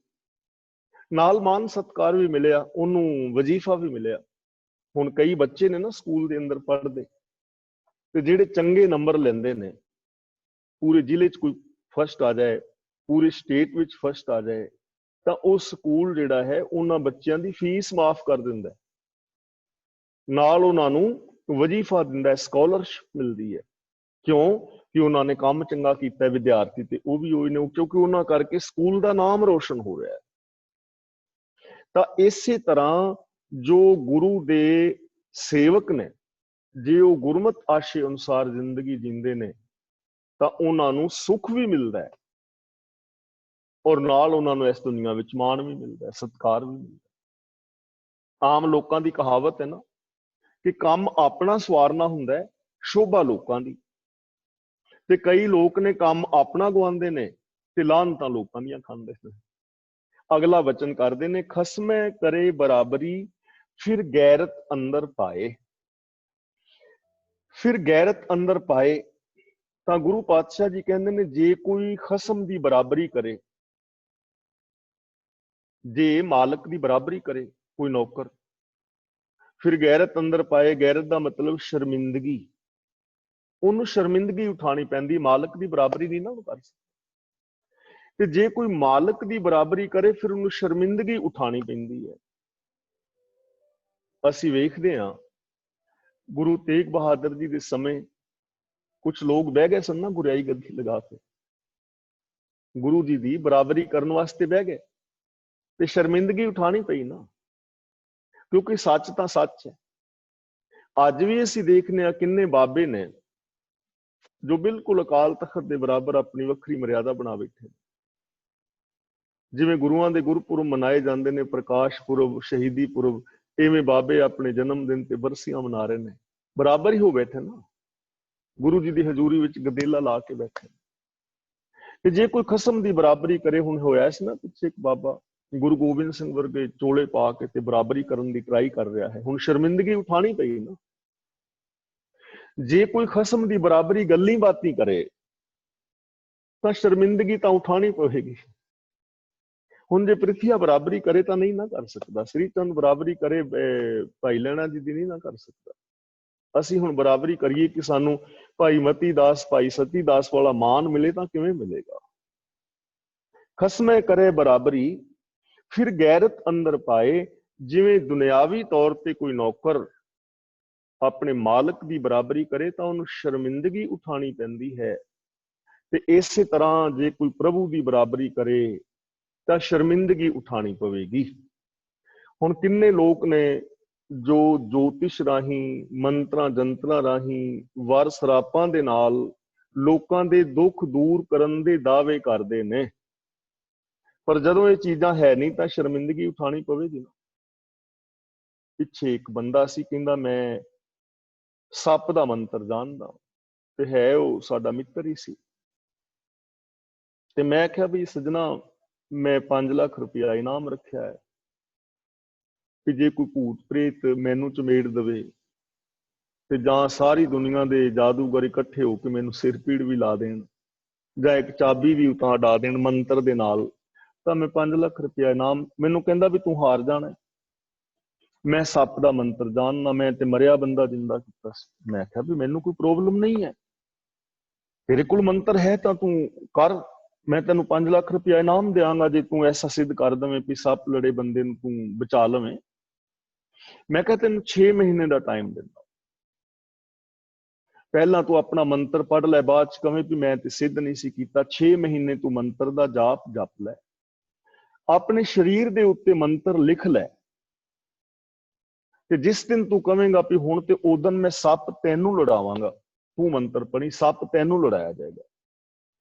Speaker 1: ਨਾਲ ਮਾਨ ਸਤਿਕਾਰ ਵੀ ਮਿਲਿਆ, ਉਹਨੂੰ ਵਜੀਫਾ ਵੀ ਮਿਲਿਆ। ਹੁਣ ਕਈ ਬੱਚੇ ਨੇ ਨਾ ਸਕੂਲ ਦੇ ਅੰਦਰ ਪੜ੍ਹਦੇ, ਤੇ ਜਿਹੜੇ ਚੰਗੇ ਨੰਬਰ ਲੈਂਦੇ ਨੇ, ਪੂਰੇ ਜ਼ਿਲ੍ਹੇ 'ਚ ਕੋਈ ਫਸਟ ਆ ਜਾਏ, ਪੂਰੇ ਸਟੇਟ ਵਿੱਚ ਫਸਟ ਆ ਜਾਏ, ਤਾਂ ਉਹ ਸਕੂਲ ਜਿਹੜਾ ਹੈ ਉਹਨਾਂ ਬੱਚਿਆਂ ਦੀ ਫੀਸ ਮਾਫ ਕਰ ਦਿੰਦਾ, ਨਾਲ ਉਹਨਾਂ ਨੂੰ ਵਜੀਫਾ ਦਿੰਦਾ, ਸਕਾਲਰਸ਼ਿਪ ਮਿਲਦੀ ਹੈ। ਕਿਉਂ? ਕਿ ਉਹਨਾਂ ਨੇ ਕੰਮ ਚੰਗਾ ਕੀਤਾ। ਵਿਦਿਆਰਥੀ ਤੇ ਉਹ ਵੀ ਹੋਏ ਨੇ, ਕਿਉਂਕਿ ਉਹਨਾਂ ਕਰਕੇ ਸਕੂਲ ਦਾ ਨਾਮ ਰੋਸ਼ਨ ਹੋ ਰਿਹਾ ਹੈ। ਤਾਂ ਇਸੇ ਤਰ੍ਹਾਂ ਜੋ ਗੁਰੂ ਦੇ ਸੇਵਕ ਨੇ, ਜੇ ਉਹ ਗੁਰਮਤ ਆਸ਼ੇ ਅਨੁਸਾਰ ਜ਼ਿੰਦਗੀ ਜੀਂਦੇ ਨੇ, ਤਾਂ ਉਹਨਾਂ ਨੂੰ ਸੁੱਖ ਵੀ ਮਿਲਦਾ ਹੈ ਔਰ ਨਾਲ ਉਹਨਾਂ ਨੂੰ ਇਸ ਦੁਨੀਆ ਵਿੱਚ ਮਾਣ ਵੀ ਮਿਲਦਾ ਹੈ, ਸਤਿਕਾਰ ਵੀ ਮਿਲਦਾ ਹੈ। ਆਮ ਲੋਕਾਂ ਦੀ ਕਹਾਵਤ ਹੈ ਨਾ ਕਿ ਕੰਮ ਆਪਣਾ ਸਵਾਰਨਾ ਹੁੰਦਾ ਹੈ, ਸ਼ੋਭਾ ਲੋਕਾਂ ਦੀ। ਤੇ ਕਈ ਲੋਕ ਨੇ ਕੰਮ ਆਪਣਾ ਗਵਾਉਂਦੇ ਨੇ ਤੇ ਲਾਹਨਤਾਂ ਲੋਕਾਂ ਦੀਆਂ ਖਾਂਦੇ ਨੇ। ਅਗਲਾ ਵਚਨ ਕਰਦੇ ਨੇ, ਖਸਮੈ ਕਰੇ ਬਰਾਬਰੀ ਫਿਰ ਗੈਰਤ ਅੰਦਰ ਪਾਏ। ਫਿਰ ਗੈਰਤ ਅੰਦਰ ਪਾਏ ਤਾਂ ਗੁਰੂ ਪਾਤਸ਼ਾਹ ਜੀ ਕਹਿੰਦੇ ਨੇ, ਜੇ ਕੋਈ ਖਸਮ ਦੀ ਬਰਾਬਰੀ ਕਰੇ, ਜੇ ਮਾਲਕ ਦੀ ਬਰਾਬਰੀ ਕਰੇ ਕੋਈ ਨੌਕਰ, ਫਿਰ ਗੈਰਤ ਅੰਦਰ ਪਾਏ। ਗੈਰਤ ਦਾ ਮਤਲਬ ਸ਼ਰਮਿੰਦਗੀ, ਉਹਨੂੰ ਸ਼ਰਮਿੰਦਗੀ ਉਠਾਣੀ ਪੈਂਦੀ, ਮਾਲਕ ਦੀ ਬਰਾਬਰੀ ਨਹੀਂ ਨਾ ਉਹ ਕਰ ਸਕਦਾ। ਤੇ ਜੇ ਕੋਈ ਮਾਲਕ ਦੀ ਬਰਾਬਰੀ ਕਰੇ, ਫਿਰ ਉਹਨੂੰ ਸ਼ਰਮਿੰਦਗੀ ਉਠਾਣੀ ਪੈਂਦੀ ਹੈ। ਅਸੀਂ ਵੇਖਦੇ ਹਾਂ ਗੁਰੂ ਤੇਗ ਬਹਾਦਰ ਜੀ ਦੇ ਸਮੇਂ ਕੁਝ ਲੋਕ ਬਹਿ ਗਏ ਸਨ ਨਾ ਗੁਰਿਆਈ ਗੱਦੀ ਲਗਾ ਕੇ, ਗੁਰੂ ਜੀ ਦੀ ਬਰਾਬਰੀ ਕਰਨ ਵਾਸਤੇ ਬਹਿ ਗਏ, ਤੇ ਸ਼ਰਮਿੰਦਗੀ ਉਠਾਣੀ ਪਈ ਨਾ, ਕਿਉਂਕਿ ਸੱਚ ਤਾਂ ਸੱਚ ਹੈ। ਅੱਜ ਵੀ ਅਸੀਂ ਦੇਖਦੇ ਹਾਂ ਕਿੰਨੇ ਬਾਬੇ ਨੇ ਜੋ ਬਿਲਕੁਲ ਅਕਾਲ ਤਖਤ ਦੇ ਬਰਾਬਰ ਆਪਣੀ ਵੱਖਰੀ ਮਰਿਆਦਾ ਬਣਾ ਬੈਠੇ। ਜਿਵੇਂ ਗੁਰੂਆਂ ਦੇ ਗੁਰਪੁਰਬ ਮਨਾਏ ਜਾਂਦੇ ਨੇ, ਪ੍ਰਕਾਸ਼ ਪੁਰਬ, ਸ਼ਹੀਦੀ ਪੁਰਬ, ਇਵੇਂ ਬਾਬੇ ਆਪਣੇ ਜਨਮ ਦਿਨ ਤੇ ਬਰਸੀਆਂ ਮਨਾ ਰਹੇ ਨੇ। ਬਰਾਬਰ ਹੀ ਹੋ ਬੈਠੇ ਨਾ, ਗੁਰੂ ਜੀ ਦੀ ਹਜ਼ੂਰੀ ਵਿੱਚ ਗਦੇਲਾ ਲਾ ਕੇ ਬੈਠੇ। ਤੇ ਜੇ ਕੋਈ ਖਸਮ ਦੀ ਬਰਾਬਰੀ ਕਰੇ, ਹੁਣ ਹੋਇਆ ਸੀ ਨਾ ਪਿੱਛੇ ਇੱਕ ਬਾਬਾ ਗੁਰੂ ਗੋਬਿੰਦ ਸਿੰਘ ਵਰਗੇ ਚੋਲੇ ਪਾ ਕੇ ਤੇ ਬਰਾਬਰੀ ਕਰਨ ਦੀ ਟਰਾਈ ਕਰ ਰਿਹਾ ਹੈ, ਹੁਣ ਸ਼ਰਮਿੰਦਗੀ ਉਠਾਣੀ ਪਈ ਨਾ। ਜੇ ਕੋਈ ਖਸਮ ਦੀ ਬਰਾਬਰੀ ਗੱਲੀ ਬਾਤੀ ਕਰੇ ਤਾਂ ਸ਼ਰਮਿੰਦਗੀ ਤਾਂ ਉਠਾਣੀ ਪਵੇਗੀ। ਹੁਣ ਜੇ ਪ੍ਰਿਥੀਆ ਬਰਾਬਰੀ ਕਰੇ ਤਾਂ ਨਹੀਂ ਨਾ ਕਰ ਸਕਦਾ, ਸ੍ਰੀ ਚੰਦ ਬਰਾਬਰੀ ਕਰੇ ਭਾਈ ਲਹਿਣਾ ਜੀ ਦੀ ਨਹੀਂ ਨਾ ਕਰ ਸਕਦਾ। ਅਸੀਂ ਹੁਣ ਬਰਾਬਰੀ ਕਰੀਏ ਕਿ ਸਾਨੂੰ ਭਾਈ ਮਤੀ ਦਾਸ, ਭਾਈ ਸਤੀ ਦਾਸ ਵਾਲਾ ਮਾਨ ਮਿਲੇ ਤਾਂ ਕਿਵੇਂ ਮਿਲੇਗਾ। ਖਸਮੇ ਕਰੇ ਬਰਾਬਰੀ ਫਿਰ ਗੈਰਤ ਅੰਦਰ ਪਾਏ। ਜਿਵੇਂ ਦੁਨਿਆਵੀ ਤੌਰ ਤੇ ਕੋਈ ਨੌਕਰ ਆਪਣੇ ਮਾਲਕ ਦੀ ਬਰਾਬਰੀ ਕਰੇ ਤਾਂ ਉਹਨੂੰ ਸ਼ਰਮਿੰਦਗੀ ਉਠਾਣੀ ਪੈਂਦੀ ਹੈ, ਤੇ ਇਸੇ ਤਰ੍ਹਾਂ ਜੇ ਕੋਈ ਪ੍ਰਭੂ ਦੀ ਬਰਾਬਰੀ ਕਰੇ ਤਾਂ ਸ਼ਰਮਿੰਦਗੀ ਉਠਾਣੀ ਪਵੇਗੀ। ਹੁਣ ਕਿੰਨੇ ਲੋਕ ਨੇ ਜੋ ਜੋਤਿਸ਼ ਰਾਹੀਂ, ਮੰਤਰਾਂ ਜੰਤਰਾਂ ਰਾਹੀਂ, ਵਾਰ ਸਰਾਪਾਂ ਦੇ ਨਾਲ ਲੋਕਾਂ ਦੇ ਦੁੱਖ ਦੂਰ ਕਰਨ ਦੇ ਦਾਅਵੇ ਕਰਦੇ ਨੇ, ਪਰ ਜਦੋਂ ਇਹ ਚੀਜ਼ਾਂ ਹੈ ਨਹੀਂ ਤਾਂ ਸ਼ਰਮਿੰਦਗੀ ਉਠਾਣੀ ਪਵੇਗੀ ਨਾ। ਪਿੱਛੇ ਇੱਕ ਬੰਦਾ ਸੀ, ਕਹਿੰਦਾ ਮੈਂ ਸੱਪ ਦਾ ਮੰਤਰ ਜਾਣਦਾ, ਤੇ ਹੈ ਉਹ ਸਾਡਾ ਮਿੱਤਰ ਹੀ ਸੀ। ਤੇ ਮੈਂ ਕਿਹਾ ਵੀ ਸੱਜਣਾ, ਮੈਂ 5 ਲੱਖ ਰੁਪਇਆ ਇਨਾਮ ਰੱਖਿਆ ਹੈ ਕਿ ਜੇ ਕੋਈ ਭੂਤ ਪ੍ਰੇਤ ਮੈਨੂੰ ਚਮੇੜ ਦੇਵੇ ਤੇ ਜਾਂ ਸਾਰੀ ਦੁਨੀਆ ਦੇ ਜਾਦੂਗਰ ਇਕੱਠੇ ਹੋ ਕੇ ਮੈਨੂੰ ਸਿਰ ਪੀੜ ਵੀ ਲਾ ਦੇਣ ਜਾਂ ਇੱਕ ਚਾਬੀ ਵੀ ਉਤਾਂ ਡਾ ਦੇਣ ਮੰਤਰ ਦੇ ਨਾਲ, ਤਾਂ ਮੈਂ 5 ਲੱਖ ਰੁਪਇਆ ਇਨਾਮ। ਮੈਨੂੰ ਕਹਿੰਦਾ ਵੀ ਤੂੰ ਹਾਰ ਜਾਣਾ, ਮੈਂ ਸੱਪ ਦਾ ਮੰਤਰ ਜਾਣਨਾ, ਮੈਂ ਤੇ ਮਰਿਆ ਬੰਦਾ ਜਿੰਦਾ ਕੀਤਾ ਸੀ। ਮੈਂ ਕਿਹਾ ਵੀ ਮੈਨੂੰ ਕੋਈ ਪ੍ਰੋਬਲਮ ਨਹੀਂ ਹੈ, ਤੇਰੇ ਕੋਲ ਮੰਤਰ ਹੈ ਤਾਂ ਤੂੰ ਕਰ, ਮੈਂ ਤੈਨੂੰ 5 ਲੱਖ ਰੁਪਇਆ ਇਨਾਮ ਦਿਆਂਗਾ ਜੇ ਤੂੰ ਐਸਾ ਸਿੱਧ ਕਰ ਦੇਵੇਂ ਵੀ ਸੱਪ ਲੜੇ ਬੰਦੇ ਨੂੰ ਤੂੰ ਬਚਾ ਲਵੇਂ। ਮੈਂ ਕਿਹਾ ਤੈਨੂੰ 6 ਮਹੀਨੇ ਦਾ ਟਾਈਮ ਦਿੰਦਾ, ਪਹਿਲਾਂ ਤੂੰ ਆਪਣਾ ਮੰਤਰ ਪੜ੍ਹ ਲੈ, ਬਾਅਦ ਚ ਕਵੇਂ ਵੀ ਮੈਂ ਤੇ ਸਿੱਧ ਨਹੀਂ ਸੀ ਕੀਤਾ। 6 ਮਹੀਨੇ ਤੂੰ ਮੰਤਰ ਦਾ ਜਾਪ ਜਪ ਲੈ, ਆਪਣੇ ਸਰੀਰ ਦੇ ਉੱਤੇ ਮੰਤਰ ਲਿਖ ਲੈ, ਤੇ ਜਿਸ ਦਿਨ ਤੂੰ ਕਵੇਂਗਾ ਵੀ ਹੁਣ ਤੇ ਉਦੋਂ ਮੈਂ ਸੱਪ ਤੈਨੂੰ ਲੜਾਵਾਂਗਾ, ਤੂੰ ਮੰਤਰ ਪੜ੍ਹੀ, ਸੱਪ ਤੈਨੂੰ ਲੜਾਇਆ ਜਾਏਗਾ।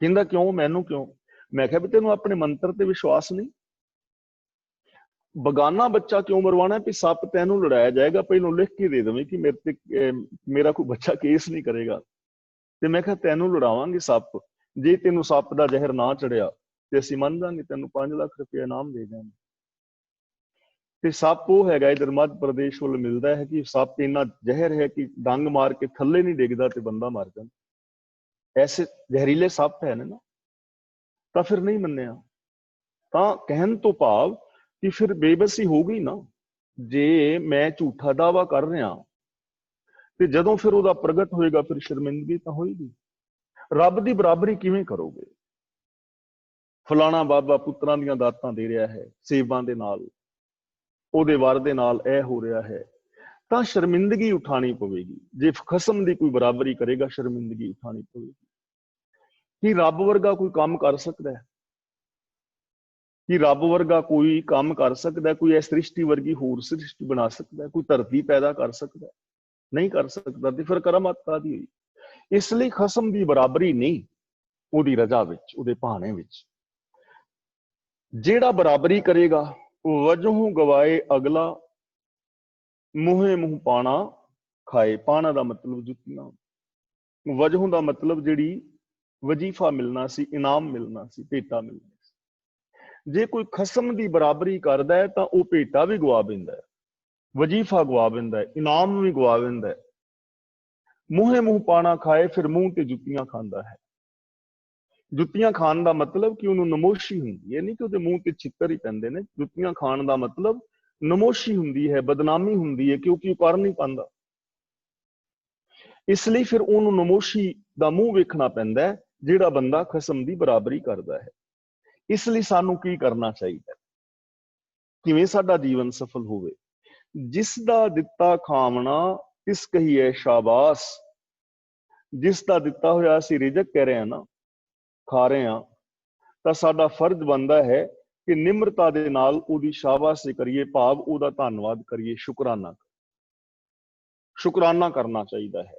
Speaker 1: ਕਹਿੰਦਾ ਕਿਉਂ, ਮੈਨੂੰ ਕਿਉਂ? ਮੈਂ ਕਿਹਾ ਵੀ ਤੈਨੂੰ ਆਪਣੇ ਮੰਤਰ ਤੇ ਵਿਸ਼ਵਾਸ ਨਹੀਂ? ਬਗਾਨਾ ਬੱਚਾ ਕਿਉਂ ਮਰਵਾਣਾ ਵੀ ਸੱਪ ਤੈਨੂੰ ਲੜਾਇਆ ਜਾਏਗਾ, ਪਹਿਲੋਂ ਲਿਖ ਕੇ ਦੇ ਦੇਵੇਂ ਕਿ ਮੇਰੇ ਤੇ ਮੇਰਾ ਕੋਈ ਬੱਚਾ ਕੇਸ ਨਹੀਂ ਕਰੇਗਾ। ਤੇ ਮੈਂ ਕਿਹਾ ਤੈਨੂੰ ਲੜਾਵਾਂਗੇ ਸੱਪ, ਜੇ ਤੈਨੂੰ ਸੱਪ ਦਾ ਜ਼ਹਿਰ ਨਾ ਚੜਿਆ ਤੇ ਅਸੀਂ ਮੰਨ ਜਾਾਂਗੇ, ਤੈਨੂੰ 5 ਲੱਖ ਰੁਪਏ ਇਨਾਮ ਦੇ ਜਾਵਾਂਗੇ। ਤੇ ਸੱਪ ਉਹ ਹੈਗਾ ਇਧਰ ਮੱਧ ਪ੍ਰਦੇਸ਼ ਵੱਲ ਮਿਲਦਾ ਹੈ ਕਿ ਸੱਪ ਇੰਨਾ ਜ਼ਹਿਰ ਹੈ ਕਿ ਡੰਗ ਮਾਰ ਕੇ ਥੱਲੇ ਨਹੀਂ ਡਿੱਗਦਾ ਤੇ ਬੰਦਾ ਮਰ ਜਾਂਦਾ। ਐਸੇ ਜ਼ਹਿਰੀਲੇ ਸੱਪ ਹੈ ਨਾ, ਤਾਂ ਫਿਰ ਨਹੀਂ ਮੰਨਿਆ। ਤਾਂ ਕਹਿਣ ਤੋਂ ਭਾਵ ਕਿ ਫਿਰ ਬੇਬਸੀ ਹੋ ਗਈ ਨਾ। ਜੇ ਮੈਂ ਝੂਠਾ ਦਾਵਾ ਕਰ ਰਿਹਾ ਤੇ ਜਦੋਂ ਫਿਰ ਉਹਦਾ ਪ੍ਰਗਟ ਹੋਏਗਾ ਫਿਰ ਸ਼ਰਮਿੰਦਗੀ ਤਾਂ ਹੋਏਗੀ। ਰੱਬ ਦੀ ਬਰਾਬਰੀ ਕਿਵੇਂ ਕਰੋਗੇ? ਫਲਾਣਾ ਬਾਬਾ ਪੁੱਤਰਾਂ ਦੀਆਂ ਦਾਤਾਂ ਦੇ ਰਿਹਾ ਹੈ, ਸੇਬਾਂ ਦੇ ਨਾਲ, ਉਹਦੇ ਵਰ ਦੇ ਨਾਲ ਇਹ ਹੋ ਰਿਹਾ ਹੈ, ਤਾਂ ਸ਼ਰਮਿੰਦਗੀ ਉਠਾਣੀ ਪਵੇਗੀ। ਜੇ ਖਸਮ ਦੀ ਕੋਈ ਬਰਾਬਰੀ ਕਰੇਗਾ ਸ਼ਰਮਿੰਦਗੀ ਉਠਾਣੀ ਪਵੇਗੀ। ਕੀ ਰੱਬ ਵਰਗਾ ਕੋਈ ਕੰਮ ਕਰ ਸਕਦਾ ਹੈ? ਕਿ ਰੱਬ ਵਰਗਾ ਕੋਈ ਕੰਮ ਕਰ ਸਕਦਾ? ਕੋਈ ਇਸ ਸ੍ਰਿਸ਼ਟੀ ਵਰਗੀ ਹੋਰ ਸ੍ਰਿਸ਼ਟੀ ਬਣਾ ਸਕਦਾ? ਕੋਈ ਧਰਤੀ ਪੈਦਾ ਕਰ ਸਕਦਾ? ਨਹੀਂ ਕਰ ਸਕਦਾ। ਤੇ ਫਿਰ ਕਰਾਮਾਤ ਕਾਹਦੀ ਹੋਈ? ਇਸ ਲਈ ਖਸਮ ਦੀ ਬਰਾਬਰੀ ਨਹੀਂ, ਉਹਦੀ ਰਜ਼ਾ ਵਿੱਚ, ਉਹਦੇ ਭਾਣੇ ਵਿੱਚ। ਜਿਹੜਾ ਬਰਾਬਰੀ ਕਰੇਗਾ ਵਜੋਂ ਗਵਾਏ ਅਗਲਾ, ਮੂੰਹੇ ਮੂੰਹ ਪਾਣਾ ਖਾਏ। ਪਾਣਾ ਦਾ ਮਤਲਬ ਜੁੱਤੀਆਂ, ਵਜੋਂ ਦਾ ਮਤਲਬ ਜਿਹੜੀ ਵਜੀਫਾ ਮਿਲਣਾ ਸੀ, ਇਨਾਮ ਮਿਲਣਾ ਸੀ, ਭੇਟਾ ਮਿਲਣਾ ਸੀ। ਜੇ ਕੋਈ ਖਸਮ ਦੀ ਬਰਾਬਰੀ ਕਰਦਾ ਹੈ ਤਾਂ ਉਹ ਭੇਟਾ ਵੀ ਗਵਾ ਦਿੰਦਾ ਹੈ, ਵਜੀਫਾ ਗਵਾ ਦਿੰਦਾ ਹੈ, ਇਨਾਮ ਵੀ ਗਵਾ ਦਿੰਦਾ ਹੈ। ਮੂੰਹੇ ਮੂੰਹ ਪਾਣਾ ਖਾਏ, ਫਿਰ ਮੂੰਹ ਤੇ ਜੁੱਤੀਆਂ ਖਾਂਦਾ ਹੈ। ਜੁੱਤੀਆਂ ਖਾਣ ਦਾ ਮਤਲਬ ਕਿ ਉਹਨੂੰ ਨਮੋਸ਼ੀ ਹੁੰਦੀ ਹੈ, ਨਹੀਂ ਕਿ ਉਹਦੇ ਮੂੰਹ ਤੇ ਛਿੱਤਰ ਹੀ ਪੈਂਦੇ ਨੇ। ਜੁੱਤੀਆਂ ਖਾਣ ਦਾ ਮਤਲਬ ਨਮੋਸ਼ੀ ਹੁੰਦੀ ਹੈ, ਬਦਨਾਮੀ ਹੁੰਦੀ ਹੈ, ਕਿਉਂਕਿ ਉਹ ਕਰ ਨਹੀਂ ਪਾਉਂਦਾ। ਇਸ ਲਈ ਫਿਰ ਉਹਨੂੰ ਨਮੋਸ਼ੀ ਦਾ ਮੂੰਹ ਵੇਖਣਾ ਪੈਂਦਾ ਹੈ ਜਿਹੜਾ ਬੰਦਾ ਖਸਮ ਦੀ ਬਰਾਬਰੀ ਕਰਦਾ ਹੈ। ਇਸ ਲਈ ਸਾਨੂੰ ਕੀ ਕਰਨਾ ਚਾਹੀਦਾ? ਕਿਵੇਂ ਸਾਡਾ ਜੀਵਨ ਸਫਲ ਹੋਵੇ? ਜਿਸ ਦਾ ਦਿੱਤਾ ਖਾਵਣਾ ਤਿਸ ਕਹੀਏ ਸ਼ਾਬਾਸ਼। ਜਿਸ ਦਾ ਦਿੱਤਾ ਹੋਇਆ ਅਸੀਂ ਰਿਜ਼ਕ ਕਹਿ ਰਹੇ ਹਾਂ ਨਾ, ਖਾ ਰਹੇ ਹਾਂ, ਤਾਂ ਸਾਡਾ ਫਰਜ਼ ਬਣਦਾ ਹੈ ਕਿ ਨਿਮਰਤਾ ਦੇ ਨਾਲ ਉਹਦੀ ਸ਼ਾਬਾਸ਼ੀ ਕਰੀਏ, ਭਾਵ ਉਹਦਾ ਧੰਨਵਾਦ ਕਰੀਏ, ਸ਼ੁਕਰਾਨਾ ਕਰਨਾ ਚਾਹੀਦਾ ਹੈ।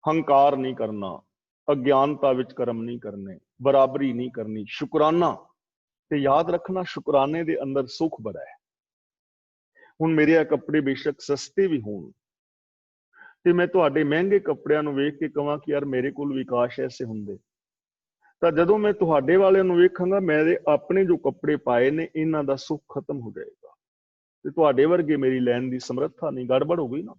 Speaker 1: ਹੰਕਾਰ ਨਹੀਂ ਕਰਨਾ, अज्ञानता विच कर्म नहीं करने, बराबरी नहीं करनी, शुकराना। ते याद रखना शुकराने दे अंदर सुख बड़ा है। हुण मेरे आ कपड़े बेशक सस्ते भी होण ते मैं तुहाडे महंगे कपड़िਆਂ ਨੂੰ ਵੇਖ ਕੇ ਕਹਾਂ ਕਿ ਯਾਰ ਮੇਰੇ ਕੋਲ ਵੀ ਕਾਸ਼ ਐਸੇ ਹੁੰਦੇ, ਤਾਂ ਜਦੋਂ ਮੈਂ ਤੁਹਾਡੇ ਵਾਲਿਆਂ ਨੂੰ ਵੇਖਾਂਗਾ ਮੇਰੇ ਆਪਣੇ ਜੋ ਕੱਪੜੇ ਪਾਏ ਨੇ ਇਹਨਾਂ ਦਾ ਸੁੱਖ ਖਤਮ ਹੋ ਜਾਏਗਾ ਤੇ ਤੁਹਾਡੇ ਵਰਗੇ ਮੇਰੀ ਲੈਣ ਦੀ ਸਮਰੱਥਾ ਨਹੀਂ, ਗੜਬੜ ਹੋ ਗਈ ਨਾ।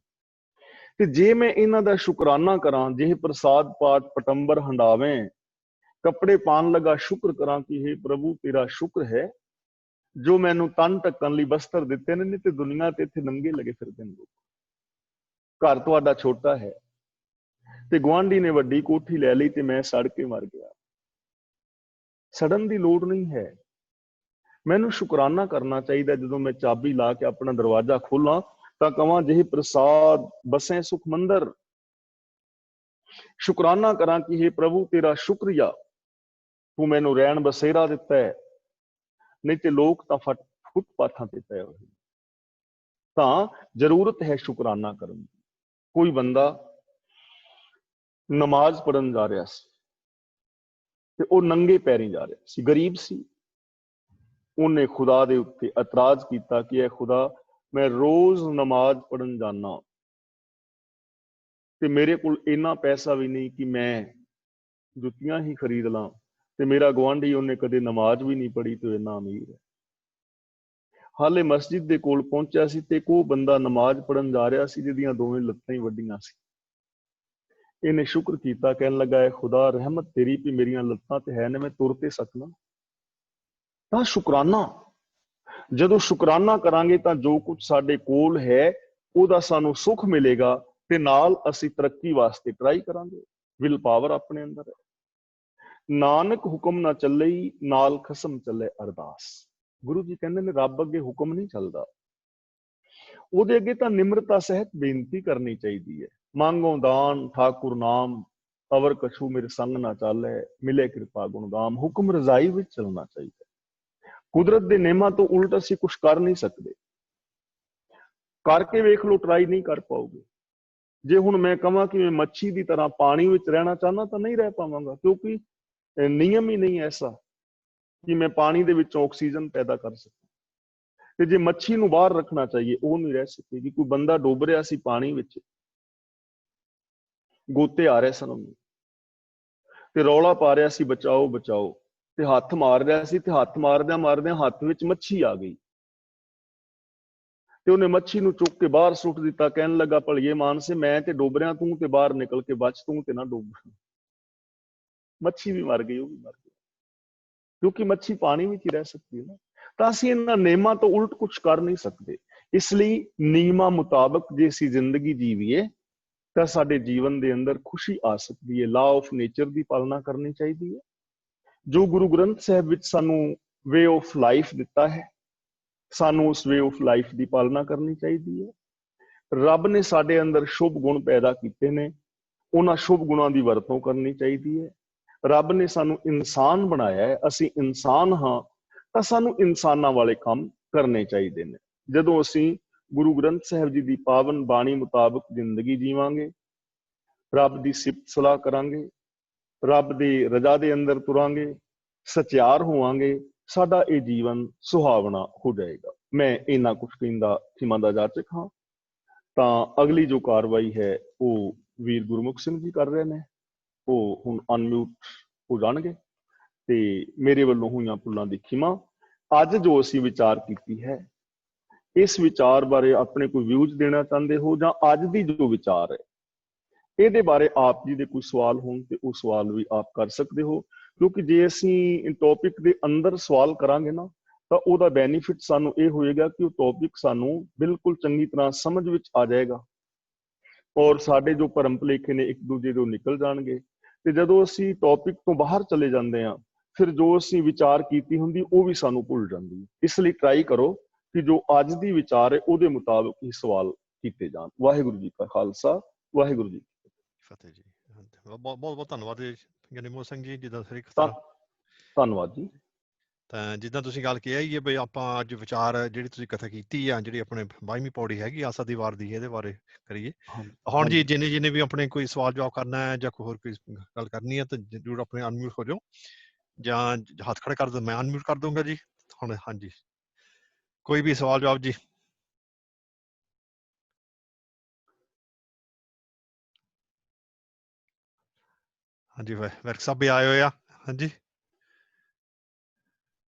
Speaker 1: ਤੇ ਜੇ ਮੈਂ ਇਹਨਾਂ ਦਾ ਸ਼ੁਕਰਾਨਾ ਕਰਾਂ, ਜਿਹੇ ਪ੍ਰਸਾਦ ਪਾਤ ਪਟੰਬਰ ਹੰਡਾਵੇਂ, ਕੱਪੜੇ ਪਾਣ ਲਗਾ ਸ਼ੁਕਰ ਕਰਾਂ ਕਿ हे ਪ੍ਰਭੂ ਤੇਰਾ ਸ਼ੁਕਰ ਹੈ ਜੋ ਮੈਨੂੰ ਤਨ ਢੱਕਣ ਲਈ ਬਸਤਰ ਦਿੱਤੇ ਨੇ, ਨਹੀਂ ਤੇ ਦੁਨੀਆ ਤੇ ਇੱਥੇ ਨੰਗੇ ਲਗੇ ਫਿਰਦੇ ਨੇ ਲੋਕ। ਘਰ ਤੁਹਾਡਾ ਛੋਟਾ ਹੈ ਤੇ ਗੁਆਂਢੀ ਨੇ ਵੱਡੀ ਕੋਠੀ ਲੈ ਲਈ ਤੇ ਮੈਂ ਸੜ ਕੇ ਮਰ ਗਿਆ। ਸੜਨ ਦੀ ਲੋੜ ਨਹੀਂ ਹੈ, ਮੈਨੂੰ ਸ਼ੁਕਰਾਨਾ ਕਰਨਾ ਚਾਹੀਦਾ। ਜਦੋਂ ਮੈਂ ਚਾਬੀ ਲਾ ਕੇ ਆਪਣਾ ਦਰਵਾਜ਼ਾ ਖੋਲਾਂ ਤਾਂ ਕਵਾਂ ਜਿਹੇ ਪ੍ਰਸਾਦ ਬਸੇ ਸੁਖ ਮੰਦਰ, ਸ਼ੁਕਰਾਨਾ ਕਰਾਂ ਕਿ हे ਪ੍ਰਭੂ ਤੇਰਾ ਸ਼ੁਕਰੀਆ, ਤੂੰ ਮੈਨੂੰ ਰਹਿਣ ਬਸੇਰਾ ਦਿੱਤਾ ਹੈ। ਨਹੀਂ ਤੇ ਲੋਕ ਤਾਂ ਫੁੱਟਪਾਥਾਂ ਤੇ ਪਏ ਹੋਏ। ਤਾਂ ਜ਼ਰੂਰਤ ਹੈ ਸ਼ੁਕਰਾਨਾ ਕਰਨ ਦੀ। ਕੋਈ ਬੰਦਾ ਨਮਾਜ਼ ਪੜਨ ਜਾ ਰਿਹਾ ਸੀ ਤੇ ਉਹ ਨੰਗੇ ਪੈਰੀਂ ਜਾ ਰਿਹਾ ਸੀ, ਗਰੀਬ ਸੀ। ਉਹਨੇ ਖੁਦਾ ਦੇ ਉੱਤੇ ਇਤਰਾਜ਼ ਕੀਤਾ ਕਿ ਇਹ ਖੁਦਾ, ਮੈਂ ਰੋਜ਼ ਨਮਾਜ਼ ਪੜਨ ਜਾਣਾ ਤੇ ਮੇਰੇ ਕੋਲ ਇੰਨਾ ਪੈਸਾ ਵੀ ਨਹੀਂ ਕਿ ਮੈਂ ਜੁੱਤੀਆਂ ਹੀ ਖਰੀਦ ਲਾਂ, ਤੇ ਮੇਰਾ ਗੁਆਂਢੀ ਉਹਨੇ ਕਦੇ ਨਮਾਜ਼ ਵੀ ਨਹੀਂ ਪੜ੍ਹੀ ਤੇ ਇੰਨਾ ਅਮੀਰ ਹੈ। ਹਾਲੇ ਮਸਜਿਦ ਦੇ ਕੋਲ ਪਹੁੰਚਿਆ ਸੀ ਤੇ ਕੋਈ ਬੰਦਾ ਨਮਾਜ਼ ਪੜਨ ਜਾ ਰਿਹਾ ਸੀ ਜਿਹਦੀਆਂ ਦੋਵੇਂ ਲੱਤਾਂ ਹੀ ਵੱਡੀਆਂ ਸੀ। ਇਹਨੇ ਸ਼ੁਕਰ ਕੀਤਾ, ਕਹਿਣ ਲੱਗਾ, ਖੁਦਾ ਰਹਿਮਤ ਤੇਰੀ ਵੀ ਮੇਰੀਆਂ ਲੱਤਾਂ ਤੇ ਹੈ ਨੇ, ਮੈਂ ਤੁਰ ਤੇ ਸਕਣਾ। ਤਾਂ ਸ਼ੁਕਰਾਨਾ, ਜਦੋਂ ਸ਼ੁਕਰਾਨਾ ਕਰਾਂਗੇ ਤਾਂ ਜੋ ਕੁਝ ਸਾਡੇ ਕੋਲ ਹੈ ਉਹਦਾ ਸਾਨੂੰ ਸੁੱਖ ਮਿਲੇਗਾ ਤੇ ਨਾਲ ਅਸੀਂ ਤਰੱਕੀ ਵਾਸਤੇ ਟਰਾਈ ਕਰਾਂਗੇ। ਵਿਲ ਪਾਵਰ ਆਪਣੇ ਅੰਦਰ ਹੈ। ਨਾਨਕ ਹੁਕਮ ਨਾ ਚੱਲੇ ਨਾਲ ਖਸਮ ਚੱਲੇ ਅਰਦਾਸ। ਗੁਰੂ ਜੀ ਕਹਿੰਦੇ ਨੇ ਰੱਬ ਅੱਗੇ ਹੁਕਮ ਨਹੀਂ ਚੱਲਦਾ, ਉਹਦੇ ਅੱਗੇ ਤਾਂ ਨਿਮਰਤਾ ਸਹਿਤ ਬੇਨਤੀ ਕਰਨੀ ਚਾਹੀਦੀ ਹੈ। ਮੰਗੋ ਦਾਨ ਠਾਕੁਰ ਨਾਮ, ਅਵਰ ਕਛੂ ਮੇਰੇ ਸੰਗ ਨਾ ਚਾਲੇ, ਮਿਲੇ ਕਿਰਪਾ ਗੁਣਦਾਮ। ਹੁਕਮ ਰਜ਼ਾਈ ਵਿੱਚ ਚੱਲਣਾ ਚਾਹੀਦਾ। ਕੁਦਰਤ ਦੇ ਨਿਯਮਾਂ ਤੋਂ ਉਲਟ ਅਸੀਂ ਕੁਝ ਕਰ ਨਹੀਂ ਸਕਦੇ। ਕਰਕੇ ਵੇਖ ਲਓ, ਟਰਾਈ ਨਹੀਂ ਕਰ ਪਾਓਗੇ। ਜੇ ਹੁਣ ਮੈਂ ਕਹਾਂ ਕਿ ਮੈਂ ਮੱਛੀ ਦੀ ਤਰ੍ਹਾਂ ਪਾਣੀ ਵਿੱਚ ਰਹਿਣਾ ਚਾਹੁੰਦਾ ਤਾਂ ਨਹੀਂ ਰਹਿ ਪਾਵਾਂਗਾ, ਕਿਉਂਕਿ ਨਿਯਮ ਹੀ ਨਹੀਂ ਐਸਾ ਕਿ ਮੈਂ ਪਾਣੀ ਦੇ ਵਿੱਚੋਂ ਆਕਸੀਜਨ ਪੈਦਾ ਕਰ ਸਕਾਂ। ਤੇ ਜੇ ਮੱਛੀ ਨੂੰ ਬਾਹਰ ਰੱਖਣਾ ਚਾਹੀਏ ਉਹ ਨਹੀਂ ਰਹਿ ਸਕੇਗੀ। ਕੋਈ ਬੰਦਾ ਡੁੱਬ ਰਿਹਾ ਸੀ ਪਾਣੀ ਵਿੱਚ, ਗੋਤੇ ਆ ਰਹੇ ਸਨ ਉਹਨੂੰ ਤੇ ਰੌਲਾ ਪਾ ਰਿਹਾ ਸੀ ਬਚਾਓ ਬਚਾਓ, ਤੇ ਹੱਥ ਮਾਰ ਰਿਹਾ ਸੀ ਤੇ ਹੱਥ ਮਾਰਦਿਆਂ ਮਾਰਦਿਆਂ ਹੱਥ ਵਿੱਚ ਮੱਛੀ ਆ ਗਈ ਤੇ ਉਹਨੇ ਮੱਛੀ ਨੂੰ ਚੁੱਕ ਕੇ ਬਾਹਰ ਸੁੱਟ ਦਿੱਤਾ। ਕਹਿਣ ਲੱਗਾ, ਭਲੀਏ ਮਾਨਸੇ, ਮੈਂ ਤੇ ਡੁੱਬ ਰਿਹਾ, ਤੂੰ ਤੇ ਬਾਹਰ ਨਿਕਲ ਕੇ ਬਚ, ਤੂੰ ਤੇ ਨਾ ਡੁੱਬ। ਮੱਛੀ ਵੀ ਮਰ ਗਈ, ਉਹ ਵੀ ਮਰ ਗਈ, ਕਿਉਂਕਿ ਮੱਛੀ ਪਾਣੀ ਵਿੱਚ ਹੀ ਰਹਿ ਸਕਦੀ ਹੈ ਨਾ। ਤਾਂ ਅਸੀਂ ਇਹਨਾਂ ਨਿਯਮਾਂ ਤੋਂ ਉਲਟ ਕੁਝ ਕਰ ਨਹੀਂ ਸਕਦੇ। ਇਸ ਲਈ ਨਿਯਮਾਂ ਮੁਤਾਬਕ ਜੇ ਅਸੀਂ ਜ਼ਿੰਦਗੀ ਜੀਵੀਏ ਤਾਂ ਸਾਡੇ ਜੀਵਨ ਦੇ ਅੰਦਰ ਖੁਸ਼ੀ ਆ ਸਕਦੀ ਹੈ। ਲਾਅ ਆਫ ਨੇਚਰ ਦੀ ਪਾਲਣਾ ਕਰਨੀ ਚਾਹੀਦੀ ਹੈ। ਜੋ ਗੁਰੂ ਗ੍ਰੰਥ ਸਾਹਿਬ ਵਿੱਚ ਸਾਨੂੰ ਵੇ ਆਫ ਲਾਈਫ ਦਿੱਤਾ ਹੈ, ਸਾਨੂੰ ਉਸ ਵੇ ਆਫ ਲਾਈਫ ਦੀ ਪਾਲਣਾ ਕਰਨੀ ਚਾਹੀਦੀ ਹੈ। ਰੱਬ ਨੇ ਸਾਡੇ ਅੰਦਰ ਸ਼ੁਭ ਗੁਣ ਪੈਦਾ ਕੀਤੇ ਨੇ, ਉਹਨਾਂ ਸ਼ੁਭ ਗੁਣਾਂ ਦੀ ਵਰਤੋਂ ਕਰਨੀ ਚਾਹੀਦੀ ਹੈ। ਰੱਬ ਨੇ ਸਾਨੂੰ ਇਨਸਾਨ ਬਣਾਇਆ ਹੈ, ਅਸੀਂ ਇਨਸਾਨ ਹਾਂ ਤਾਂ ਸਾਨੂੰ ਇਨਸਾਨਾਂ ਵਾਲੇ ਕੰਮ ਕਰਨੇ ਚਾਹੀਦੇ ਨੇ। ਜਦੋਂ ਅਸੀਂ ਗੁਰੂ ਗ੍ਰੰਥ ਸਾਹਿਬ ਜੀ ਦੀ ਪਾਵਨ ਬਾਣੀ ਮੁਤਾਬਕ ਜ਼ਿੰਦਗੀ ਜੀਵਾਂਗੇ, ਰੱਬ ਦੀ ਸਿਫਤ ਸਲਾਹ ਕਰਾਂਗੇ, ਰੱਬ ਦੀ ਰਜ਼ਾ ਦੇ ਅੰਦਰ ਤੁਰਾਂਗੇ, ਸਚਿਆਰ ਹੋਵਾਂਗੇ, ਸਾਡਾ ਇਹ ਜੀਵਨ ਸੁਹਾਵਣਾ ਹੋ ਜਾਏਗਾ। ਮੈਂ ਇਹਨਾਂ ਕੁਝ ਕਹਿੰਦਾ ਖਿਮਾ ਦਾ ਜਾਚਕ ਹਾਂ। ਤਾਂ ਅਗਲੀ ਜੋ ਕਾਰਵਾਈ ਹੈ ਉਹ ਵੀਰ ਗੁਰਮੁਖ ਸਿੰਘ ਜੀ ਕਰ ਰਹੇ ਨੇ, ਉਹ ਹੁਣ ਅਨਮਿਊਟ ਹੋ ਜਾਣਗੇ ਤੇ ਮੇਰੇ ਵੱਲੋਂ ਹੋਈਆਂ ਭੁੱਲਾਂ ਦੀ ਖਿਮਾ। ਅੱਜ ਜੋ ਅਸੀਂ ਵਿਚਾਰ ਕੀਤੀ ਹੈ, ਇਸ ਵਿਚਾਰ ਬਾਰੇ ਆਪਣੇ ਕੋਈ ਵਿਊਜ਼ ਦੇਣਾ ਚਾਹੁੰਦੇ ਹੋ ਜਾਂ ਅੱਜ ਦੀ ਜੋ ਵਿਚਾਰ ਹੈ ਇਹਦੇ ਬਾਰੇ ਆਪ ਜੀ ਦੇ ਕੋਈ ਸਵਾਲ ਹੋਣ ਤੇ ਉਹ ਸਵਾਲ ਵੀ ਆਪ ਕਰ ਸਕਦੇ ਹੋ। ਕਿਉਂਕਿ ਜੇ ਅਸੀਂ ਟੌਪਿਕ ਦੇ ਅੰਦਰ ਸਵਾਲ ਕਰਾਂਗੇ ਨਾ ਤਾਂ ਉਹਦਾ ਬੈਨੀਫਿਟ ਸਾਨੂੰ ਇਹ ਹੋਏਗਾ ਕਿ ਉਹ ਟੌਪਿਕ ਸਾਨੂੰ ਬਿਲਕੁਲ ਚੰਗੀ ਤਰ੍ਹਾਂ ਸਮਝ ਵਿੱਚ ਆ ਜਾਏਗਾ ਔਰ ਸਾਡੇ ਜੋ ਭਰਮ ਭੁਲੇਖੇ ਨੇ ਇੱਕ ਦੂਜੇ ਤੋਂ ਨਿਕਲ ਜਾਣਗੇ। ਤੇ ਜਦੋਂ ਅਸੀਂ ਟੌਪਿਕ ਤੋਂ ਬਾਹਰ ਚਲੇ ਜਾਂਦੇ ਹਾਂ ਫਿਰ ਜੋ ਅਸੀਂ ਵਿਚਾਰ ਕੀਤੀ ਹੁੰਦੀ ਉਹ ਵੀ ਸਾਨੂੰ ਭੁੱਲ ਜਾਂਦੀ ਹੈ। ਇਸ ਲਈ ਟਰਾਈ ਕਰੋ ਕਿ ਜੋ ਅੱਜ ਦੀ ਵਿਚਾਰ ਹੈ ਉਹਦੇ ਮੁਤਾਬਕ ਹੀ ਸਵਾਲ ਕੀਤੇ ਜਾਣ। ਵਾਹਿਗੁਰੂ ਜੀ ਕਾ ਖਾਲਸਾ, ਵਾਹਿਗੁਰੂ ਜੀ
Speaker 2: ਫਤਿਹ ਜੀ। ਬਹੁਤ ਬਹੁਤ ਧੰਨਵਾਦ ਗਿਆਨੀ ਮੋਹਨ ਸਿੰਘ ਜੀ, ਜਿੱਦਾਂ ਤਰੀਕ
Speaker 1: ਧੰਨਵਾਦ ਜੀ।
Speaker 2: ਤਾਂ ਜਿੱਦਾਂ ਤੁਸੀਂ ਗੱਲ ਕਿਹਾ ਹੀ ਹੈ ਬਈ ਆਪਾਂ ਅੱਜ ਵਿਚਾਰ ਜਿਹੜੀ ਤੁਸੀਂ ਕਥਾ ਕੀਤੀ ਆ, ਜਿਹੜੀ ਆਪਣੇ 22ਵੀਂ ਪੌੜੀ ਹੈਗੀ ਆਸਾ ਦੀ ਵਾਰ ਦੀ, ਇਹਦੇ ਬਾਰੇ ਕਰੀਏ। ਹੁਣ ਜੀ ਜਿੰਨੇ ਵੀ ਆਪਣੇ ਕੋਈ ਸਵਾਲ ਜਵਾਬ ਕਰਨਾ ਹੈ ਜਾਂ ਕੋਈ ਹੋਰ ਕੋਈ ਗੱਲ ਕਰਨੀ ਹੈ ਤਾਂ ਜ਼ਰੂਰ ਆਪਣੇ ਅਨਮਿਊਟ ਹੋ ਜਾਓ, ਜਾਂ ਹੱਥ ਖੜੇ ਕਰ ਦਿਓ, ਮੈਂ ਅਨਮਿਊਟ ਕਰ ਦੂੰਗਾ ਜੀ ਹੁਣ। ਹਾਂਜੀ, ਕੋਈ ਵੀ ਸਵਾਲ ਜਵਾਬ ਜੀ। ਹਾਂਜੀ, ਵਰਕ ਸਾਹਿਬ ਵੀ ਆਏ ਹੋਏ ਆ। ਹਾਂਜੀ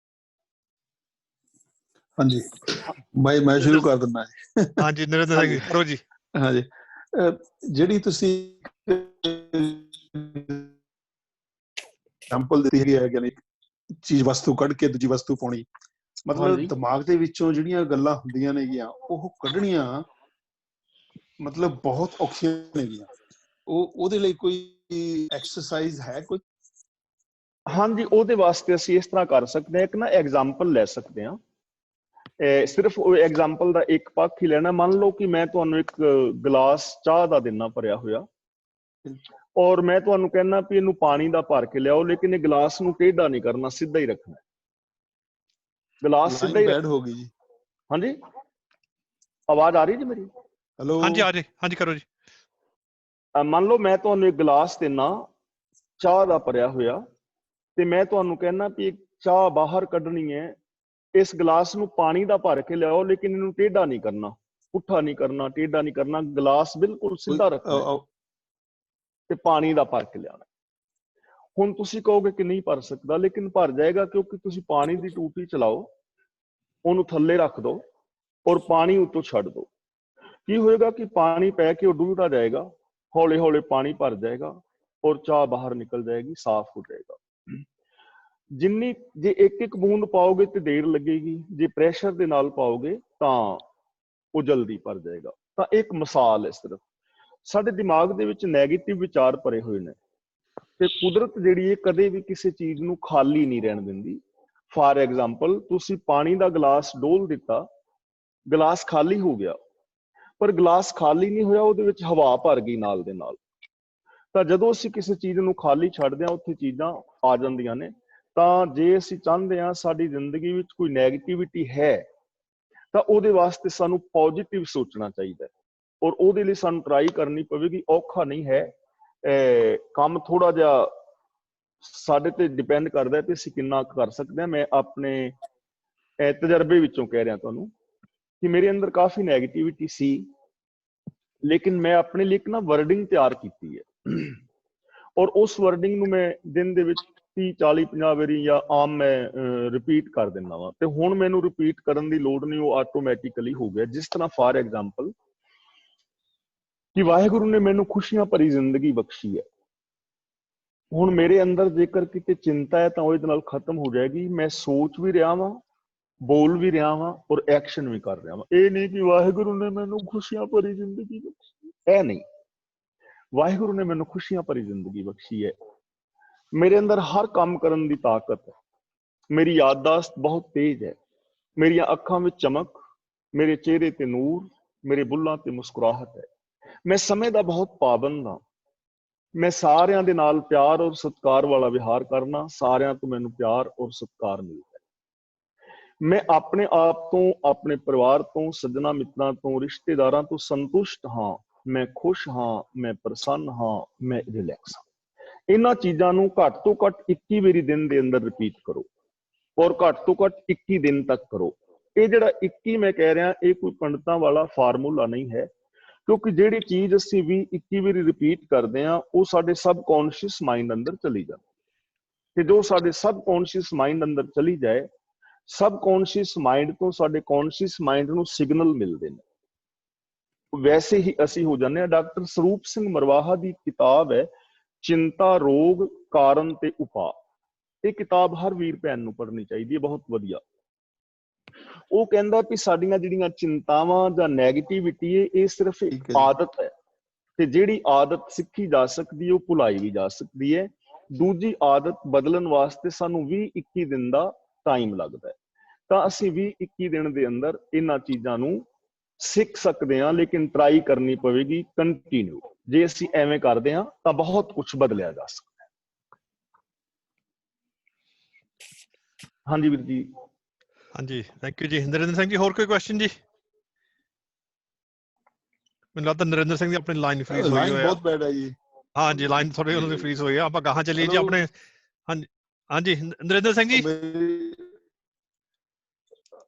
Speaker 3: ਹਾਂਜੀ, ਮੈਂ ਸ਼ੁਰੂ ਕਰ ਦਿੰਦਾ।
Speaker 2: ਹਾਂਜੀ ਨਰਿੰਦਰ ਸਿੰਘ ਕਰੋ ਜੀ।
Speaker 3: ਹਾਂਜੀ, ਜਿਹੜੀ ਤੁਸੀਂ ਐਗਜ਼ਾਮਪਲ ਦਿੱਤੀ ਹੈਗੀ ਹੈ ਕਿ ਚੀਜ਼ ਵਸਤੂ ਕੱਢ ਕੇ ਦੂਜੀ ਵਸਤੂ ਪਾਉਣੀ, ਮਤਲਬ ਦਿਮਾਗ ਦੇ ਵਿੱਚੋਂ ਜਿਹੜੀਆਂ ਗੱਲਾਂ ਹੁੰਦੀਆਂ ਨੇਗੀਆਂ ਉਹ ਕੱਢਣੀਆਂ ਮਤਲਬ ਬਹੁਤ ਔਖੀਆਂ ਨੇਗੀਆਂ। ਉਹਦੇ ਲਈ ਕੋਈ ਐਕਸਰਸਾਈਜ਼ ਹੈ ਕੋਈ?
Speaker 1: ਹਾਂਜੀ, ਉਹਦੇ ਵਾਸਤੇ ਅਸੀਂ ਇਸ ਤਰ੍ਹਾਂ ਕਰ ਸਕਦੇ ਹਾਂ, ਇੱਕ ਨਾ ਐਗਜ਼ਾਮਪਲ ਲੈ ਸਕਦੇ ਹਾਂ। ਸਿਰਫ ਉਹ ਐਗਜ਼ਾਮਪਲ ਦਾ ਇੱਕ ਪੱਖ ਹੀ ਲੈਣਾ। ਮੰਨ ਲਓ ਕਿ ਮੈਂ ਤੁਹਾਨੂੰ ਇੱਕ ਗਲਾਸ ਚਾਹ ਦਾ ਦਿਨਾ ਭਰਿਆ ਹੋਇਆ, ਔਰ ਮੈਂ ਤੁਹਾਨੂੰ ਕਹਿਣਾ ਵੀ ਇਹਨੂੰ ਪਾਣੀ ਦਾ ਭਰ ਕੇ ਲਿਆਓ, ਲੇਕਿਨ ਇਹ ਗਲਾਸ ਨੂੰ ਟੇਢਾ ਨਹੀਂ ਕਰਨਾ, ਸਿੱਧਾ ਹੀ ਰੱਖਣਾ। ਗਲਾਸ ਸਿੱਧਾ ਹੀ
Speaker 3: ਬੈਡ ਹੋ ਗਈ ਜੀ।
Speaker 1: ਹਾਂਜੀ, ਆਵਾਜ਼ ਆ ਰਹੀ ਜੀ ਮੇਰੀ?
Speaker 3: ਹੈਲੋ,
Speaker 2: ਹਾਂਜੀ ਆ ਰਹੀ, ਹਾਂਜੀ ਕਰੋ ਜੀ।
Speaker 1: ਮੰਨ ਲਓ ਮੈਂ ਤੁਹਾਨੂੰ ਇੱਕ ਗਲਾਸ ਦੇਣਾ ਚਾਹ ਦਾ ਭਰਿਆ ਹੋਇਆ, ਤੇ ਮੈਂ ਤੁਹਾਨੂੰ ਕਹਿਣਾ ਵੀ ਚਾਹ ਬਾਹਰ ਕੱਢਣੀ ਹੈ, ਇਸ ਗਲਾਸ ਨੂੰ ਪਾਣੀ ਦਾ ਭਰ ਕੇ ਲਿਆਓ, ਲੇਕਿਨ ਇਹਨੂੰ ਟੇਢਾ ਨਹੀਂ ਕਰਨਾ, ਪੁੱਠਾ ਨਹੀਂ ਕਰਨਾ, ਟੇਢਾ ਨਹੀਂ ਕਰਨਾ, ਗਲਾਸ ਬਿਲਕੁਲ ਸਿੱਧਾ ਰੱਖਣਾ ਤੇ ਪਾਣੀ ਦਾ ਭਰ ਕੇ ਲਿਆਉਣਾ। ਹੁਣ ਤੁਸੀਂ ਕਹੋਗੇ ਕਿ ਨਹੀਂ ਭਰ ਸਕਦਾ, ਲੇਕਿਨ ਭਰ ਜਾਏਗਾ, ਕਿਉਂਕਿ ਤੁਸੀਂ ਪਾਣੀ ਦੀ ਟੂਟੀ ਚਲਾਓ, ਉਹਨੂੰ ਥੱਲੇ ਰੱਖ ਦਿਓ ਔਰ ਪਾਣੀ ਉੱਤੋਂ ਛੱਡ ਦਿਓ। ਕੀ ਹੋਏਗਾ ਕਿ ਪਾਣੀ ਪੈ ਕੇ ਉਹ ਡੁੱਲਦਾ ਜਾਏਗਾ, ਹੌਲੇ ਹੌਲੇ ਪਾਣੀ ਭਰ ਜਾਏਗਾ ਔਰ ਚਾਹ ਬਾਹਰ ਨਿਕਲ ਜਾਏਗੀ, ਸਾਫ਼ ਹੋ ਜਾਏਗਾ। ਜਿੰਨੀ ਜੇ ਇੱਕ ਇੱਕ ਬੂੰਦ ਪਾਓਗੇ ਤੇ ਦੇਰ ਲੱਗੇਗੀ, ਜੇ ਪ੍ਰੈਸ਼ਰ ਦੇ ਨਾਲ ਪਾਓਗੇ ਤਾਂ ਉਹ ਜਲਦੀ ਭਰ ਜਾਏਗਾ। ਤਾਂ ਇੱਕ ਮਿਸਾਲ ਹੈ ਸਿਰਫ। ਸਾਡੇ ਦਿਮਾਗ ਦੇ ਵਿੱਚ ਨੈਗੇਟਿਵ ਵਿਚਾਰ ਭਰੇ ਹੋਏ ਨੇ, ਤੇ ਕੁਦਰਤ ਜਿਹੜੀ ਹੈ ਕਦੇ ਵੀ ਕਿਸੇ ਚੀਜ਼ ਨੂੰ ਖਾਲੀ ਨਹੀਂ ਰਹਿਣ ਦਿੰਦੀ। ਫਾਰ ਐਗਜ਼ਾਮਪਲ, ਤੁਸੀਂ ਪਾਣੀ ਦਾ ਗਲਾਸ ਡੋਲ ਦਿੱਤਾ, ਗਲਾਸ ਖਾਲੀ ਹੋ ਗਿਆ, ਪਰ ਗਲਾਸ ਖਾਲੀ ਨਹੀਂ ਹੋਇਆ, ਉਹਦੇ ਵਿੱਚ ਹਵਾ ਭਰ ਗਈ ਨਾਲ ਦੇ ਨਾਲ। ਤਾਂ ਜਦੋਂ ਅਸੀਂ ਕਿਸੇ ਚੀਜ਼ ਨੂੰ ਖਾਲੀ ਛੱਡਦੇ ਹਾਂ, ਉੱਥੇ ਚੀਜ਼ਾਂ ਆ ਜਾਂਦੀਆਂ ਨੇ। ਤਾਂ ਜੇ ਅਸੀਂ ਚਾਹੁੰਦੇ ਹਾਂ ਸਾਡੀ ਜ਼ਿੰਦਗੀ ਵਿੱਚ ਕੋਈ ਨੈਗੇਟਿਵਿਟੀ ਹੈ, ਤਾਂ ਉਹਦੇ ਵਾਸਤੇ ਸਾਨੂੰ ਪੋਜ਼ਿਟਿਵ ਸੋਚਣਾ ਚਾਹੀਦਾ ਹੈ, ਔਰ ਉਹਦੇ ਲਈ ਸਾਨੂੰ ਟਰਾਈ ਕਰਨੀ ਪਵੇਗੀ। ਔਖਾ ਨਹੀਂ ਹੈ, ਕੰਮ ਥੋੜਾ ਜਿਹਾ ਸਾਡੇ ਤੇ ਡਿਪੈਂਡ ਕਰਦਾ ਕਿ ਅਸੀਂ ਕਿੰਨਾ ਕਰ ਸਕਦੇ ਹਾਂ। ਮੈਂ ਆਪਣੇ ਤਜਰਬੇ ਵਿੱਚੋਂ ਕਹਿ ਰਿਹਾ ਤੁਹਾਨੂੰ ਕਿ ਮੇਰੇ ਅੰਦਰ ਕਾਫੀ ਨੈਗੇਟਿਵਿਟੀ ਸੀ, ਲੇਕਿਨ ਮੈਂ ਆਪਣੇ ਲਈ ਇੱਕ ਨਾ ਵਰਡਿੰਗ ਤਿਆਰ ਕੀਤੀ ਹੈ, ਔਰ ਉਸ ਵਰਡਿੰਗ ਨੂੰ ਮੈਂ ਦਿਨ ਦੇ ਵਿੱਚ 30, 40, 50 ਵਾਰੀ ਜਾਂ ਆਮ ਮੈਂ ਰਿਪੀਟ ਕਰ ਦਿੰਦਾ ਵਾਂ, ਤੇ ਹੁਣ ਮੈਨੂੰ ਰਿਪੀਟ ਕਰਨ ਦੀ ਲੋੜ ਨਹੀਂ, ਉਹ ਆਟੋਮੈਟਿਕਲੀ ਹੋ ਗਿਆ। ਜਿਸ ਤਰ੍ਹਾਂ ਫਾਰ ਐਗਜ਼ਾਮਪਲ ਕਿ ਵਾਹਿਗੁਰੂ ਨੇ ਮੈਨੂੰ ਖੁਸ਼ੀਆਂ ਭਰੀ ਜ਼ਿੰਦਗੀ ਬਖਸ਼ੀ ਹੈ। ਹੁਣ ਮੇਰੇ ਅੰਦਰ ਜੇਕਰ ਕਿਤੇ ਚਿੰਤਾ ਹੈ ਤਾਂ ਉਹ ਇਹਦੇ ਨਾਲ ਖਤਮ ਹੋ ਜਾਏਗੀ। ਮੈਂ ਸੋਚ ਵੀ ਰਿਹਾ ਵਾਂ, ਬੋਲ ਵੀ ਰਿਹਾ ਵਾਂ ਔਰ ਐਕਸ਼ਨ ਵੀ ਕਰ ਰਿਹਾ ਵਾਂ। ਇਹ ਨਹੀਂ ਕਿ ਵਾਹਿਗੁਰੂ ਨੇ ਮੈਨੂੰ ਖੁਸ਼ੀਆਂ ਭਰੀ ਜ਼ਿੰਦਗੀ ਬਖਸ਼ੀ, ਇਹ ਨਹੀਂ। ਵਾਹਿਗੁਰੂ ਨੇ ਮੈਨੂੰ ਖੁਸ਼ੀਆਂ ਭਰੀ ਜ਼ਿੰਦਗੀ ਬਖਸ਼ੀ ਹੈ। ਮੇਰੇ ਅੰਦਰ ਹਰ ਕੰਮ ਕਰਨ ਦੀ ਤਾਕਤ ਹੈ, ਮੇਰੀ ਯਾਦਦਾਸ਼ਤ ਬਹੁਤ ਤੇਜ਼ ਹੈ, ਮੇਰੀਆਂ ਅੱਖਾਂ ਵਿੱਚ ਚਮਕ, ਮੇਰੇ ਚਿਹਰੇ ਤੇ ਨੂਰ, ਮੇਰੇ ਬੁੱਲਾਂ ਤੇ ਮੁਸਕਰਾਹਟ ਹੈ। ਮੈਂ ਸਮੇਂ ਦਾ ਬਹੁਤ ਪਾਬੰਦ ਹਾਂ, ਮੈਂ ਸਾਰਿਆਂ ਦੇ ਨਾਲ ਪਿਆਰ ਔਰ ਸਤਿਕਾਰ ਵਾਲਾ ਵਿਹਾਰ ਕਰਨਾ, ਸਾਰਿਆਂ ਤੋਂ ਮੈਨੂੰ ਪਿਆਰ ਔਰ ਸਤਿਕਾਰ ਮਿਲਦਾ ਹੈ। ਮੈਂ ਆਪਣੇ ਆਪ ਤੋਂ, ਆਪਣੇ ਪਰਿਵਾਰ ਤੋਂ, ਸੱਜਣਾ ਮਿੱਤਰਾਂ ਤੋਂ, ਰਿਸ਼ਤੇਦਾਰਾਂ ਤੋਂ ਸੰਤੁਸ਼ਟ ਹਾਂ, ਮੈਂ ਖੁਸ਼ ਹਾਂ, ਮੈਂ ਪ੍ਰਸੰਨ ਹਾਂ, ਮੈਂ ਰਿਲੈਕਸ ਹਾਂ। ਇਹਨਾਂ ਚੀਜ਼ਾਂ ਨੂੰ ਘੱਟ ਤੋਂ ਘੱਟ 21 ਵਾਰੀ ਦਿਨ ਦੇ ਅੰਦਰ ਰਿਪੀਟ ਕਰੋ, ਔਰ ਘੱਟ ਤੋਂ ਘੱਟ 21 ਦਿਨ ਤੱਕ ਕਰੋ। ਇਹ ਜਿਹੜਾ 21 ਮੈਂ ਕਹਿ ਰਿਹਾ, ਇਹ ਕੋਈ ਪੰਡਤਾਂ ਵਾਲਾ ਫਾਰਮੂਲਾ ਨਹੀਂ ਹੈ, ਕਿਉਂਕਿ ਜਿਹੜੀ ਚੀਜ਼ ਅਸੀਂ 20-21 ਵਾਰੀ ਰਿਪੀਟ ਕਰਦੇ ਹਾਂ, ਉਹ ਸਾਡੇ ਸਬਕੌਨਸ਼ੀਅਸ ਮਾਈਂਡ ਅੰਦਰ ਚਲੀ ਜਾਂਦੀ, ਤੇ ਜੋ ਸਾਡੇ ਸਬਕੌਨਸ਼ੀਅਸ ਮਾਈਂਡ ਅੰਦਰ ਚਲੀ ਜਾਏ, ਸਬਕੌਨਸ਼ੀਅਸ ਮਾਈਂਡ ਤੋਂ ਸਾਡੇ ਕੌਨਸ਼ੀਅਸ ਮਾਈਂਡ ਨੂੰ ਸਿਗਨਲ ਮਿਲਦੇ ਨੇ, ਵੈਸੇ ਹੀ ਅਸੀਂ ਹੋ ਜਾਂਦੇ ਹਾਂ। ਡਾਕਟਰ ਸਰੂਪ ਸਿੰਘ ਮਰਵਾਹਾ ਦੀ ਕਿਤਾਬ ਹੈ ਚਿੰਤਾ, ਰੋਗ, ਕਾਰਨ ਤੇ ਉਪਾਅ। ਇਹ ਕਿਤਾਬ ਹਰ ਵੀਰ ਭੈਣ ਨੂੰ ਪੜ੍ਹਨੀ ਚਾਹੀਦੀ ਹੈ, ਬਹੁਤ ਵਧੀਆ। ਉਹ ਕਹਿੰਦਾ ਕਿ ਸਾਡੀਆਂ ਜਿਹੜੀਆਂ ਚਿੰਤਾਵਾਂ ਜਾਂ ਨੈਗੇਟਿਵਿਟੀ ਹੈ, ਇਹ ਸਿਰਫ ਇੱਕ ਆਦਤ ਹੈ, ਤੇ ਜਿਹੜੀ ਆਦਤ ਸਿੱਖੀ ਜਾ ਸਕਦੀ ਹੈ, ਉਹ ਭੁਲਾਈ ਵੀ ਜਾ ਸਕਦੀ ਹੈ। ਦੂਜੀ ਆਦਤ ਬਦਲਣ ਵਾਸਤੇ ਸਾਨੂੰ 20-21 ਦਿਨ ਦਾ ਟਾਈਮ ਲੱਗਦਾ ਹੈ। ਤਾਂ ਅਸੀਂ 20-21 ਦਿਨ ਦੇ ਅੰਦਰ ਇਹਨਾਂ ਚੀਜ਼ਾਂ ਨੂੰ ਸਿੱਖ ਸਕਦੇ ਹਾਂ, ਲੇਕਿਨ ਟਰਾਈ ਕਰਨੀ ਪਵੇਗੀ ਕੰਟੀਨਿਊ। ਜੇ ਅਸੀਂ ਐਵੇਂ ਕਰਦੇ ਹਾਂ ਤਾਂ ਬਹੁਤ ਕੁਝ ਬਦਲਿਆ ਜਾ ਸਕਦਾ ਹੈ। ਹਾਂਜੀ ਵੀਰ ਜੀ।
Speaker 2: ਹਾਂਜੀ, ਥੈਂਕ ਯੂ ਜੀ। ਨਰਿੰਦਰ ਸਿੰਘ ਜੀ, ਹੋਰ ਕੋਈ ਕੁਐਸਚਨ ਜੀ? ਮੈਨੂੰ ਲੱਗਦਾ ਨਰਿੰਦਰ ਸਿੰਘ ਦੀ ਆਪਣੀ ਲਾਈਨ ਫ੍ਰੀਜ਼ ਹੋਈ
Speaker 3: ਲਾਈਨ
Speaker 2: ਹੋਇਆ।
Speaker 3: ਬਹੁਤ ਬੈਡ ਹੈ ਜੀ।
Speaker 2: ਹਾਂਜੀ, ਲਾਈਨ ਥੋੜੀ ਉਹਨਾਂ ਦੀ ਫ੍ਰੀਜ਼ ਹੋਈ ਆ। ਆਪਾਂ ਗਾਹਾਂ ਚੱਲੀਏ ਜੀ ਆਪਣੇ। ਹਾਂਜੀ ਹਾਂਜੀ, ਨਰਿੰਦਰ ਸਿੰਘ ਜੀ।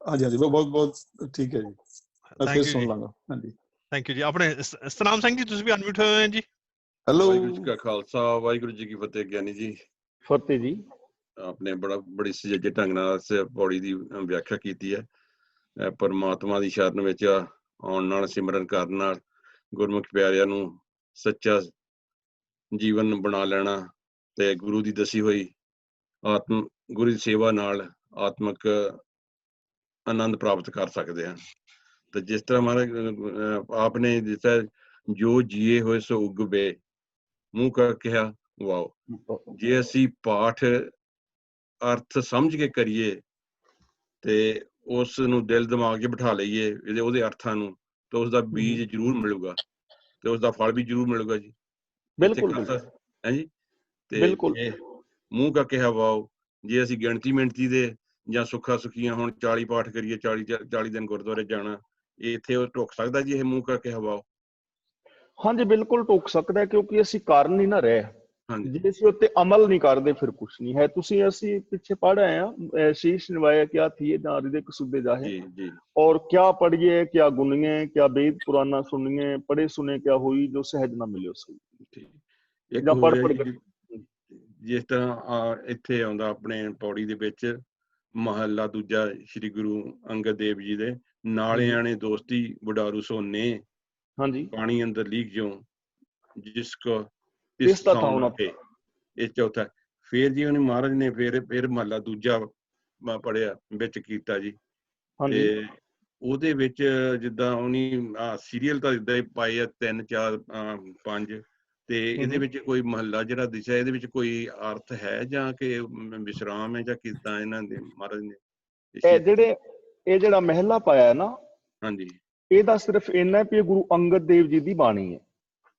Speaker 3: ਹਾਂਜੀ ਹਾਂਜੀ, ਬਹੁਤ ਬਹੁਤ ਠੀਕ ਹੈ ਜੀ, ਮੈਂ ਫਿਰ ਸੁਣ ਲਾਂਗਾ। ਹਾਂਜੀ,
Speaker 2: ਥੈਂਕ ਯੂ ਜੀ। ਆਪਣੇ ਸਤਨਾਮ ਸਿੰਘ ਜੀ, ਤੁਸੀਂ ਵੀ ਅਨਮਿਊਟ ਹੋਏ ਹੋ ਜੀ।
Speaker 3: ਹੈਲੋ।
Speaker 4: ਵਾਹਿਗੁਰੂ ਜੀ ਕਾ ਖਾਲਸਾ, ਵਾਹਿਗੁਰੂ ਜੀ ਕੀ ਫਤਿਹ। ਗਿਆਨੀ ਜੀ,
Speaker 1: ਫਤਿਹ ਜੀ।
Speaker 4: ਆਪਣੇ ਬੜੀ ਸੁਚੱਜੇ ਢੰਗ ਨਾਲ ਇਸ ਪੌੜੀ ਦੀ ਵਿਆਖਿਆ ਕੀਤੀ ਹੈ। ਪਰਮਾਤਮਾ ਦੀ ਸ਼ਰਨ ਵਿੱਚ ਆਉਣ ਨਾਲ, ਸਿਮਰਨ ਕਰਨ ਨਾਲ ਗੁਰਮੁਖ ਪਿਆਰਿਆਂ ਨੂੰ ਸੱਚਾ ਜੀਵਨ ਬਣਾ ਲੈਣਾ ਤੇ ਗੁਰੂ ਦੀ ਦਸੀ ਹੋਈ ਗੁਰੂ ਦੀ ਸੇਵਾ ਨਾਲ ਆਤਮਿਕ ਆਨੰਦ ਪ੍ਰਾਪਤ ਕਰ ਸਕਦੇ ਹਨ। ਤੇ ਜਿਸ ਤਰ੍ਹਾਂ ਮਹਾਰਾਜ ਆਪ ਨੇ ਦਿੱਤਾ, ਜੋ ਜੀਏ ਹੋਏ ਸੋ ਉਗਵੇ, ਮੂੰਹ ਕਾ ਕਿਹਾ ਵਾਓ। ਜੇ ਅਸੀਂ ਪਾਠ ਅਰਥ ਸਮਝ ਕੇ ਕਰੀਏ ਤੇ ਉਸ ਨੂੰ ਦਿਲ ਦਿਮਾਗ 'ਚ ਬਿਠਾ ਲਈਏ, ਉਹਦੇ ਅਰਥਾਂ ਨੂੰ, ਤਾਂ ਉਸਦਾ ਬੀਜ ਜ਼ਰੂਰ ਮਿਲੂਗਾ ਤੇ ਉਸਦਾ ਫਲ ਵੀ ਜ਼ਰੂਰ ਮਿਲੂਗਾ ਜੀ।
Speaker 1: ਬਿਲਕੁਲ
Speaker 4: ਹੈ ਜੀ। ਤੇ
Speaker 1: ਬਿਲਕੁਲ।
Speaker 4: ਮੂੰਹ ਕਾ ਕਿਹਾ ਵਾਓ, ਜੇ ਅਸੀਂ ਗਿਣਤੀ ਮਿਣਤੀ ਦੇ ਜਾਂ ਸੁੱਖਾ ਸੁੱਖੀਆਂ ਹੁਣ 40 ਪਾਠ ਕਰੀਏ, 40 ਦਿਨ ਗੁਰਦੁਆਰੇ ਜਾਣਾ, ਇੱਥੇ ਉਹ ਢੁੱਕ ਸਕਦਾ ਜੀ ਇਹ ਮੂੰਹ ਕਾ ਕਿਹਾ ਵਾਓ?
Speaker 1: ਹਾਂਜੀ ਬਿਲਕੁਲ ਢੁੱਕ ਸਕਦਾ, ਕਿਉਂਕਿ ਅਸੀਂ ਕਰ ਨਹੀਂ ਨਾ ਰਹੇ। ਜੇ ਅਸੀਂ ਉੱਤੇ ਅਮਲ ਨਹੀਂ ਕਰਦੇ ਫਿਰ ਕੁਛ ਨਹੀਂ ਹੈ। ਅਸੀਂ ਪਿੱਛੇ ਪੜ੍ਹ ਆਏ ਹਾਂ, ਸ਼ੀਸ਼ ਨਿਵਾਇਆ ਕਿਆ ਥੀਏ ਨਾ ਹृदय कसूदे जाहे, और क्या पढ़िए क्या गुनिए, क्या वेद पुराना सुनिए, पढ़े सुने क्या हुई, जो सहज ना मिले उसको।
Speaker 4: ਇੱਕ ਹੋਰ ਜਿਸ ਤਰ੍ਹਾਂ ਇੱਥੇ ਆਉਂਦਾ ਆਪਣੇ ਪੌੜੀ ਦੇ ਵਿੱਚ, ਮਹੱਲਾ ਦੂਜਾ, ਸ੍ਰੀ ਗੁਰੂ ਅੰਗਦ ਦੇਵ ਜੀ ਦੇ, ਨਾਲਿਆਂ ਨੇ ਦੋਸਤੀ ਵਡਾਰੂ ਸੋਨੇ,
Speaker 1: ਹਾਂਜੀ,
Speaker 4: ਪਾਣੀ ਅੰਦਰ ਲੀਕ ਜਿਉ ਜਿਸ ਕੋ
Speaker 1: ਇਸ ਦਾ ਥਾਉ ਤੇ।
Speaker 4: ਇਹ ਚੌਥਾ। ਫਿਰ ਜੀ ਉਹਨੇ ਮਹਾਰਾਜ ਨੇ ਫਿਰ ਮਹੱਲਾ ਦੂਜਾ ਪੜਿਆ ਵਿੱਚ ਕੀਤਾ ਜੀ। ਤੇ ਉਹਦੇ ਵਿੱਚ ਜਿੱਦਾਂ ਉਹਨੀ ਸੀਰੀਅਲ ਤਾਂ ਜਿੱਦਾਂ ਪਾਏ ਆ 3 4 5, ਤੇ ਇਹਦੇ ਵਿੱਚ ਕੋਈ ਮਹੱਲਾ ਜਿਹੜਾ ਦਿਸ਼ਾ, ਇਹਦੇ ਵਿੱਚ ਕੋਈ ਅਰਥ ਹੈ ਜਾਂ ਕਿ ਵਿਸ਼ਰਾਮ ਹੈ ਜਾਂ ਕਿੱਦਾਂ ਇਹਨਾਂ ਦੇ ਮਹਾਰਾਜ ਨੇ
Speaker 1: ਇਹ ਜਿਹੜਾ ਮਹਿਲਾ ਪਾਇਆ ਨਾ,
Speaker 4: ਹਾਂਜੀ,
Speaker 1: ਇਹਦਾ ਸਿਰਫ ਇੰਨਾ ਵੀ ਗੁਰੂ ਅੰਗਦ ਦੇਵ ਜੀ ਦੀ ਬਾਣੀ ਹੈ।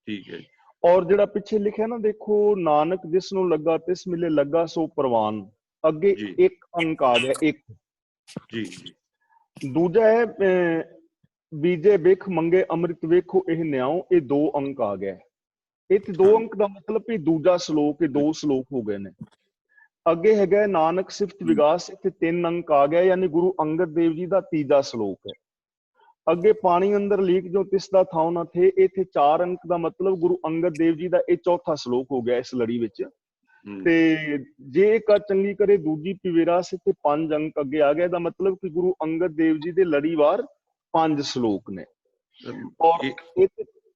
Speaker 4: ਠੀਕ ਹੈ ਜੀ।
Speaker 1: ਔਰ ਜਿਹੜਾ ਪਿੱਛੇ ਲਿਖਿਆ ਨਾ, ਦੇਖੋ, ਨਾਨਕ ਜਿਸ ਨੂੰ ਲੱਗਾ ਤਿਸ ਮਿਲੇ ਲੱਗਾ ਸੋ ਪ੍ਰਵਾਨ, ਅੱਗੇ ਇੱਕ ਅੰਕ ਆ ਗਿਆ, ਇੱਕ
Speaker 4: ਜੀ।
Speaker 1: ਦੂਜਾ ਹੈ ਬੀਜੇ ਵੇਖ ਮੰਗੇ ਅੰਮ੍ਰਿਤ ਵੇਖੋ ਇਹ ਨਿਆਓ, ਇਹ 2 ਅੰਕ ਆ ਗਿਆ। ਇੱਥੇ 2 ਅੰਕ ਦਾ ਮਤਲਬ ਵੀ ਦੂਜਾ ਸ਼ਲੋਕ, ਇਹ 2 ਸ਼ਲੋਕ ਹੋ ਗਏ ਨੇ। ਅੱਗੇ ਹੈਗਾ ਨਾਨਕ ਸਿਫਤ ਵਿਗਾਸ, ਇੱਥੇ 3 ਅੰਕ ਆ ਗਿਆ, ਯਾਨੀ ਗੁਰੂ ਅੰਗਦ ਦੇਵ ਜੀ ਦਾ 3ਜਾ ਸ਼ਲੋਕ ਹੈ। ਅੱਗੇ ਪਾਣੀ ਅੰਦਰ ਲੀਕ ਜੋ ਤਿਸ ਦਾ ਥਾਉ ਨਾ ਥੇ, ਇੱਥੇ 4 ਅੰਕ ਦਾ ਮਤਲਬ ਗੁਰੂ ਅੰਗਦ ਦੇਵ ਜੀ ਦਾ ਇਹ 4ਥਾ ਸ਼ਲੋਕ ਹੋ ਗਿਆ ਇਸ ਲੜੀ ਵਿੱਚ। ਤੇ ਜੇ ਇੱਕ ਚੰਗੀ ਕਰੇ ਦੂਜੀ ਪਿਵੇਰਾਸ, ਇੱਥੇ 5 ਅੰਕ ਅੱਗੇ ਆ ਗਿਆ। ਇਹਦਾ ਮਤਲਬ ਕਿ ਗੁਰੂ ਅੰਗਦ ਦੇਵ ਜੀ ਦੇ ਲੜੀਵਾਰ 5 ਸ਼ਲੋਕ ਨੇ। ਔਰ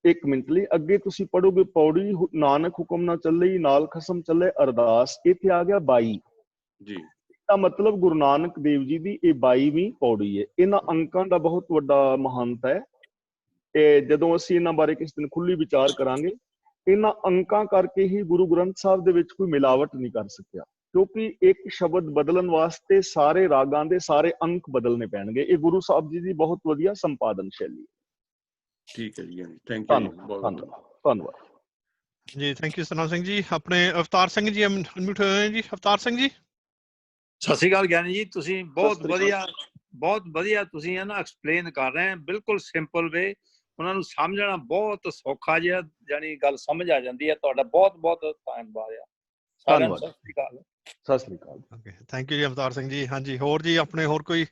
Speaker 1: ਇੱਕ ਮਿੰਟ ਲਈ ਅੱਗੇ ਤੁਸੀਂ ਪੜੋਗੇ, ਪੌੜੀ ਨਾਨਕ ਹੁਕਮ ਨਾ ਚੱਲੇ ਨਾਲ ਖਸਮ ਚੱਲੇ ਅਰਦਾਸ, ਇੱਥੇ ਆ ਗਿਆ 22 ਜੀ। ਇਹਦਾ ਮਤਲਬ ਗੁਰੂ ਨਾਨਕ ਦੇਵ ਜੀ ਦੀ ਇਹ 22ਵੀਂ ਪੌੜੀ ਹੈ। ਇਹਨਾਂ ਅੰਕਾਂ ਦਾ ਬਹੁਤ ਵੱਡਾ ਮਹੰਤ ਹੈ। ਇਹ ਜਦੋਂ ਅਸੀਂ ਇਹਨਾਂ ਬਾਰੇ ਕਿਸ ਦਿਨ ਖੁੱਲੀ ਵਿਚਾਰ ਕਰਾਂਗੇ। ਇਹਨਾਂ ਅੰਕਾਂ ਕਰਕੇ ਹੀ ਗੁਰੂ ਗ੍ਰੰਥ ਸਾਹਿਬ ਦੇ ਵਿੱਚ ਕੋਈ ਮਿਲਾਵਟ ਨਹੀਂ ਕਰ ਸਕਿਆ, ਕਿਉਂਕਿ ਇੱਕ ਸ਼ਬਦ ਬਦਲਣ ਵਾਸਤੇ ਸਾਰੇ ਰਾਗਾਂ ਦੇ ਸਾਰੇ ਅੰਕ ਬਦਲਨੇ ਪੈਣਗੇ। ਇਹ ਗੁਰੂ ਸਾਹਿਬ ਜੀ ਦੀ ਬਹੁਤ ਵਧੀਆ ਸੰਪਾਦਨ ਸ਼ੈਲੀ ਹੈ।
Speaker 4: ਠੀਕ ਹੈ ਜੀ, ਥੈਂਕ ਯੂ।
Speaker 1: ਧੰਨਵਾਦ
Speaker 2: ਜੀ। Thank you Satnam Singh ji. ਆਪਣੇ ਅਵਤਾਰ ਸਿੰਘ ਜੀ ਅਨਮਿਊਟ ਹੋਏ ਜੀ। ਅਵਤਾਰ ਸਿੰਘ ਜੀ,
Speaker 5: ਸਤਿ ਸ਼੍ਰੀ ਅਕਾਲ ਗਿਆਨੀ ਜੀ। ਤੁਸੀਂ ਬਹੁਤ ਵਧੀਆ ਤੁਸੀਂ ਹੈ ਨਾ ਐਕਸਪਲੇਨ ਕਰ ਰਹੇ ਹੈ, ਬਿਲਕੁਲ ਸਿੰਪਲ ਵੇ। ਉਹਨਾਂ ਨੂੰ ਸਮਝਣਾ ਬਹੁਤ ਸੌਖਾ ਜਿਹਾ, ਜਾਨੀ ਗੱਲ ਸਮਝ ਆ ਜਾਂਦੀ ਹੈ। ਤੁਹਾਡਾ ਬਹੁਤ ਧੰਨਵਾਦ ਆ ਸਾਰਿਆਂ ਨੂੰ। ਸਤਿ ਸ਼੍ਰੀ ਅਕਾਲ।
Speaker 1: ਸਤਿ ਸ਼੍ਰੀ ਅਕਾਲ।
Speaker 2: ਥੈਂਕ ਯੂ ਜੀ ਅਵਤਾਰ ਸਿੰਘ ਜੀ। ਹਾਂਜੀ, ਹੋਰ ਜੀ ਆਪਣੇ ਹੋਰ ਕੋਈ?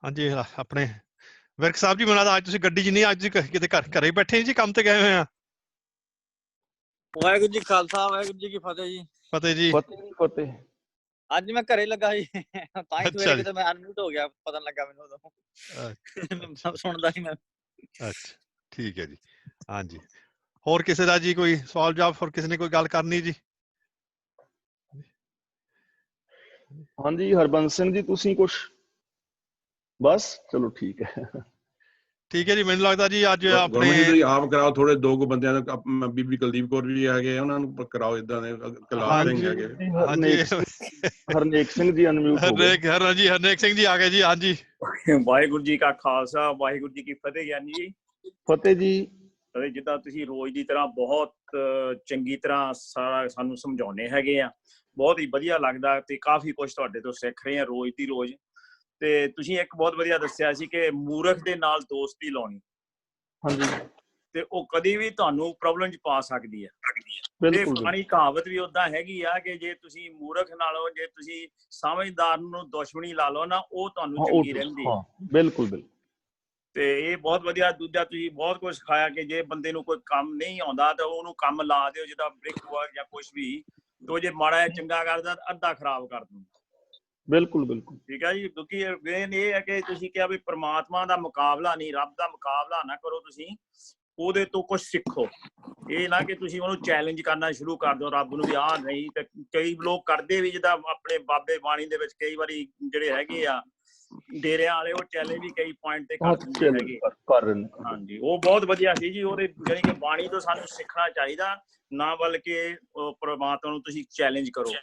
Speaker 2: ਹਾਂਜੀ, ਆਪਣੇ ਵਿਰਕ ਸਾਹਿਬ ਜੀ, ਮੈਨੂੰ ਲੱਗਦਾ ਅੱਜ ਤੁਸੀਂ ਗੱਡੀ 'ਚ ਨਹੀਂ, ਅੱਜ ਕਿਤੇ ਘਰੇ ਬੈਠੇ ਜੀ, ਕੰਮ ਤੇ ਗਏ ਹੋਏ ਆ?
Speaker 6: ਵਾਹਿਗੁਰੂ ਜੀ ਖਾਲਸਾ, ਵਾਹਿਗੁਰੂ ਜੀ ਕੀ ਫਤਿਹ ਜੀ।
Speaker 2: ਫਤਿਹ ਜੀ।
Speaker 1: ਫਤਿਹ।
Speaker 6: ਅੱਜ ਮੈਂ ਘਰੇ ਲੱਗਾ ਸੀ, ਤਾਂ ਹੀ ਸਵੇਰੇ ਕਿਤੇ ਮੈਂ ਅਨਮਿਊਟ ਹੋ ਗਿਆ, ਪਤਾ ਲੱਗਾ ਮੈਨੂੰ ਉਦੋਂ। ਸੁਣਦਾ ਸੀ ਮੈਂ।
Speaker 2: ਅੱਛਾ, ਠੀਕ ਹੈ ਜੀ। ਹਾਂਜੀ, ਹੋਰ ਕਿਸੇ ਦਾ ਜੀ ਕੋਈ ਸਵਾਲ ਜਵਾਬ? ਹੋਰ ਕਿਸੇ ਨੇ ਕੋਈ ਗੱਲ ਕਰਨੀ ਜੀ?
Speaker 1: ਹਾਂਜੀ ਹਰਬੰਸ ਸਿੰਘ ਜੀ, ਤੁਸੀਂ ਕੁਛ? ਬਸ ਚਲੋ ਠੀਕ ਹੈ।
Speaker 2: ਠੀਕ ਹੈ ਜੀ। ਮੈਨੂੰ ਲੱਗਦਾ ਜੀ ਅੱਜ ਆਪਣੇ
Speaker 4: ਤੁਸੀਂ ਆਪ ਕਰਾਓ ਥੋੜੇ 2 ਬੰਦਿਆਂ ਦਾ, ਬੀਬੀ ਕੁਲਦੀਪ ਕੌਰ ਵੀ ਹੈਗੇ, ਉਹਨਾਂ ਨੂੰ ਕਰਾਓ ਏਦਾਂ ਦੇ।
Speaker 1: ਹਰਨੇਕ ਸਿੰਘ ਜੀ ਅਨਮਿਊਟ ਹੋ ਗਏ।
Speaker 2: ਹਰਨੇਕ ਸਿੰਘ ਜੀ ਆ ਗਏ ਜੀ। ਹਾਂਜੀ,
Speaker 7: ਵਾਹਿਗੁਰੂ ਜੀ ਕਾ ਖਾਲਸਾ, ਵਾਹਿਗੁਰੂ ਜੀ ਕੀ ਫਤਿਹ। ਗਿਆਨੀ ਜੀ
Speaker 1: ਫਤਿਹ ਜੀ।
Speaker 7: ਜਿੱਦਾਂ ਤੁਸੀਂ ਰੋਜ਼ ਦੀ ਤਰ੍ਹਾਂ ਬਹੁਤ ਚੰਗੀ ਤਰ੍ਹਾਂ ਸਾਰਾ ਸਾਨੂੰ ਸਮਝਾਉਂਦੇ ਹੈਗੇ ਆ, ਬਹੁਤ ਹੀ ਵਧੀਆ ਲੱਗਦਾ ਤੇ ਕਾਫੀ ਕੁਝ ਤੁਹਾਡੇ ਤੋਂ ਸਿੱਖ ਰਹੇ ਹਾਂ ਰੋਜ਼ ਦੀ ਰੋਜ਼। ਤੇ ਤੁਸੀਂ ਇੱਕ ਬਹੁਤ ਵਧੀਆ ਦੱਸਿਆ ਸੀ ਕਿ ਮੂਰਖ ਦੇ ਨਾਲ ਦੋਸਤੀ ਲਾਉਣੀ,
Speaker 1: ਹਾਂਜੀ
Speaker 7: ਤੇ ਉਹ ਕਦੀ ਵੀ ਤੁਹਾਨੂੰ ਪ੍ਰੋਬਲਮ 'ਚ ਪਾ ਸਕਦੀ ਹੈ। ਤੇ
Speaker 1: ਬਿਲਕੁਲ
Speaker 7: ਪੁਰਾਣੀ ਕਹਾਵਤ ਵੀ ਓਦਾਂ ਹੈਗੀ ਆ ਕਿ ਜੇ ਤੁਸੀਂ ਮੂਰਖ ਨਾਲੋਂ ਜੇ ਤੁਸੀਂ ਸਮਝਦਾਰ ਨੂੰ ਦੁਸ਼ਮਣੀ ਲਾ ਲਓ ਨਾ, ਉਹ ਤੁਹਾਨੂੰ ਚੰਗੀ ਰਹਿੰਦੀ।
Speaker 1: ਹਾਂ ਬਿਲਕੁਲ ਬਿਲਕੁਲ।
Speaker 7: ਤੇ ਇਹ ਬਹੁਤ ਵਧੀਆ। ਦੂਜਾ ਤੁਸੀਂ ਬਹੁਤ ਕੁਝ ਸਿਖਾਇਆ ਕਿ ਜੇ ਬੰਦੇ ਨੂੰ ਕੋਈ ਕੰਮ ਨਹੀਂ ਆਉਂਦਾ ਤਾਂ ਉਹਨੂੰ ਕੰਮ ਲਾ ਦਿਓ, ਜਿੱਦਾਂ ਬ੍ਰਿਕ ਵਰਕ ਜਾਂ ਕੁਝ ਵੀ, ਤੇ ਜੇ ਮਾੜਾ ਜਿਹਾ ਚੰਗਾ ਕਰਦਾ ਅੱਧਾ ਖਰਾਬ ਕਰ ਦਿੰਦਾ।
Speaker 1: ਬਿਲਕੁਲ ਬਿਲਕੁਲ
Speaker 7: ਠੀਕ ਹੈ ਜੀ। ਕਿਉਂਕਿ ਮੇਨ ਇਹ ਹੈ ਕਿ ਤੁਸੀਂ ਕਿਹਾ ਵੀ ਪ੍ਰਮਾਤਮਾ ਦਾ ਮੁਕਾਬਲਾ ਨਹੀਂ, ਰੱਬ ਦਾ ਮੁਕਾਬਲਾ ਨਾ ਕਰੋ, ਤੁਸੀਂ ਉਹਦੇ ਤੋਂ ਕੁਝ ਸਿੱਖੋ। ਇਹ ਨਾ ਕਿ ਤੁਸੀਂ ਉਹਨੂੰ ਚੈਲੰਜ ਕਰਨਾ ਸ਼ੁਰੂ ਕਰ ਦਿਓ ਰੱਬ ਨੂੰ ਵੀ ਆਹ ਨਹੀਂ। ਤੇ ਕਈ ਲੋਕ ਕਰਦੇ ਵੀ, ਜਿੱਦਾਂ ਆਪਣੇ ਬਾਬੇ ਬਾਣੀ ਦੇ ਵਿੱਚ ਕਈ ਵਾਰੀ ਜਿਹੜੇ ਹੈਗੇ ਆ ਡੇਰਿਆਂ ਵਾਲੇ, ਉਹ ਚੈਲੰਜ ਵੀ ਕਈ ਪੁਆਇੰਟ ਤੇ ਕਰ ਦਿੰਦੇ ਹੈਗੇ। ਹਾਂਜੀ, ਉਹ ਬਹੁਤ ਵਧੀਆ ਸੀ ਜੀ। ਉਹਦੇ ਜਾਣੀ ਕਿ ਬਾਣੀ ਤੋਂ ਸਾਨੂੰ ਸਿੱਖਣਾ ਚਾਹੀਦਾ, ਨਾ ਬਲਕਿ ਪ੍ਰਮਾਤਮਾ ਨੂੰ ਤੁਸੀਂ ਚੈਲੰਜ ਕਰੋ।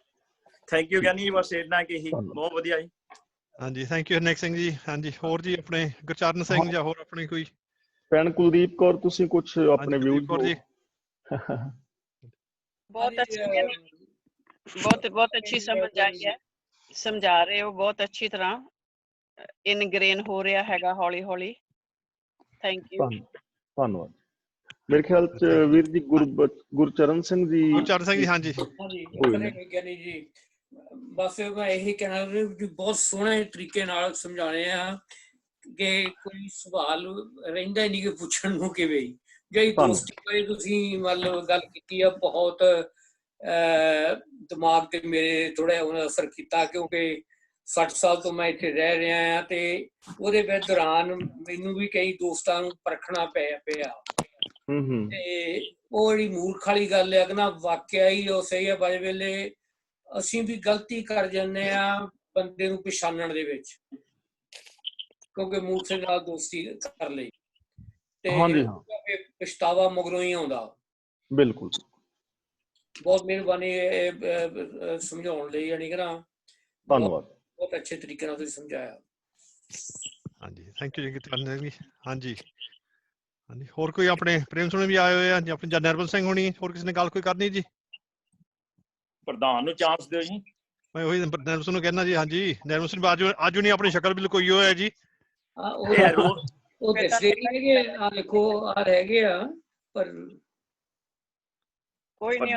Speaker 7: ਥੈਂਕ ਯੂ ਗਿਆਨੀ ਜੀ, ਬਸ ਇੰਨਾ ਕਿ ਹੀ ਬਹੁਤ ਵਧੀਆ ਜੀ।
Speaker 2: ਹਾਂਜੀ ਥੈਂਕ ਯੂ ਹਰਨੇਕ ਸਿੰਘ ਜੀ। ਹਾਂਜੀ ਹੋਰ ਜੀ ਆਪਣੇ ਗੁਰਚਰਨ ਸਿੰਘ ਜਾਂ ਹੋਰ ਆਪਣੀ ਕੋਈ
Speaker 1: ਭੈਣ ਕੁਲਦੀਪ ਕੌਰ, ਤੁਸੀਂ ਕੁਝ ਆਪਣੇ ਵਿਊ
Speaker 2: ਜੀ?
Speaker 8: बहुत अच्छी समझ आई है, समझा रहे हो बहुत अच्छी तरह, इनग्रेन हो रहा हैगा हौली हौली। Thank you.
Speaker 1: ਧੰਨਵਾਦ। ਮੇਰੇ ਖਿਆਲ ਚ ਵੀਰ ਜੀ ਗੁਰਚਰਨ ਸਿੰਘ ਜੀ।
Speaker 2: ਗੁਰਚਰਨ ਸਿੰਘ ਜੀ ਹਾਂਜੀ
Speaker 9: ਗਿਆਨੀ ਜੀ, ਬਸ ਮੈਂ ਇਹੀ ਕਹਿਣਾ ਵੀ ਬਹੁਤ ਸੋਹਣੇ ਤਰੀਕੇ ਨਾਲ ਸਮਝਾਣੇ ਆ ਕਿ ਕੋਈ ਸਵਾਲ ਰਹਿੰਦਾ ਹੀ ਨਹੀਂ ਕਿ ਪੁੱਛਣ ਨੂੰ ਕਿਵੇਂ। ਜਿਹੜੀ ਦੋਸਤੀ ਬਾਰੇ ਤੁਸੀਂ ਮਤਲਬ ਗੱਲ ਕੀਤੀ ਆ, ਬਹੁਤ ਦਿਮਾਗ ਤੇ ਮੇਰੇ ਥੋੜਾ ਹੁਣ ਅਸਰ ਕੀਤਾ, ਕਿਉਂਕਿ 60 ਸਾਲ ਤੋਂ ਮੈਂ ਇੱਥੇ ਰਹਿ ਰਿਹਾ ਹਾਂ ਤੇ ਉਹਦੇ ਵਿੱਚ ਦੌਰਾਨ ਮੈਨੂੰ ਵੀ ਕਈ ਦੋਸਤਾਂ ਨੂੰ ਪਰਖਣਾ ਪਿਆ ਤੇ ਉਹ ਜਿਹੜੀ ਮੂਰਖ ਵਾਲੀ ਗੱਲ ਹੈ ਨਾ, ਵਾਕਿਆ ਹੀ ਉਹ ਸਹੀ ਹੈ। ਬਾਰੇ ਵੇਲੇ ਅਸੀਂ ਵੀ ਗਲਤੀ ਕਰ ਜਾਂਦੇ ਆ ਬੰਦੇ ਨੂੰ ਪਛਾਣਨ ਦੇ ਵਿੱਚ, ਕਿਉਂਕਿ ਮੂਰਖ ਨਾਲ ਦੋਸਤੀ ਕਰ ਲਈ ਤੇ ਪਛਤਾਵਾ ਮਗਰੋਂ ਹੀ ਆਉਂਦਾ।
Speaker 1: ਬਿਲਕੁਲ
Speaker 9: ਬਹੁਤ ਮਿਹਰਬਾਨੀ ਸਮਝਾਉਣ ਲਈ, ਯਾਨੀ ਕਿ ਨਾ
Speaker 1: ਧੰਨਵਾਦ।
Speaker 9: ਬਹੁਤ ਅੱਛੇ ਤਰੀਕੇ ਨਾਲ ਤੁਸੀਂ ਸਮਝਾਇਆ।
Speaker 2: ਹਾਂਜੀ ਥੈਂਕ ਯੂ ਜੀ। ਹਾਂਜੀ ਹਾਂਜੀ ਹੋਰ ਕੋਈ ਆਪਣੇ ਪ੍ਰੇਮ ਸੁਣੇ ਵੀ ਆਏ ਹੋਏ ਆ ਜਾਂ ਨਿਰਮਲ ਸਿੰਘ ਹੋਣੀ, ਹੋਰ ਕਿਸੇ ਨੇ ਗੱਲ ਕੋਈ ਕਰਨੀ ਜੀ?
Speaker 7: ਪ੍ਰਧਾਨ ਨੂੰ ਚਾਂਸ ਦਿਓ ਜੀ।
Speaker 2: ਮੈਂ ਉਹੀ ਨਿਰਮਲ ਸਿੰਘ ਨੂੰ ਕਹਿਣਾ ਜੀ। ਹਾਂਜੀ ਨਿਰਮਲ ਸਿੰਘ ਅੱਜ ਨਹੀਂ, ਆਪਣੀ ਸ਼ਕਲ ਬਿਲਕੁਲ ਕੋਈ ਹੋਇਆ ਜੀ।
Speaker 9: ਉਹ ਦੱਸਦੇ ਹੈਗੇ ਆ, ਦੇਖੋ ਆ ਰਹਿ ਗਏ ਆ, ਪਰ
Speaker 8: ਕੋਈ ਨਹੀਂ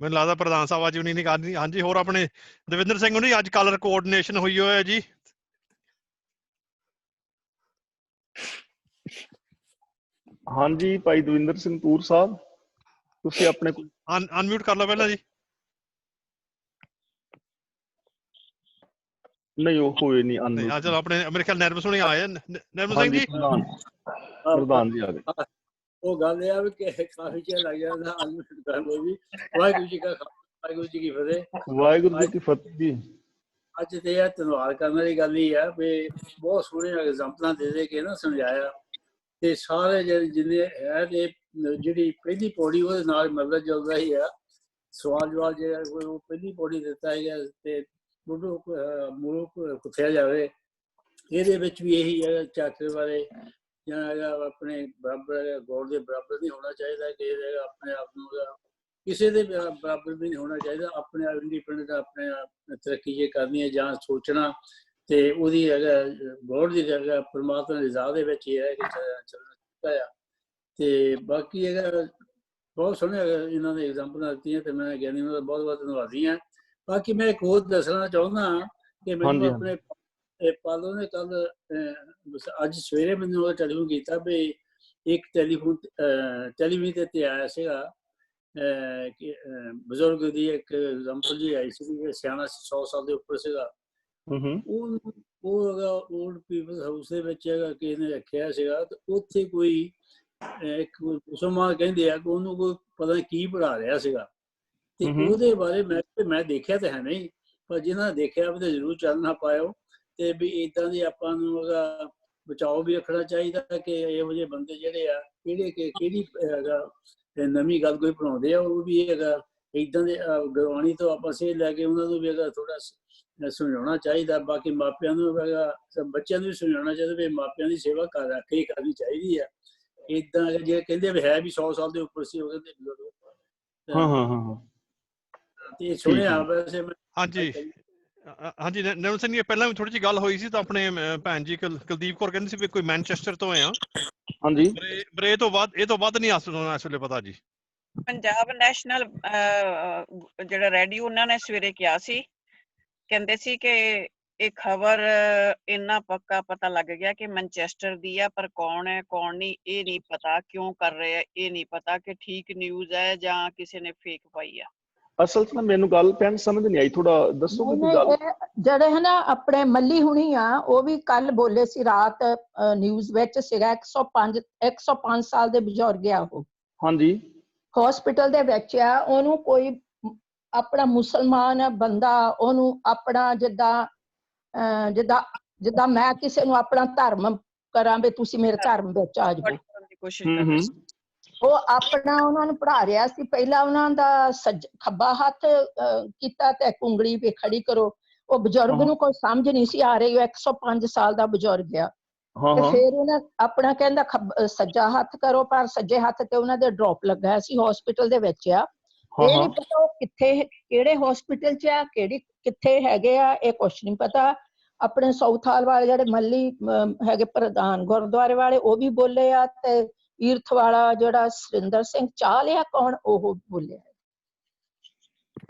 Speaker 2: ਮੈਨੂੰ ਲੱਗਦਾ ਪ੍ਰਧਾਨ ਸਾਹਿਬ ਅੱਜ ਨਹੀਂ ਕਰਨੀ। ਹਾਂਜੀ ਹੋਰ ਆਪਣੇ ਦਵਿੰਦਰ ਸਿੰਘ ਹੋਣੀ, ਅੱਜ ਕਲਰ ਕੋਆਰਡੀਨੇਸ਼ਨ ਹੋਈ ਹੋਇਆ ਜੀ।
Speaker 1: ਹਾਂਜੀ ਭਾਈ ਦਵਿੰਦਰ ਸਿੰਘ ਤੂਰ ਸਾਹਿਬ, ਤੁਸੀਂ ਆਪਣੇ ਕੋਲ
Speaker 2: ਅਨਮਿਊਟ ਕਰ ਲਓ ਪਹਿਲਾਂ ਜੀ।
Speaker 1: ਨਹੀਂ ਉਹ ਹੋਏ ਨਹੀਂ।
Speaker 2: ਚਲੋ ਆਪਣੇ ਮੇਰੇ ਖਿਆਲ ਨਿਰਮਲ ਸਿੰਘ ਆਏ। ਨਿਰਮਲ ਸਿੰਘ ਜੀ
Speaker 1: ਪ੍ਰਧਾਨ ਜੀ ਆ ਗਏ।
Speaker 10: ਉਹ ਗੱਲ ਇਹ ਆ ਵੀ ਕਾਫੀ ਚਿਰ ਲੱਗ ਜਾਂਦਾ ਅਨਮਿਊਟ ਕਰਨ ਨੂੰ ਵੀ। ਵਾਹਿਗੁਰੂ ਜੀ ਕਾ ਖਾਲਸਾ, ਵਾਹਿਗੁਰੂ ਜੀ ਕੀ ਫਤਿਹ।
Speaker 1: ਵਾਹਿਗੁਰੂ ਜੀ ਕੀ ਫਤਿਹ ਜੀ।
Speaker 10: ਅੱਜ ਤੇ ਇਹ ਧੰਨਵਾਦ ਕਰਨ ਵਾਲੀ ਗੱਲ ਹੀ ਆ ਵੀ ਬਹੁਤ ਸੋਹਣੇ ਐਗਜ਼ਾਮਪਲਾਂ ਦੇ ਕੇ ਨਾ ਸਮਝਾਇਆ, ਤੇ ਸਾਰੇ ਜਿੰਨੇ ਹੈ ਤੇ ਜਿਹੜੀ ਪਹਿਲੀ ਪੌੜੀ ਉਹਦੇ ਨਾਲ ਮਿਲਦਾ ਜੁਲਦਾ ਹੀ ਆ। ਸਵਾਲ ਜਵਾਬ ਜਿਹੜਾ ਉਹ ਪਹਿਲੀ ਪੌੜੀ ਦਿੱਤਾ ਹੈਗਾ ਤੇ ਮੂੰਹ ਪੁੱਛਿਆ ਜਾਵੇ, ਇਹਦੇ ਵਿੱਚ ਵੀ ਇਹੀ ਹੈ ਚਾਕਰ ਬਾਰੇ ਜਾਂ ਆਪਣੇ ਬਰਾਬਰ ਗੌਰ ਦੇ ਬਰਾਬਰ ਨਹੀਂ ਹੋਣਾ ਚਾਹੀਦਾ, ਕਿ ਆਪਣੇ ਆਪ ਨੂੰ ਕਿਸੇ ਦੇ ਬਰਾਬਰ ਵੀ ਨਹੀਂ ਹੋਣਾ ਚਾਹੀਦਾ। ਆਪਣੇ ਆਪ ਇੰਡੀਪੈਂਡੈਂਟ ਆਪਣੇ ਆਪ ਤਰੱਕੀ ਜੇ ਕਰਨੀ ਹੈ ਜਾਂ ਸੋਚਣਾ, ਤੇ ਉਹਦੀ ਹੈਗਾ ਗੌਰ ਦੀ ਹੈਗਾ ਪਰਮਾਤਮਾ ਦੀ ਰਜ਼ਾ ਦੇ ਵਿੱਚ ਹੀ ਹੈ ਕਿ ਚੱਲਣਾ ਚਾਹੀਦਾ ਆ। ਤੇ ਬਾਕੀ ਹੈਗਾ ਬਹੁਤ ਸੋਹਣੇ ਇਹਨਾਂ ਨੇ ਐਗਜ਼ਾਮਪਲਾਂ ਦਿੱਤੀਆਂ ਤੇ ਮੈਂ ਗਿਆਨੀ ਉਹਨਾਂ ਦਾ ਬਹੁਤ ਬਹੁਤ ਧੰਨਵਾਦੀ ਹਾਂ। ਬਾਕੀ ਮੈਂ ਇੱਕ ਹੋਰ ਦੱਸਣਾ ਚਾਹੁੰਦਾ ਕਿ ਮੈਨੂੰ ਆਪਣੇ ਪਾਲੋ ਨੇ ਕੱਲ ਅੱਜ ਸਵੇਰੇ ਮੈਨੂੰ ਉਹ ਟੈਲੀਫੋਨ ਕੀਤਾ ਵੀ ਇੱਕ ਟੈਲੀਵਿਜ਼ਨ ਤੇ ਆਇਆ ਸੀਗਾ ਕਿ ਬਜ਼ੁਰਗ ਦੀ ਇੱਕ ਐਗਜ਼ਾਮਪਲ ਜੀ ਆਈ ਸੀ, ਸਿਆਣਾ 100 ਸਾਲ ਦੇ ਉੱਪਰ ਸੀਗਾ। ਉਹ ਓਲਡ ਪੀਪਲ ਹਾਊਸ ਦੇ ਵਿੱਚ ਕਿਸੇ ਨੇ ਰੱਖਿਆ ਸੀਗਾ, ਤੇ ਉੱਥੇ ਕੋਈ ਇੱਕ ਮੁਸਲਮਾਨ ਕਹਿੰਦੇ ਆ ਕਿ ਉਹਨੂੰ ਕੋਈ ਪਤਾ ਨਹੀਂ ਕੀ ਪੜ੍ਹਾ ਰਿਹਾ ਸੀਗਾ। ਤੇ ਉਹਦੇ ਬਾਰੇ ਮੈਂ ਦੇਖਿਆ ਤਾਂ ਹੈ ਨਹੀਂ, ਪਰ ਜਿਹਨਾਂ ਨੇ ਦੇਖਿਆ ਵੀ ਤਾਂ ਜ਼ਰੂਰ ਚੱਲਣਾ ਪਾਇਓ। ਤੇ ਵੀ ਏਦਾਂ ਦੀ ਆਪਾਂ ਨੂੰ ਉਹਦਾ ਬਚਾਓ ਵੀ ਰੱਖਣਾ ਚਾਹੀਦਾ ਕਿ ਇਹੋ ਜਿਹੇ ਬੰਦੇ ਜਿਹੜੇ ਆ ਕਿਹੜੀ ਹੈਗਾ ਨਵੀਂ ਗੱਲ ਕੋਈ ਪੜ੍ਹਾਉਂਦੇ ਆ, ਉਹ ਵੀ ਹੈਗਾ ਏਦਾਂ ਦੇ ਗੁਰਬਾਣੀ ਤੋਂ ਆਪਾਂ ਸੇਧ ਲੈ ਕੇ ਉਹਨਾਂ ਨੂੰ ਵੀ ਹੈਗਾ ਥੋੜਾ ਸਮਝਾਉਣਾ ਚਾਹੀਦਾ। ਬਾਕੀ ਮਾਪਿਆਂ ਨੂੰ ਹੈਗਾ ਬੱਚਿਆਂ ਨੂੰ ਵੀ ਸਮਝਾਉਣਾ ਚਾਹੀਦਾ ਵੀ ਮਾਪਿਆਂ ਦੀ ਸੇਵਾ ਕਰਨੀ ਚਾਹੀਦੀ ਆ। ਏਦਾਂ ਜੇ ਕਹਿੰਦੇ ਵੀ ਹੈ ਵੀ 100 ਸਾਲ ਦੇ ਉੱਪਰ ਸੀ ਉਹ ਕਹਿੰਦੇ ਤੇ ਸੁਣਿਆ ਵੈਸੇ
Speaker 2: ਹਾਂਜੀ ਹਾਂਜੀ ਨਵਨ ਸਿੰਘ ਜੀ, ਪਹਿਲਾਂ ਵੀ ਥੋੜੀ ਜਿਹੀ ਗੱਲ ਹੋਈ ਸੀ ਤਾਂ ਆਪਣੇ ਭੈਣ ਜੀ ਕੁਲਦੀਪ ਕੌਰ ਕਹਿੰਦੇ ਸੀ ਵੀ ਕੋਈ ਮੈਨਚੈਸਟਰ ਤੋਂ ਆ।
Speaker 1: ਹਾਂਜੀ,
Speaker 2: ਪਰ ਇਹ ਤੋਂ ਵੱਧ ਨਹੀਂ ਇਸ ਵੇਲੇ ਪਤਾ ਜੀ।
Speaker 8: ਪੰਜਾਬ ਨੈਸ਼ਨਲ ਜਿਹੜਾ ਰੇਡੀਓ ਉਹਨਾਂ ਨੇ ਸਵੇਰੇ ਕਿਹਾ ਸੀ, ਕਹਿੰਦੇ ਸੀ ਕਿ ਇਹ ਖਬਰ ਇੰਨਾ ਪੱਕਾ ਪਤਾ ਲੱਗ ਗਿਆ ਕਿ ਮੈਨਚੈਸਟਰ ਦੀ ਆ, ਪਰ ਕੌਣ ਹੈ ਕੌਣ ਨਹੀਂ ਇਹ ਨਹੀਂ ਪਤਾ, ਕਿਉਂ ਕਰ ਰਹੇ ਆ ਇਹ ਨਹੀਂ ਪਤਾ, ਕਿ ਠੀਕ ਨਿਊਜ਼ ਹੈ ਜਾਂ ਕਿਸੇ ਨੇ ਫੇਕ ਪਾਈ ਆ।
Speaker 1: ਅਸਲ 'ਚ ਨਾ ਮੈਨੂੰ ਗੱਲ ਭੈਣ ਸਮਝ ਨਹੀਂ ਆਈ, ਥੋੜਾ ਦੱਸੋਗੇ ਕੀ ਗੱਲ?
Speaker 11: ਜਿਹੜੇ ਹੈ ਨਾ ਆਪਣੇ ਮੱਲੀ ਹੁਣੀ ਆ, ਉਹ ਵੀ ਕੱਲ ਬੋਲੇ ਸੀ ਰਾਤ ਨਿਊਜ਼ ਵਿੱਚ ਸੀਗਾ 105 ਸਾਲ ਦੇ ਬਜ਼ੁਰਗ ਆ ਉਹ। ਹਾਂਜੀ, ਹਸਪੀਟਲ ਦੇ ਵਿੱਚ ਆ, ਉਹਨੂੰ ਕੋਈ ਆਪਣਾ ਮੁਸਲਮਾਨ ਬੰਦਾ ਉਹਨੂੰ ਆਪਣਾ ਜਿੱਦਾਂ ਮੈਂ ਕਿਸੇ ਨੂੰ ਆਪਣਾ ਧਰਮ ਕਰਾਂ ਵੀ ਤੁਸੀਂ ਮੇਰੇ ਧਰਮ ਵਿੱਚ ਆ ਜਾਓ, ਉਹ ਆਪਣਾ ਉਹਨਾਂ ਨੂੰ ਪੜ੍ਹਾ ਰਿਹਾ ਸੀ। ਪਹਿਲਾਂ ਉਹਨਾਂ ਦਾ ਖੱਬਾ ਹੱਥ ਕੀਤਾ ਤੇ ਉਂਗਲੀ ਵੀ ਖੜੀ ਕਰੋ। ਉਹ ਬਜ਼ੁਰਗ ਨੂੰ ਕੋਈ ਸਮਝ ਨਹੀਂ ਸੀ ਆ ਰਹੀ, ਉਹ 105 ਸਾਲ ਦਾ ਬਜ਼ੁਰਗ ਆ। ਤੇ ਫਿਰ ਉਹਨਾਂ ਆਪਣਾ ਕਹਿੰਦਾ ਸੱਜਾ ਹੱਥ ਕਰੋ, ਪਰ ਸੱਜੇ ਹੱਥ ਤੇ ਉਹਨਾਂ ਦੇ ਡ੍ਰੌਪ ਲੱਗਾ ਸੀ, ਹਸਪੀਟਲ ਦੇ ਵਿੱਚ ਆ। ਇਹ ਨਹੀਂ ਪਤਾ ਉਹ ਕਿੱਥੇ ਕਿਹੜੇ ਹਸਪੀਟਲ 'ਚ ਆ, ਕਿੱਥੇ ਹੈਗੇ ਆ, ਇਹ ਕੁਛ ਨਹੀਂ ਪਤਾ। ਆਪਣੇ ਸਾਊਥਾਲ ਵਾਲੇ ਜਿਹੜੇ ਮੱਲੀ ਹੈਗੇ ਪ੍ਰਧਾਨ ਗੁਰਦੁਆਰੇ ਵਾਲੇ, ਉਹ ਵੀ ਬੋਲੇ ਆ, ਤੇ ਈਰਥ ਵਾਲਾ ਜਿਹੜਾ ਸੁਰਿੰਦਰ ਸਿੰਘ ਚਾਹਲ ਆ ਕੌਣ, ਉਹ ਬੋਲਿਆ।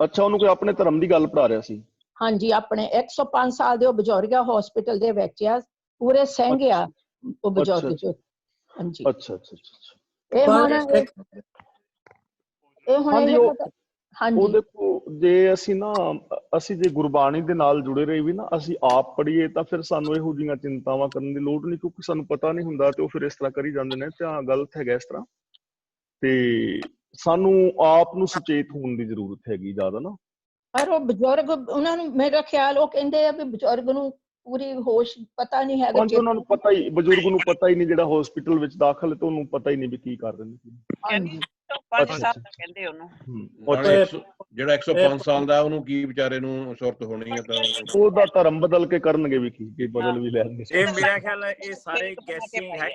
Speaker 1: ਅੱਛਾ, ਉਹਨੂੰ ਕੋਈ ਆਪਣੇ ਧਰਮ ਦੀ ਗੱਲ ਪੜ੍ਹਾ ਰਿਹਾ ਸੀ? ਹਾਂਜੀ,
Speaker 11: ਆਪਣੇ 105 ਸਾਲ ਦੇ ਉਹ ਬਜ਼ੁਰਗ ਆ, ਹਸਪੀਟਲ ਦੇ ਵਿੱਚ ਆ, ਪੂਰੇ ਸਿੰਘ ਆ ਉਹ ਬਜ਼ੁਰਗ ਚ। ਹਾਂਜੀ, ਅੱਛਾ ਅੱਛਾ ਅੱਛਾ। ਇਹ ਹੁਣ
Speaker 1: ਉਹ ਦੇਖੋ, ਜੇ ਅਸੀਂ ਜੇ ਗੁਰਬਾਣੀ ਦੇ ਨਾਲ ਜੁੜੇ ਰਹੇ ਵੀ ਨਾ, ਅਸੀਂ ਆਪ ਪੜ੍ਹੀਏ ਤਾਂ ਫਿਰ ਸਾਨੂੰ ਇਹੋ ਜਿਹੀਆਂ ਚਿੰਤਾਵਾਂ ਕਰਨ ਦੀ ਲੋੜ ਨਹੀਂ, ਕਿਉਂਕਿ ਸਾਨੂੰ ਪਤਾ ਨਹੀਂ ਹੁੰਦਾ ਤੇ ਉਹ ਫਿਰ ਇਸ ਤਰ੍ਹਾਂ ਕਰੀ ਜਾਂਦੇ ਨੇ, ਤੇ ਗਲਤ ਹੈਗਾ ਇਸ ਤਰ੍ਹਾਂ। ਤੇ ਸਾਨੂੰ ਆਪ ਨੂੰ ਸੁਚੇਤ ਹੋਣ ਦੀ ਜ਼ਰੂਰਤ ਹੈਗੀ ਜ਼ਿਆਦਾ ਨਾ।
Speaker 11: ਪਰ ਉਹ ਬਜ਼ੁਰਗ, ਉਹਨਾਂ ਨੂੰ ਮੇਰਾ ਖਿਆਲ ਉਹ ਕਹਿੰਦੇ ਆ ਵੀ ਬਜ਼ੁਰਗ ਨੂੰ ਪੂਰੀ ਹੋਸ਼ ਪਤਾ ਨਹੀਂ ਹੈਗਾ।
Speaker 1: ਉਹਨਾਂ ਨੂੰ ਪਤਾ ਹੀ, ਬਜ਼ੁਰਗ ਨੂੰ ਪਤਾ ਹੀ ਨਹੀਂ, ਜਿਹੜਾ ਹਸਪੀਟਲ ਵਿੱਚ ਦਾਖਲ ਹੈ, ਤੇ ਉਹਨੂੰ ਪਤਾ ਹੀ ਨਹੀਂ ਵੀ ਕੀ ਕਰ ਰਹੇ ਨੇ।
Speaker 8: ਕਹਿੰਦੇ ਉਹਨੂੰ
Speaker 4: ਜਿਹੜਾ 105 ਸਾਲ ਦਾ, ਉਹਨੂੰ ਕੀ ਵਿਚਾਰੇ ਨੂੰ ਸੁਰਤ ਹੋਣੀ ਹੈ, ਤਾਂ
Speaker 1: ਉਹਦਾ ਧਰਮ ਬਦਲ ਕੇ ਕਰਨਗੇ ਵੀ ਕੀ, ਬਦਲ ਵੀ ਲੈਣਗੇ।
Speaker 7: ਇਹ ਮੇਰਾ ਖਿਆਲ ਹੈ ਇਹ ਸਾਰੇ ਗੈਸਿੰਗ ਹੈ,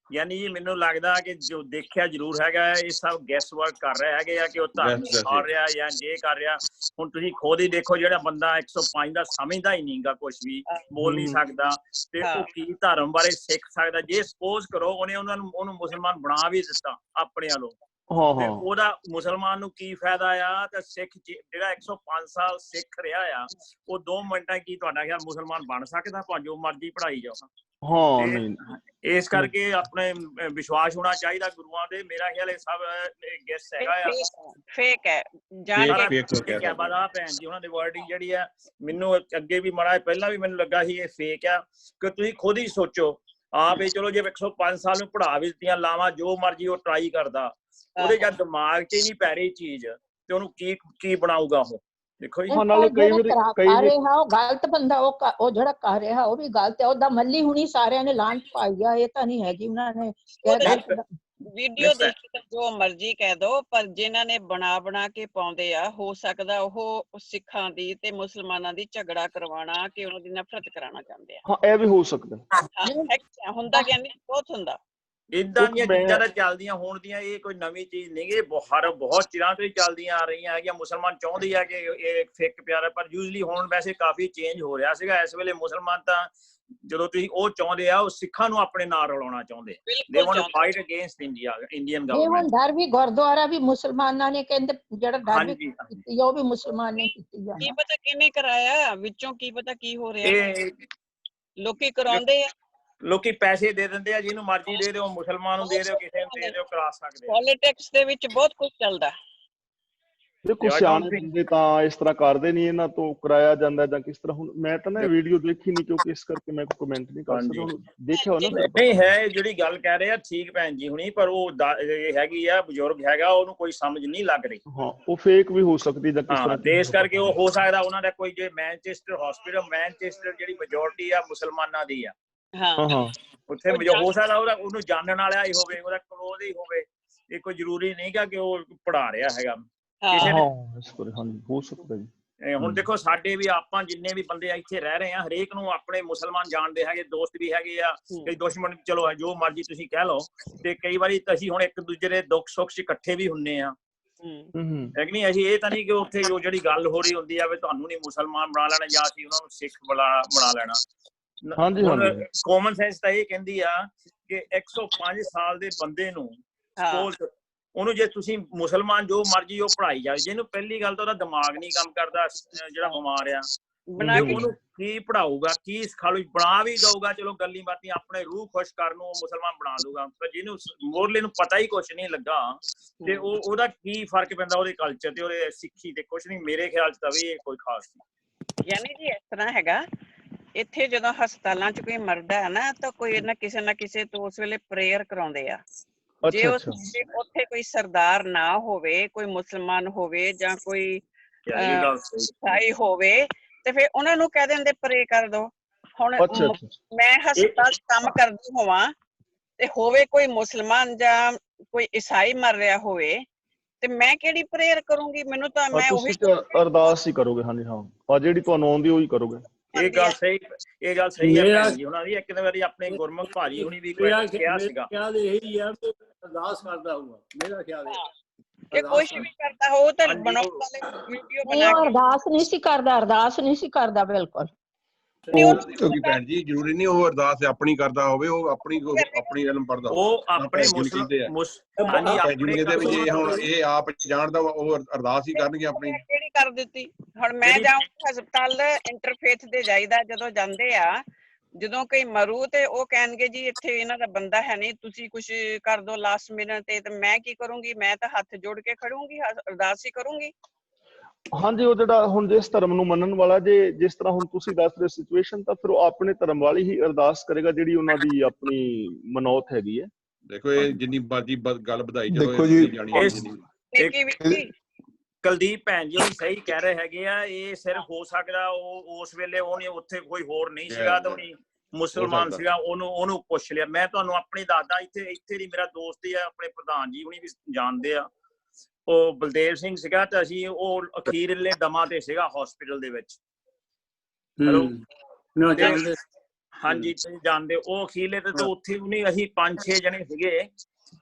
Speaker 7: ਯਾਨੀ ਜੀ ਮੈਨੂੰ ਲੱਗਦਾ ਕਿ ਜੋ ਦੇਖਿਆ ਜ਼ਰੂਰ ਹੈਗਾ, ਇਹ ਸਭ ਗੈਸ ਵਰਕ ਕਰ ਰਹੇ ਹੈਗੇ ਆ ਕਿ ਉਹ ਧਰਮ ਕਰ ਰਿਹਾ ਜਾਂ ਜੇ ਕਰ ਰਿਹਾ। ਹੁਣ ਤੁਸੀਂ ਖੁਦ ਹੀ ਦੇਖੋ, ਜਿਹੜਾ ਬੰਦਾ 105 ਦਾ ਸਮਝਦਾ ਹੀ ਨਹੀਂਗਾ, ਕੁਝ ਵੀ ਬੋਲ ਨਹੀਂ ਸਕਦਾ, ਤੇ ਉਹ ਕੀ ਧਰਮ ਬਾਰੇ ਸਿੱਖ ਸਕਦਾ? ਜੇ ਸਪੋਜ਼ ਕਰੋ ਉਹਨੂੰ ਮੁਸਲਮਾਨ ਬਣਾ ਵੀ ਦਿੱਤਾ ਆਪਣੇ ਵੱਲੋਂ, ਤੇ ਉਹਦਾ ਮੁਸਲਮਾਨ ਨੂੰ ਕੀ ਫਾਇਦਾ ਆ? ਤੇ ਸਿੱਖ ਜਿਹੜਾ 105 ਸਾਲ ਸਿੱਖ ਰਿਹਾ ਆ, ਉਹ 2 ਮਿੰਟਾਂ ਕੀ ਤੁਹਾਡਾ ਖਿਆਲ ਮੁਸਲਮਾਨ ਬਣ ਸਕਦਾ? ਭਾਵੇਂ ਜੋ ਮਰਜ਼ੀ ਪੜ੍ਹਾਈ ਜਾਓ। ਇਸ ਕਰਕੇ ਆਪਣੇ ਵਿਸ਼ਵਾਸ ਹੋਣਾ ਚਾਹੀਦਾ ਗੁਰੂਆਂ ਦੇ। ਮੇਰਾ ਖਿਆਲ ਇਹ ਸਭ ਗੈਸ ਹੈਗਾ ਆ,
Speaker 8: ਫੇਕ ਹੈ।
Speaker 7: ਭੈਣ ਜੀ ਉਹਨਾਂ ਦੀ ਵਰਡਿੰਗ ਜਿਹੜੀ ਆ, ਮੈਨੂੰ ਅੱਗੇ ਵੀ ਮਾੜਾ ਪਹਿਲਾਂ ਵੀ ਮੈਨੂੰ ਲੱਗਾ ਸੀ ਇਹ ਫੇਕ ਆ, ਕਿ ਤੁਸੀਂ ਖੁਦ ਹੀ ਸੋਚੋ ਆਪ ਹੀ। ਚਲੋ ਜੇ 105 ਸਾਲ ਨੂੰ ਪੜ੍ਹਾ ਵੀ ਦਿੱਤੀਆਂ ਲਾਵਾਂ, ਜੋ ਮਰਜ਼ੀ ਉਹ ਟਰਾਈ ਕਰਦਾ, ਉਹਦੇ ਜਦ ਦਿਮਾਗ 'ਚ ਹੀ ਨਹੀਂ ਪੈ ਰਹੀ ਚੀਜ਼, ਤੇ ਉਹਨੂੰ ਕੀ ਬਣਾਊਗਾ ਉਹ? ਦੇਖੋ ਜੀ,
Speaker 11: ਉਹ ਗਲਤ ਬੰਦਾ, ਉਹ ਜਿਹੜਾ ਕਰ ਰਿਹਾ ਉਹ ਵੀ ਗਲਤ ਹੈ। ਉਹਦਾ ਮੱਲੀ ਹੁਣੀ ਸਾਰਿਆਂ ਨੇ ਲਾਂਟ ਪਾਈ ਆ, ਇਹ ਤਾਂ ਨਹੀਂ ਹੈਗੀ ਉਹਨਾਂ ਨੇ
Speaker 8: ਵੀਡੀਓ ਦੇਖੀ ਤਾਂ ਜੋ ਮਰਜ਼ੀ ਕਹਿ ਦੋ, ਪਰ ਜਿਨ੍ਹਾਂ ਨੇ ਬਣਾ ਕੇ ਪਾਉਂਦੇ ਆ, ਹੋ ਸਕਦਾ ਉਹ ਸਿੱਖਾਂ ਦੀ ਤੇ ਮੁਸਲਮਾਨਾਂ ਦੀ ਝਗੜਾ ਕਰਵਾਉਣਾ, ਕਿ ਉਹਨਾਂ ਦੀ ਨਫ਼ਰਤ ਕਰਾਉਣਾ ਚਾਹੁੰਦੇ ਆ।
Speaker 1: ਹਾਂ, ਇਹ ਵੀ ਹੋ ਸਕਦਾ
Speaker 8: ਹੁੰਦਾ, ਕਹਿੰਦੇ ਬਹੁਤ ਹੁੰਦਾ।
Speaker 7: ਇਦਾਂ ਦੀਆਂ ਚੀਜ਼ਾਂ ਤਾਂ ਚੱਲਦੀਆਂ ਹੋਣ ਦੀਆਂ, ਇਹ ਕੋਈ ਨਵੀਂ ਚੀਜ਼ ਨਹੀਂ, ਇਹ ਬਹੁਤ ਚਿਰਾਂ ਤੋਂ ਹੀ ਚੱਲਦੀਆਂ ਆ ਰਹੀਆਂ ਹੈਗੀਆਂ। ਮੁਸਲਮਾਨ ਚਾਹੁੰਦੇ ਆ ਕਿ ਇਹ ਫਿੱਕ ਪਿਆਰਾ, ਪਰ ਯੂਜਲੀ ਹੁਣ ਵੈਸੇ ਕਾਫੀ ਚੇਂਜ ਹੋ ਰਿਹਾ ਸੀਗਾ। ਇਸ ਵੇਲੇ ਮੁਸਲਮਾਨ ਤਾਂ ਜਦੋਂ ਤੁਸੀਂ ਉਹ ਚਾਹੁੰਦੇ ਆ, ਉਹ ਸਿੱਖਾਂ ਨੂੰ ਆਪਣੇ ਨਾਲ ਰਲਾਉਣਾ ਚਾਹੁੰਦੇ। They want to fight against Indian government.
Speaker 11: ਹੁਣ ਡਰ ਵੀ ਗੁਰਦੁਆਰਾ ਵੀ ਮੁਸਲਮਾਨਾਂ ਨੇ, ਕਹਿੰਦੇ ਜਿਹੜਾ ਡਰ ਵੀ ਕੀਤੀ ਉਹ ਵੀ ਮੁਸਲਮਾਨ ਨੇ ਕੀਤੀ ਆ।
Speaker 8: ਕੀ ਪਤਾ ਕਿਹਨੇ ਕਰਾਇਆ ਵਿੱਚੋਂ, ਕੀ ਪਤਾ ਕੀ ਹੋ ਰਿਹਾ, ਲੋਕੀ ਕਰਾਉਂਦੇ ਆ।
Speaker 7: ਲੋਕੀ ਪੈਸੇ ਦੇ ਦਿੰਦੇ ਆ, ਜਿਹਨੂੰ ਮਰਜ਼ੀ ਦੇ ਦਿਓ, ਮੁਸਲਮਾਨ ਨੂੰ ਦੇ ਦਿਓ, ਕਿਸੇ ਨੂੰ ਦੇ ਦਿਓ, ਕਰਾ ਸਕਦੇ।
Speaker 8: ਪੋਲਿਟਿਕਸ ਦੇ ਵਿੱਚ ਬਹੁਤ ਕੁਝ ਚੱਲਦਾ।
Speaker 1: ਦੇਖੋ, ਸਿਆਣੇ ਬੰਦੇ ਤਾਂ ਇਸ ਤਰ੍ਹਾਂ ਕਰਦੇ ਨਹੀਂ, ਇਹਨਾਂ ਤੋਂ ਕਰਾਇਆ ਜਾਂਦਾ ਜਾਂ ਕਿਸ ਤਰ੍ਹਾਂ। ਹੁਣ ਮੈਂ ਤਾਂ ਨਾ ਵੀਡੀਓ ਦੇਖੀ ਨਹੀਂ, ਕਿਉਂਕਿ ਇਸ ਕਰਕੇ ਮੈਂ ਕੋਈ ਕਮੈਂਟ ਨਹੀਂ ਕਰ ਸਕਦਾ। ਦੇਖਿਆ ਹੋਣਾ
Speaker 7: ਨਹੀਂ ਹੈ, ਜਿਹੜੀ ਗੱਲ ਕਹਿ ਰਹੇ ਆ ਠੀਕ ਭੈਣ ਜੀ ਹੁਣੀ, ਪਰ ਉਹ ਹੈਗੀ ਆ, ਬਜ਼ੁਰਗ ਹੈਗਾ, ਉਹਨੂੰ ਕੋਈ ਸਮਝ ਨਹੀਂ ਲੱਗ ਰਹੀ।
Speaker 1: ਹਾਂ, ਉਹ ਫੇਕ ਵੀ ਹੋ ਸਕਦੀ ਜਾਂ ਕਿਸ ਤਰ੍ਹਾਂ।
Speaker 7: ਤੇ ਇਸ ਕਰਕੇ ਉਹ ਹੋ ਸਕਦਾ ਉਹਨਾਂ ਦਾ ਕੋਈ, ਜੇ ਮੈਨਚੈਸਟਰ ਹਸਪੀਟਲ ਜਿਹੜੀ ਮੈਜੋਰਟੀ ਆ ਮੁਸਲਮਾਨਾਂ ਦੀ ਆ, ਉੱਥੇ ਹੋ ਸਕਦਾ ਉਹਨੂੰ ਜਾਣਨ ਵਾਲਾ ਹੀ ਹੋਵੇ, ਉਹਦਾ ਕਲੋਜ਼ ਹੀ ਹੋਵੇ। ਇਹ ਕੋਈ ਜ਼ਰੂਰੀ ਨਹੀਂਗਾ ਕਿ ਉਹ ਪੜ੍ਹਾ ਰਿਹਾ ਹੈਗਾ ਕਿਸੇ ਨੇ।
Speaker 1: ਹੋ ਸਕਦਾ ਜੀ।
Speaker 7: ਹੁਣ ਦੇਖੋ, ਸਾਡੇ ਵੀ ਆਪਾਂ ਜਿੰਨੇ ਵੀ ਬੰਦੇ ਇੱਥੇ ਰਹਿ ਰਹੇ ਆ, ਹਰੇਕ ਨੂੰ ਆਪਣੇ ਮੁਸਲਮਾਨ ਜਾਣਦੇ ਹੈਗੇ, ਦੋਸਤ ਵੀ ਹੈਗੇ ਆ, ਕਈ ਦੁਸ਼ਮਣ, ਚਲੋ ਜੋ ਮਰਜ਼ੀ ਤੁਸੀਂ ਕਹਿ ਲਓ। ਤੇ ਕਈ ਵਾਰੀ ਅਸੀਂ ਹੁਣ ਇੱਕ ਦੂਜੇ ਦੇ ਦੁੱਖ ਸੁੱਖ 'ਚ ਇਕੱਠੇ ਵੀ ਹੁੰਨੇ ਆ, ਹੈ ਕਿ ਨਹੀਂ। ਅਸੀਂ ਇਹ ਤਾਂ ਨਹੀਂ ਕਿ ਉੱਥੇ ਜੋ ਜਿਹੜੀ ਗੱਲ ਹੋ ਰਹੀ ਹੁੰਦੀ ਆ ਵੀ ਤੁਹਾਨੂੰ ਨਹੀਂ ਮੁਸਲਮਾਨ ਬਣਾ ਲੈਣਾ ਜਾਂ ਅਸੀਂ ਉਹਨਾਂ ਨੂੰ ਸਿੱਖ ਬਣਾ ਲੈਣਾ। ਕਾਮਨ ਸੈਂਸ ਤਾਂ ਇਹ ਕਹਿੰਦੀ ਆ ਕਿ 105 ਸਾਲ ਦੇ ਬੰਦੇ ਨੂੰ ਸਪੋਜ਼ ਉਹਨੂੰ ਜੇ ਤੁਸੀਂ ਮੁਸਲਮਾਨ ਜੋ ਮਰਜੀ ਉਹ ਪੜ੍ਹਾਈ ਜਾਵੇ, ਜਿਹਨੂੰ ਪਹਿਲੀ ਗੱਲ ਤਾਂ ਉਹਦਾ ਦਿਮਾਗ ਨਹੀਂ ਕੰਮ ਕਰਦਾ, ਜਿਹੜਾ ਬਿਮਾਰ ਆ, ਉਹਨੂੰ ਕੀ ਪੜਾਊਗਾ, ਕੀ ਸਿਖਾ ਲੂ, ਬਣਾ ਵੀ ਦਊਗਾ ਚਲੋ ਗੱਲੀ ਬਾਤੀ ਆਪਣੇ ਰੂਹ ਖੁਸ਼ ਕਰਨ ਨੂੰ ਮੁਸਲਮਾਨ ਬਣਾ ਦਊਗਾ, ਪਰ ਜਿਹਨੂੰ ਮੋਰਲੇ ਨੂੰ ਪਤਾ ਹੀ ਕੁਛ ਨਹੀਂ ਲੱਗਾ ਤੇ ਉਹਦਾ ਕੀ ਫਰਕ ਪੈਂਦਾ ਉਹਦੇ ਕਲਚਰ ਤੇ ਉਹਦੇ ਸਿੱਖੀ ਤੇ? ਕੁਛ ਨਹੀਂ ਮੇਰੇ ਖਿਆਲ ਚ ਤਾਂ ਵੀ ਇਹ ਕੋਈ ਖਾਸ ਨਹੀਂ।
Speaker 8: ਯਾਨੀ ਜੀ ਇਸ ਤਰ੍ਹਾਂ ਹੈਗਾ, ਇੱਥੇ ਜਦੋਂ ਹਸਪਤਾਲਾਂ ਚ ਕੋਈ ਮਰਦਾ ਹੈ ਨਾ ਤਾਂ ਕੋਈ ਨਾ ਕਿਸੇ ਤੋਂ ਉਸ ਵੇਲੇ ਪ੍ਰੇਅਰ ਕਰਾਉਂਦੇ ਆ। ਜੇ ਉੱਥੇ ਕੋਈ ਸਰਦਾਰ ਨਾ ਹੋਵੇ, ਕੋਈ ਮੁਸਲਮਾਨ ਹੋਵੇ ਜਾਂ ਕੋਈ ਈਸਾਈ ਹੋਵੇ ਤੇ ਫਿਰ ਉਹਨਾਂ ਨੂੰ ਕਹਿ ਦਿੰਦੇ ਪ੍ਰੇ ਕਰ ਦੋ। ਹੁਣ ਮੈਂ ਹਸਪਤਾਲ ਕੰਮ ਕਰਦੀ ਹੋਵਾਂ ਤੇ ਹੋਵੇ ਕੋਈ ਮੁਸਲਮਾਨ ਜਾਂ ਕੋਈ ਈਸਾਈ ਮਰ ਰਿਹਾ ਹੋਵੇ ਤੇ ਮੈਂ ਕਿਹੜੀ ਪ੍ਰੇਅਰ ਕਰੂੰਗੀ? ਮੈਨੂੰ ਤਾਂ ਮੈਂ ਉਹੀ
Speaker 1: ਅਰਦਾਸ ਹੀ ਕਰੋਗੇ। ਹਾਂਜੀ ਹਾਂ, ਜਿਹੜੀ ਤੁਹਾਨੂੰ ਆਉਂਦੀ ਉਹੀ ਕਰੋਗੇ।
Speaker 7: ਇਹ ਗੱਲ ਸਹੀ ਹੈ ਭੈਣ ਜੀ ਉਹਨਾਂ ਦੀ। ਇੱਕ ਵਾਰੀ ਆਪਣੇ ਗੁਰਮੁਖ ਭਾਜੀ ਹੁਣੀ ਵੀ ਕਿਹਾ ਸੀਗਾ,
Speaker 10: ਖਿਆਲ ਇਹੀ ਆ ਕਿ ਅਰਦਾਸ ਕਰਦਾ ਹੋਊਗਾ, ਮੇਰਾ ਖਿਆਲ ਹੈ
Speaker 8: ਕਿ ਕੁਛ ਵੀ ਕਰਦਾ ਹੋ ਤਾਂ ਬਣਾਉਣ ਵਾਲੇ ਵੀਡੀਓ ਬਣਾ ਕੇ
Speaker 11: ਅਰਦਾਸ ਨਹੀਂ ਸੀ ਕਰਦਾ ਬਿਲਕੁਲ।
Speaker 4: ਕਿਉਂਕਿ ਭੈਣ ਜੀ ਜ਼ਰੂਰੀ ਨਹੀਂ ਉਹ ਅਰਦਾਸ ਆਪਣੀ ਕਰਦਾ ਹੋਵੇ, ਉਹ ਆਪਣੀ ਇਲਮ ਪੜਦਾ ਹੋਵੇ,
Speaker 7: ਉਹ ਆਪਣੇ
Speaker 4: ਦੇ ਵਿੱਚ ਹੁਣ ਇਹ ਆਪ ਜਾਣਦਾ ਉਹ ਅਰਦਾਸ ਹੀ ਕਰਨਗੇ ਆਪਣੀ।
Speaker 8: ਕਿਹੜੀ ਕਰ ਦਿੱਤੀ? ਹੁਣ ਮੈਂ ਜਾਊਂ ਹਸਪਤਾਲ ਇੰਟਰਫੇਥ ਦੇ ਜਾਈਦਾ, ਜਦੋਂ ਜਾਂਦੇ ਆ ਜਦੋਂ ਕੋਈ ਮਰੂ ਤੇ ਉਹ ਕਹਿਣਗੇ ਜੀ ਇੱਥੇ ਇਹਨਾਂ ਦਾ ਬੰਦਾ ਹੈ ਨਹੀਂ, ਤੁਸੀਂ ਕੁਛ ਕਰ ਦੋ ਲਾਸਟ ਮਿੰਟ ਤੇ ਮੈਂ ਕੀ ਕਰੂੰਗੀ? ਮੈਂ ਤਾਂ ਹੱਥ ਜੋੜ ਕੇ ਖੜੂੰਗੀ, ਅਰਦਾਸ ਹੀ ਕਰੂੰਗੀ।
Speaker 1: ਹਾਂਜੀ, ਉਹ ਜਿਹੜਾ ਹੁਣ ਜਿਸ ਧਰਮ ਨੂੰ ਮੰਨਣ ਵਾਲਾ, ਜੇ ਜਿਸ ਤਰ੍ਹਾਂ ਹੁਣ ਤੁਸੀਂ ਦੱਸ ਰਹੇ ਸਿਚੁਏਸ਼ਨ, ਤਾਂ ਫਿਰ ਉਹ ਆਪਣੇ ਧਰਮ ਵਾਲੀ ਹੀ ਅਰਦਾਸ ਕਰੇਗਾ ਜਿਹੜੀ ਉਹਨਾਂ ਦੀ ਆਪਣੀ ਮਨੌਤ ਹੈਗੀ ਹੈ।
Speaker 4: ਦੇਖੋ ਇਹ ਜਿੰਨੀ ਬਾਜੀ ਗੱਲ ਵਧਾਈ
Speaker 3: ਦੇਖੋ ਜੀ,
Speaker 7: ਕੁਲਦੀਪ ਭੈਣ ਜੀ ਸਹੀ ਕਹਿ ਰਹੇ ਹੈਗੇ ਆ। ਇਹ ਸਿਰਫ ਹੋ ਸਕਦਾ ਉਹ ਉਸ ਵੇਲੇ ਉਹਨੇ ਉੱਥੇ ਕੋਈ ਹੋਰ ਨਹੀਂ ਸੀਗਾ ਤੇ ਉਹਨੇ ਮੁਸਲਮਾਨ ਸੀਗਾ, ਉਹਨੂੰ ਪੁੱਛ ਲਿਆ। ਮੈਂ ਤੁਹਾਨੂੰ ਆਪਣੀ ਦੱਸਦਾ, ਇੱਥੇ ਦੀ ਮੇਰਾ ਦੋਸਤ ਹੀ ਆ, ਆਪਣੇ ਪ੍ਰਧਾਨ ਜੀ ਹੁਣੀ ਵੀ ਜਾਣਦੇ ਆ, ਉਹ ਬਲਦੇਵ ਸਿੰਘ ਸੀਗਾ ਤੇ ਅਸੀਂ ਉਹ ਅਖੀਰਲੇ ਦਮਾਂ ਤੇ ਸੀਗਾ ਹਸਪੀਟਲ ਦੇ ਵਿੱਚ। ਹਾਂਜੀ ਜਾਣਦੇ ਉਹ ਅਖੀਰਲੇ ਤੇ ਉੱਥੇ ਉਹਨੇ ਅਸੀਂ 5-6 ਜਣੇ ਸੀਗੇ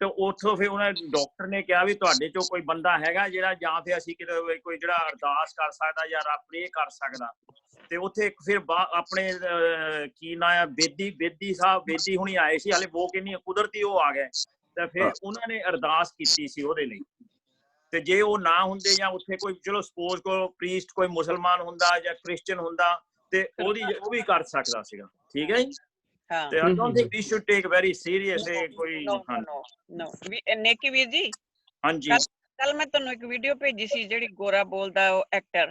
Speaker 7: ਤੇ ਉੱਥੋਂ ਫਿਰ ਉਹਨਾਂ ਡਾਕਟਰ ਨੇ ਕਿਹਾ ਵੀ ਤੁਹਾਡੇ ਚੋਂ ਕੋਈ ਬੰਦਾ ਹੈਗਾ ਜਿਹੜਾ ਜਾਂ ਫਿਰ ਅਸੀਂ ਕਿਤੇ ਕੋਈ ਜਿਹੜਾ ਅਰਦਾਸ ਕਰ ਸਕਦਾ ਜਾਂ ਪ੍ਰੇ ਕਰ ਸਕਦਾ। ਤੇ ਉੱਥੇ ਫਿਰ ਆਪਣੇ ਕੀ ਨਾਂ ਆ ਬੇਦੀ ਸਾਹਿਬ ਬੇਦੀ ਹੁਣੀ ਆਏ ਸੀ, ਹਾਲੇ ਉਹ ਕਿੰਨੀ ਕੁਦਰਤੀ ਉਹ ਆ ਗਏ ਤੇ ਫਿਰ ਉਹਨਾਂ ਨੇ ਅਰਦਾਸ ਕੀਤੀ ਸੀ ਉਹਦੇ ਲਈ। ਤੇ ਜੇ ਉਹ ਨਾ ਹੁੰਦੇ ਜਾਂ ਉੱਥੇ ਕੋਈ ਚਲੋ ਸਪੋਜ਼ ਕੋ ਪ੍ਰੀਸਟ ਕੋਈ ਮੁਸਲਮਾਨ ਹੁੰਦਾ ਜਾਂ ਕ੍ਰਿਸਚਨ ਹੁੰਦਾ ਤੇ ਉਹ ਵੀ ਕਰ ਸਕਦਾ ਸੀਗਾ। ਠੀਕ ਹੈ ਜੀ। ਤੇ I don't think we should take very serious ਕੋਈ
Speaker 8: ਨੇਕੀ ਵੀਰ ਜੀ।
Speaker 7: ਹਾਂਜੀ
Speaker 8: ਕੱਲ ਮੈਂ ਤੁਹਾਨੂੰ ਇੱਕ ਵੀਡੀਓ ਭੇਜੀ ਸੀ ਜਿਹੜੀ ਗੋਰਾ ਬੋਲਦਾ ਉਹ ਐਕਟਰ।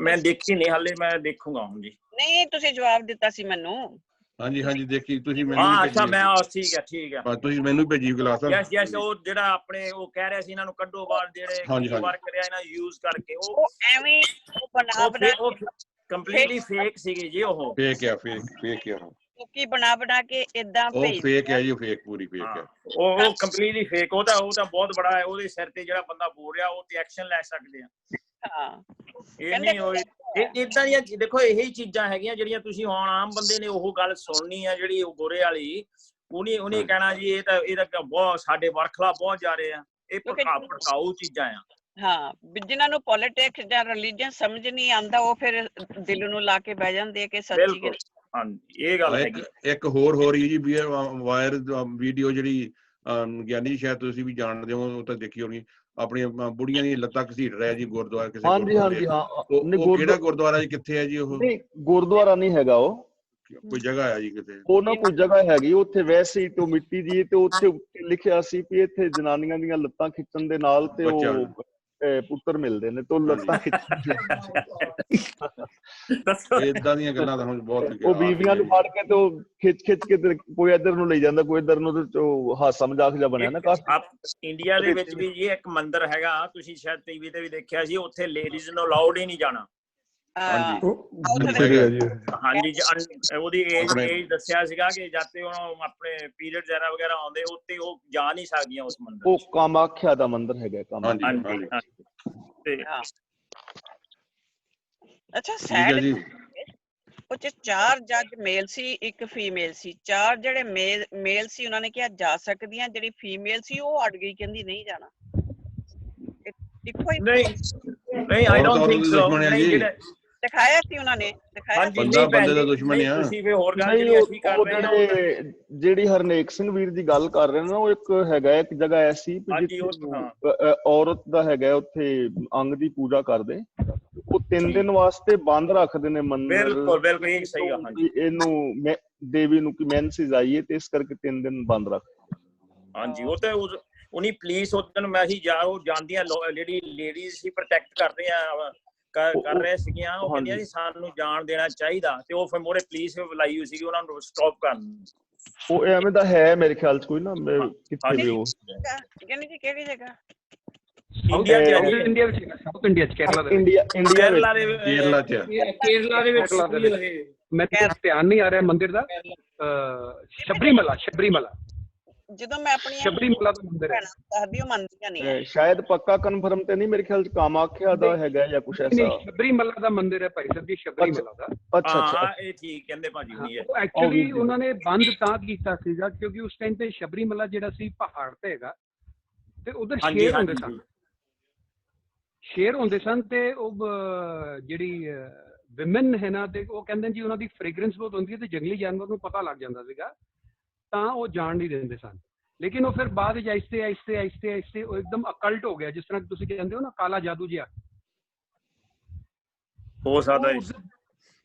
Speaker 7: ਮੈਂ ਦੇਖੀ ਨਹੀਂ ਹਾਲੇ, ਮੈਂ ਦੇਖੂਗਾ ਹੁਣ ਜੀ।
Speaker 8: ਨਹੀਂ ਤੁਸੀਂ ਜਵਾਬ ਦਿੱਤਾ ਸੀ ਮੈਨੂੰ।
Speaker 4: ਹਾਂਜੀ ਦੇਖੀ ਤੁਸੀਂ ਮੈਨੂੰ।
Speaker 7: ਅੱਛਾ ਮੈਂ ਠੀਕ ਹੈ
Speaker 4: ਤੁਸੀਂ ਮੈਨੂੰ ਭੇਜੀ ਗਲਾਸ।
Speaker 7: ਯੈਸ ਉਹ ਜਿਹੜਾ ਆਪਣੇ ਉਹ ਕਹਿ ਰਿਹਾ ਸੀ ਇਹਨਾਂ ਨੂੰ ਕੱਢੋ ਬਾਹਰ, ਜਿਹੜੇ ਵਰਕ ਕਰਿਆ ਇਹਨਾਂ ਯੂਜ਼ ਕਰਕੇ ਉਹ
Speaker 8: ਐਵੇਂ ਉਹ
Speaker 7: ਕੰਪਲੀਟਲੀ ਫੇਕ ਸੀਗੀ ਜੀ। ਉਹ
Speaker 4: ਫੇਕ ਆ
Speaker 8: ਕੀ ਬਣਾ ਕੇ ਇਦਾਂ
Speaker 4: ਉਹ ਫੇਕ ਹੈ ਜੀ, ਫੇਕ ਪੂਰੀ ਫੇਕ ਹੈ
Speaker 7: ਉਹ ਕੰਪਲੀਟਲੀ ਫੇਕ। ਉਹ ਤਾਂ ਬਹੁਤ ਬੜਾ ਹੈ, ਉਹਦੇ ਸਿਰ ਤੇ ਜਿਹੜਾ ਬੰਦਾ ਬੋਲ ਰਿਹਾ ਉਹ ਤੇ ਐਕਸ਼ਨ ਲੈ ਸਕਦੇ ਆ। ਇਹ ਨਹੀਂ ਹੋਏ ਇਦਾਂ ਦੀਆਂ। ਦੇਖੋ ਇਹੀ ਚੀਜ਼ਾਂ ਹੈਗੀਆਂ ਜਿਹੜੀਆਂ ਤੁਸੀਂ ਹੁਣ ਆਮ ਬੰਦੇ ਨੇ ਉਹ ਗੱਲ ਸੁਣਨੀ ਆ ਜਿਹੜੀ ਉਹ ਗੋਰੇ ਵਾਲੀ, ਉਹਨੇ ਕਹਿਣਾ ਜੀ ਇਹ ਤਾਂ ਬਹੁਤ ਸਾਡੇ ਵਰਖਲਾ ਬਹੁਤ ਜਾ ਰਹੇ ਆ। ਇਹ ਭੜਕਾਊ ਚੀਜ਼ਾਂ ਆ।
Speaker 8: ਹਾਂ, ਜਿਨ੍ਹਾਂ ਨੂੰ ਪੋਲਿਟਿਕਸ ਜਾਂ ਰਿਲੀਜੀਅਨ ਸਮਝ ਨਹੀਂ ਆਉਂਦਾ ਉਹ ਫਿਰ ਦਿਲ ਨੂੰ ਲਾ ਕੇ ਬਹਿ ਜਾਂਦੇ ਆ ਕਿ ਸੱਚੀ ਗੱਲ।
Speaker 7: ਹਾਂਜੀ ਇਹ ਗੱਲ ਹੈਗੀ।
Speaker 4: ਇੱਕ ਹੋਰ ਹੋ ਰਹੀ ਜੀ ਵਾਇਰ ਵੀਡੀਓ ਜਿਹੜੀ ਗਿਆਨੀ ਸ਼ਾਇਦ ਤੁਸੀਂ ਵੀ ਜਾਣਦੇ ਹੋ, ਉਹ ਤਾਂ ਦੇਖੀ ਹੋਣੀ, ਆਪਣੀਆਂ ਬੁੜੀਆਂ ਦੀਆਂ ਲੱਤਾਂ ਘਸੀਟ ਰਿਹਾ ਜੀ ਗੁਰਦੁਆਰਾ ਕਿਸੇ।
Speaker 1: ਹਾਂਜੀ ਹਾਂ।
Speaker 4: ਉਹ ਕਿਹੜਾ ਗੁਰਦੁਆਰਾ ਜੀ, ਕਿੱਥੇ ਹੈ ਜੀ ਉਹ?
Speaker 1: ਗੁਰਦੁਆਰਾ ਨਹੀਂ ਹੈਗਾ, ਉਹ
Speaker 4: ਕੋਈ ਜਗ੍ਹਾ ਹੈ ਜੀ ਕਿਤੇ?
Speaker 1: ਉਹ ਨਾ ਕੋਈ ਜਗ੍ਹਾ ਹੈਗੀ ਉੱਥੇ ਵੈਸੇ ਹੀ ਤੋਂ ਮਿੱਟੀ ਦੀ, ਤੇ ਉੱਥੇ ਲਿਖਿਆ ਸੀ ਵੀ ਇੱਥੇ ਜਨਾਨੀਆਂ ਦੀਆਂ ਲੱਤਾਂ ਖਿੱਚਣ ਦੇ ਨਾਲ ਤੇ ਉਹ ਪੁੱਤਰ ਮਿਲਦੇ ਨੇ, ਤੇ ਲੱਤਾਂ
Speaker 4: ਏਦਾਂ ਦੀਆਂ ਗੱਲਾਂ ਤਾਂ ਹੁਣ ਬਹੁਤ।
Speaker 1: ਉਹ ਬੀਬੀਆਂ ਨੂੰ ਫੜ ਕੇ ਤੇ ਉਹ ਖਿੱਚ ਕੇ ਕੋਈ ਇੱਧਰ ਨੂੰ ਲਈ ਜਾਂਦਾ, ਕੋਈ ਇੱਧਰ ਨੂੰ, ਤੇ ਹਾਸਾ ਮਜ਼ਾਕ ਜਿਹਾ ਬਣਿਆ ਨਾ ਕਾਫੀ।
Speaker 7: ਇੰਡੀਆ ਦੇ ਵਿੱਚ ਵੀ ਜੀ ਇੱਕ ਮੰਦਿਰ ਹੈਗਾ, ਤੁਸੀਂ ਸ਼ਾਇਦ ਟੀਵੀ ਤੇ ਵੀ ਦੇਖਿਆ ਸੀ, ਉੱਥੇ ਲੇਡੀਜ਼ ਨੂੰ ਅਲਾਉਡ ਹੀ ਨਹੀਂ ਜਾਣਾ। ਹਾਂਜੀ ਉਹਦੀ ਏਜ ਦੱਸਿਆ ਸੀਗਾ ਕਿ ਜਦ ਤੇ ਉਹ ਆਪਣੇ ਪੀਰੀਅਡ ਵਗੈਰਾ ਆਉਂਦੇ ਉੱਤੇ ਉਹ ਜਾ ਨਹੀਂ ਸਕਦੀਆਂ ਉਸ ਮੰਦਿਰ।
Speaker 1: ਉਹ ਕਾਮਾਖਿਆ ਦਾ ਮੰਦਿਰ ਹੈਗਾ।
Speaker 8: ਅੱਛਾ ਸੈਡ ਉਹ ਚ 4 ਜੱਜ ਮੇਲ ਸੀ, 1 ਫੀਮੇਲ ਸੀ। 4 ਜਿਹੜੇ ਮੇਲ ਸੀ ਉਹਨਾਂ ਨੇ ਕਿਹਾ ਜਾ ਸਕਦੀਆਂ, ਜਿਹੜੀ ਫੀਮੇਲ ਸੀ ਉਹ ਅੜ ਗਈ, ਕਹਿੰਦੀ ਨਹੀਂ ਜਾਣਾ। ਇੱਕੋ ਹੀ
Speaker 7: ਨਹੀਂ ਆਈ ਡੋਨਟ ਥਿੰਕ ਸੋ। ਨਹੀਂ ਜਿਹੜੇ
Speaker 8: ਦਿਖਾਇਆ ਸੀ ਉਹਨਾਂ ਨੇ, ਦਿਖਾਇਆ ਸੀ।
Speaker 4: ਬੰਦਾ ਬੰਦੇ ਦਾ ਦੁਸ਼ਮਣ ਆ।
Speaker 7: ਤੁਸੀਂ ਫੇ ਹੋਰ ਗੱਲ ਜਿਹੜੀ ਅਸੀਂ ਕਰ ਰਹੇ ਹਾਂ,
Speaker 1: ਜਿਹੜੀ ਹਰਨੇਕ ਸਿੰਘ ਵੀਰ ਦੀ ਗੱਲ ਕਰ ਰਹੇ ਨੇ, ਉਹ ਇੱਕ ਹੈਗਾ ਇੱਕ ਜਗ੍ਹਾ ਐਸੀ ਔਰਤ ਦਾ ਹੈਗਾ ਉੱਥੇ ਅੰਗ ਦੀ ਪੂਜਾ ਕਰਦੇ, ਉਹ 3 ਦਿਨ ਵਾਸਤੇ ਬੰਦ ਰੱਖਦੇ ਨੇ ਮੰਦਿਰ।
Speaker 7: ਬਿਲਕੁਲ ਇਹ ਸਹੀ ਆ। ਹਾਂਜੀ
Speaker 1: ਇਹਨੂੰ ਦੇਵੀ ਨੂੰ ਕਿ ਮੈਂਸਿਸ ਆਈ ਹੈ ਤੇ ਇਸ ਕਰਕੇ 3 ਦਿਨ ਬੰਦ ਰੱਖ।
Speaker 7: ਹਾਂਜੀ ਉਹ ਤੇ ਉਨੀ ਪੁਲਿਸ ਉਦੋਂ ਮੈਂ ਹੀ ਉਹ ਜਾਂਦੀਆਂ ਜਿਹੜੀ ਲੇਡੀਜ਼ ਸੀ ਪ੍ਰੋਟੈਕਟ ਕਰਦੇ ਆ ਕਰ ਰਹੇ ਸੀਗੀਆਂ, ਉਹ ਕਹਿੰਦੀਆਂ ਸੀ ਸਾਨੂੰ ਜਾਣ ਦੇਣਾ ਚਾਹੀਦਾ, ਤੇ ਉਹ ਫਿਰ ਮੋਰੇ ਪੁਲਿਸ ਬੁਲਾਈ ਹੋਈ ਸੀਗੀ ਉਹਨਾਂ ਨੂੰ ਸਟਾਪ ਕਰਨ।
Speaker 1: ਉਹ ਐਵੇਂ ਦਾ ਹੈ ਮੇਰੇ ਖਿਆਲ ਚ ਕੋਈ ਨਾ, ਕਿੱਥੇ ਵੀ ਉਹ
Speaker 8: ਕਹਿੰਦੀ ਜੀ ਕਿਹੜੀ ਜਗ੍ਹਾ?
Speaker 7: ਇੰਡੀਆ ਚ
Speaker 12: ਸਾਊਥ ਇੰਡੀਆ ਚ, ਕੇਰਲਾ ਦੇ ਵਿੱਚ। ਮੈਂ ਧਿਆਨ ਨਹੀਂ ਆ ਰਿਹਾ ਮੰਦਿਰ ਦਾ। ਸ਼ਬਰੀਮਲਾ
Speaker 8: ਜਦੋਂ ਮੈਂ ਆਪਣੀ
Speaker 12: ਸ਼ਬਰੀਮਲਾ ਦਾ ਮੰਦਿਰ ਹੈ,
Speaker 8: ਦੱਸਦੀ ਉਹ ਮੰਨਦੀਆਂ ਨਹੀਂ।
Speaker 1: ਸ਼ਾਇਦ ਪੱਕਾ ਕਨਫਰਮ ਤੇ ਨਹੀਂ, ਮੇਰੇ ਖਿਆਲ ਚ ਕਾਮਾਖਿਆ ਦਾ ਹੈਗਾ ਜਾਂ ਕੁਛ ਐਸਾ।
Speaker 12: ਸ਼ਬਰੀਮਲਾ ਦਾ ਮੰਦਿਰ ਹੈ ਭਾਈ ਸਾਹਿਬ ਜੀ, ਸ਼ਬਰੀਮਲਾ ਦਾ।
Speaker 7: ਅੱਛਾ ਇਹ ਠੀਕ ਕਹਿੰਦੇ ਭਾਜੀ ਹੁਣੀ ਹੈ।
Speaker 12: ਐਕਚੁਅਲੀ ਉਹਨਾਂ ਨੇ ਬੰਦ ਤਾਂ ਕੀਤਾ ਸੀਗਾ ਕਿਉਂਕਿ ਉਸ ਟਾਈਮ ਤੇ ਸ਼ਬਰੀਮਲਾ ਜਿਹੜਾ ਸੀ ਪਹਾੜ ਤੇ ਹੈਗਾ, ਤੇ ਉਧਰ ਸ਼ੇਰ ਹੁੰਦੇ ਸਨ। ਸ਼ੇਰ ਹੁੰਦੇ ਸਨ ਤੇ ਉਹ ਜਿਹੜੀ ਵਿਮਨ ਹੈ ਨਾ, ਤੇ ਉਹ ਕਹਿੰਦੇ ਜੀ ਉਹਨਾਂ ਦੀ ਫ੍ਰੈਗਰੈਂਸ ਬਹੁਤ ਹੁੰਦੀ ਹੈ ਤੇ ਜੰਗਲੀ ਜਾਨਵਰ ਨੂੰ ਪਤਾ ਲੱਗ ਜਾਂਦਾ ਸੀਗਾ, ਤਾਂ ਉਹ ਜਾਣ ਨਹੀਂ ਦਿੰਦੇ ਸਨ। ਲੇਕਿਨ ਉਹ ਫਿਰ ਬਾਅਦ ਵਿੱਚ ਆਹਿਸਤੇ ਉਹ ਇੱਕਦਮ ਅਕਲਟ ਹੋ ਗਿਆ, ਜਿਸ ਤਰ੍ਹਾਂ ਤੁਸੀਂ ਕਹਿੰਦੇ ਹੋ ਨਾ ਕਾਲਾ ਜਾਦੂ ਜਿਹਾ
Speaker 7: ਹੋ ਸਕਦਾ।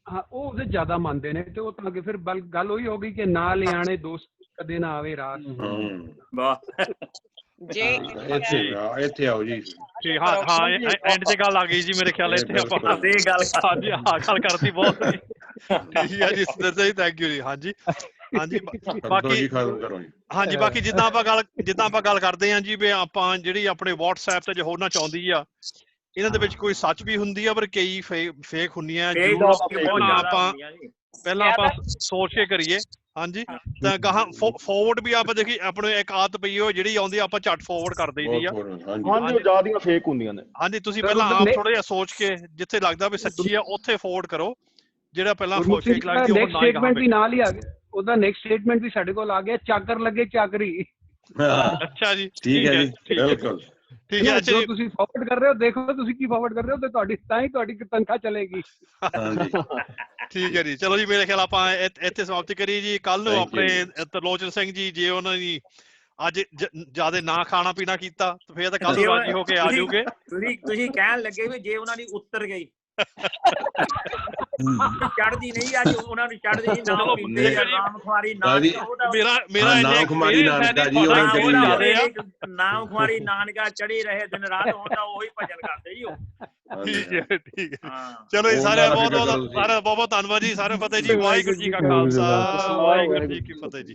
Speaker 12: ਹਾਂ ਉਹ ਉਹਦੇ ਜ਼ਿਆਦਾ ਮੰਨਦੇ ਨੇ, ਤੇ ਉਹ ਤਾਂ ਅੱਗੇ ਫਿਰ ਗੱਲ ਉਹੀ ਹੋ ਗਈ ਕਿ ਨਾ ਲਿਆਣੇ ਦੋਸਤ ਕਦੇ ਨਾ ਆਵੇ ਰਾਤ।
Speaker 7: ਵਾਹ
Speaker 8: ਜੇ
Speaker 4: ਇੱਥੇ ਆਓ ਜੀ।
Speaker 2: ਹਾਂ ਐਂਡ ਤੇ ਗੱਲ ਆ ਗਈ ਜੀ ਮੇਰੇ ਖਿਆਲ ਇੱਥੇ ਆਪਾਂ ਹਾਂਜੀ ਗੱਲ ਕਰਤੀ ਬਹੁਤ। ਠੀਕ ਹੈ ਜੀ ਸੁੰਦਰ ਜੀ, ਥੈਂਕ ਯੂ ਜੀ। ਹਾਂਜੀ ਬਾਕੀ ਜਿੱਦਾਂ ਆਪਾਂ ਗੱਲ ਕਰਦੇ ਹਾਂ ਜੀ, ਵੀ ਆਪਾਂ ਜਿਹੜੀ ਆਪਣੇ WhatsApp ਤੇ ਜੋ ਹੋਣਾ ਚਾਹੁੰਦੀ ਆ, ਇਹਨਾਂ ਦੇ ਵਿੱਚ ਕੋਈ ਸੱਚ ਵੀ ਹੁੰਦੀ ਆ ਪਰ ਕਈ ਫੇਕ ਹੁੰਦੀਆਂ। ਪਹਿਲਾਂ ਆਪਾਂ ਸੋਚ ਕੇ ਕਰੀਏ। ਹਾਂਜੀ ਤਾਂ ਗਾਹਾਂ ਫੋਰਵਰਡ ਵੀ ਆਪਾਂ ਦੇਖੀ ਆਪਣੇ ਇੱਕ ਆਦਤ ਪਈ ਹੋ ਜਿਹੜੀ ਆਉਂਦੀ ਆਪਾਂ ਝੱਟ ਫੋਰਵਰਡ ਕਰ ਦਈਦੀ ਆ।
Speaker 1: ਹਾਂਜੀ ਜ਼ਿਆਦੀਆਂ ਫੇਕ ਹੁੰਦੀਆਂ ਨੇ।
Speaker 2: ਹਾਂਜੀ ਤੁਸੀਂ ਪਹਿਲਾਂ ਆਪ ਥੋੜਾ ਜਿਹਾ ਸੋਚ ਕੇ ਜਿੱਥੇ ਲੱਗਦਾ ਵੀ ਸੱਚੀ ਆ ਉੱਥੇ ਫੋਰਵਰਡ ਕਰੋ, ਜਿਹੜਾ ਪਹਿਲਾਂ ਫੇਕ ਲੱਗਦੀ ਉਹ ਨਾ
Speaker 12: ਸਟੇਟਮੈਂਟ ਵੀ ਨਾਲ ਹੀ ਆ ਗਿਆ। ਉਹਦਾ ਨੈਕਸਟ ਸਟੇਟਮੈਂਟ ਵੀ ਸਾਡੇ ਕੋਲ ਆ ਗਿਆ, ਚਾਕਰ ਲੱਗੇ ਚਾਕਰੀ।
Speaker 2: ਅੱਛਾ ਜੀ
Speaker 4: ਠੀਕ ਹੈ ਜੀ, ਬਿਲਕੁਲ
Speaker 2: ਠੀਕ ਹੈ।
Speaker 12: ਜੋ ਤੁਸੀਂ ਫਾਰਵਰਡ ਕਰ ਰਹੇ ਹੋ, ਦੇਖੋ ਤੁਸੀਂ ਕੀ ਫਾਰਵਰਡ ਕਰ ਰਹੇ ਹੋ, ਤੇ ਤੁਹਾਡੀ ਤਨਖਾਹ ਚਲੇਗੀ।
Speaker 2: ਠੀਕ ਹੈ ਜੀ, ਚਲੋ ਜੀ ਮੇਰੇ ਖਿਆਲ ਆਪਾਂ ਇੱਥੇ ਸਮਾਪਤੀ ਕਰੀਏ ਜੀ। ਕੱਲ ਨੂੰ ਆਪਣੇ ਤਰਲੋਚਨ ਸਿੰਘ ਜੀ ਜੇ ਉਹਨਾਂ ਦੀ ਅੱਜ ਜਿਆਦਾ ਨਾ ਖਾਣਾ ਪੀਣਾ ਕੀਤਾ ਤੇ ਫੇਰ ਤਾਂ ਕੱਲ ਰਾਜੀ ਹੋ ਕੇ ਆ ਜਾਓਗੇ।
Speaker 7: ਤੁਸੀਂ ਕਹਿਣ ਲੱਗੇ ਵੀ ਜੇ ਉਹਨਾਂ ਦੀ ਉੱਤਰ ਗਈ ਚੜਦੀ ਨਹੀਂ, ਅੱਜ ਉਹਨਾਂ ਨੂੰ ਚੜਦੀ ਨਹੀਂ। ਨਾਮ ਪੀਂਦੇ ਆ, ਨਾਮ ਖੁਆਰੀ ਨਾਮ ਖੁਆਰੀ ਨਾਨਕਾ ਚੜੀ ਰਹੇ ਦਿਨ ਰਾਤ, ਹੁੰਦਾ ਉਹੀ ਭਜਨ ਕਰਦੇ ਜੀ ਉਹ।
Speaker 2: ਠੀਕ ਹੈ ਠੀਕ ਹੈ, ਚਲੋ ਜੀ ਸਾਰਿਆਂ ਬਹੁਤ ਧੰਨਵਾਦ ਜੀ, ਸਾਰਿਆਂ ਫਤਿਹ ਜੀ। ਵਾਹਿਗੁਰੂ ਜੀ ਕਾ ਖਾਲਸਾ, ਵਾਹਿਗੁਰੂ ਜੀ ਕੀ ਫਤਿਹ ਜੀ।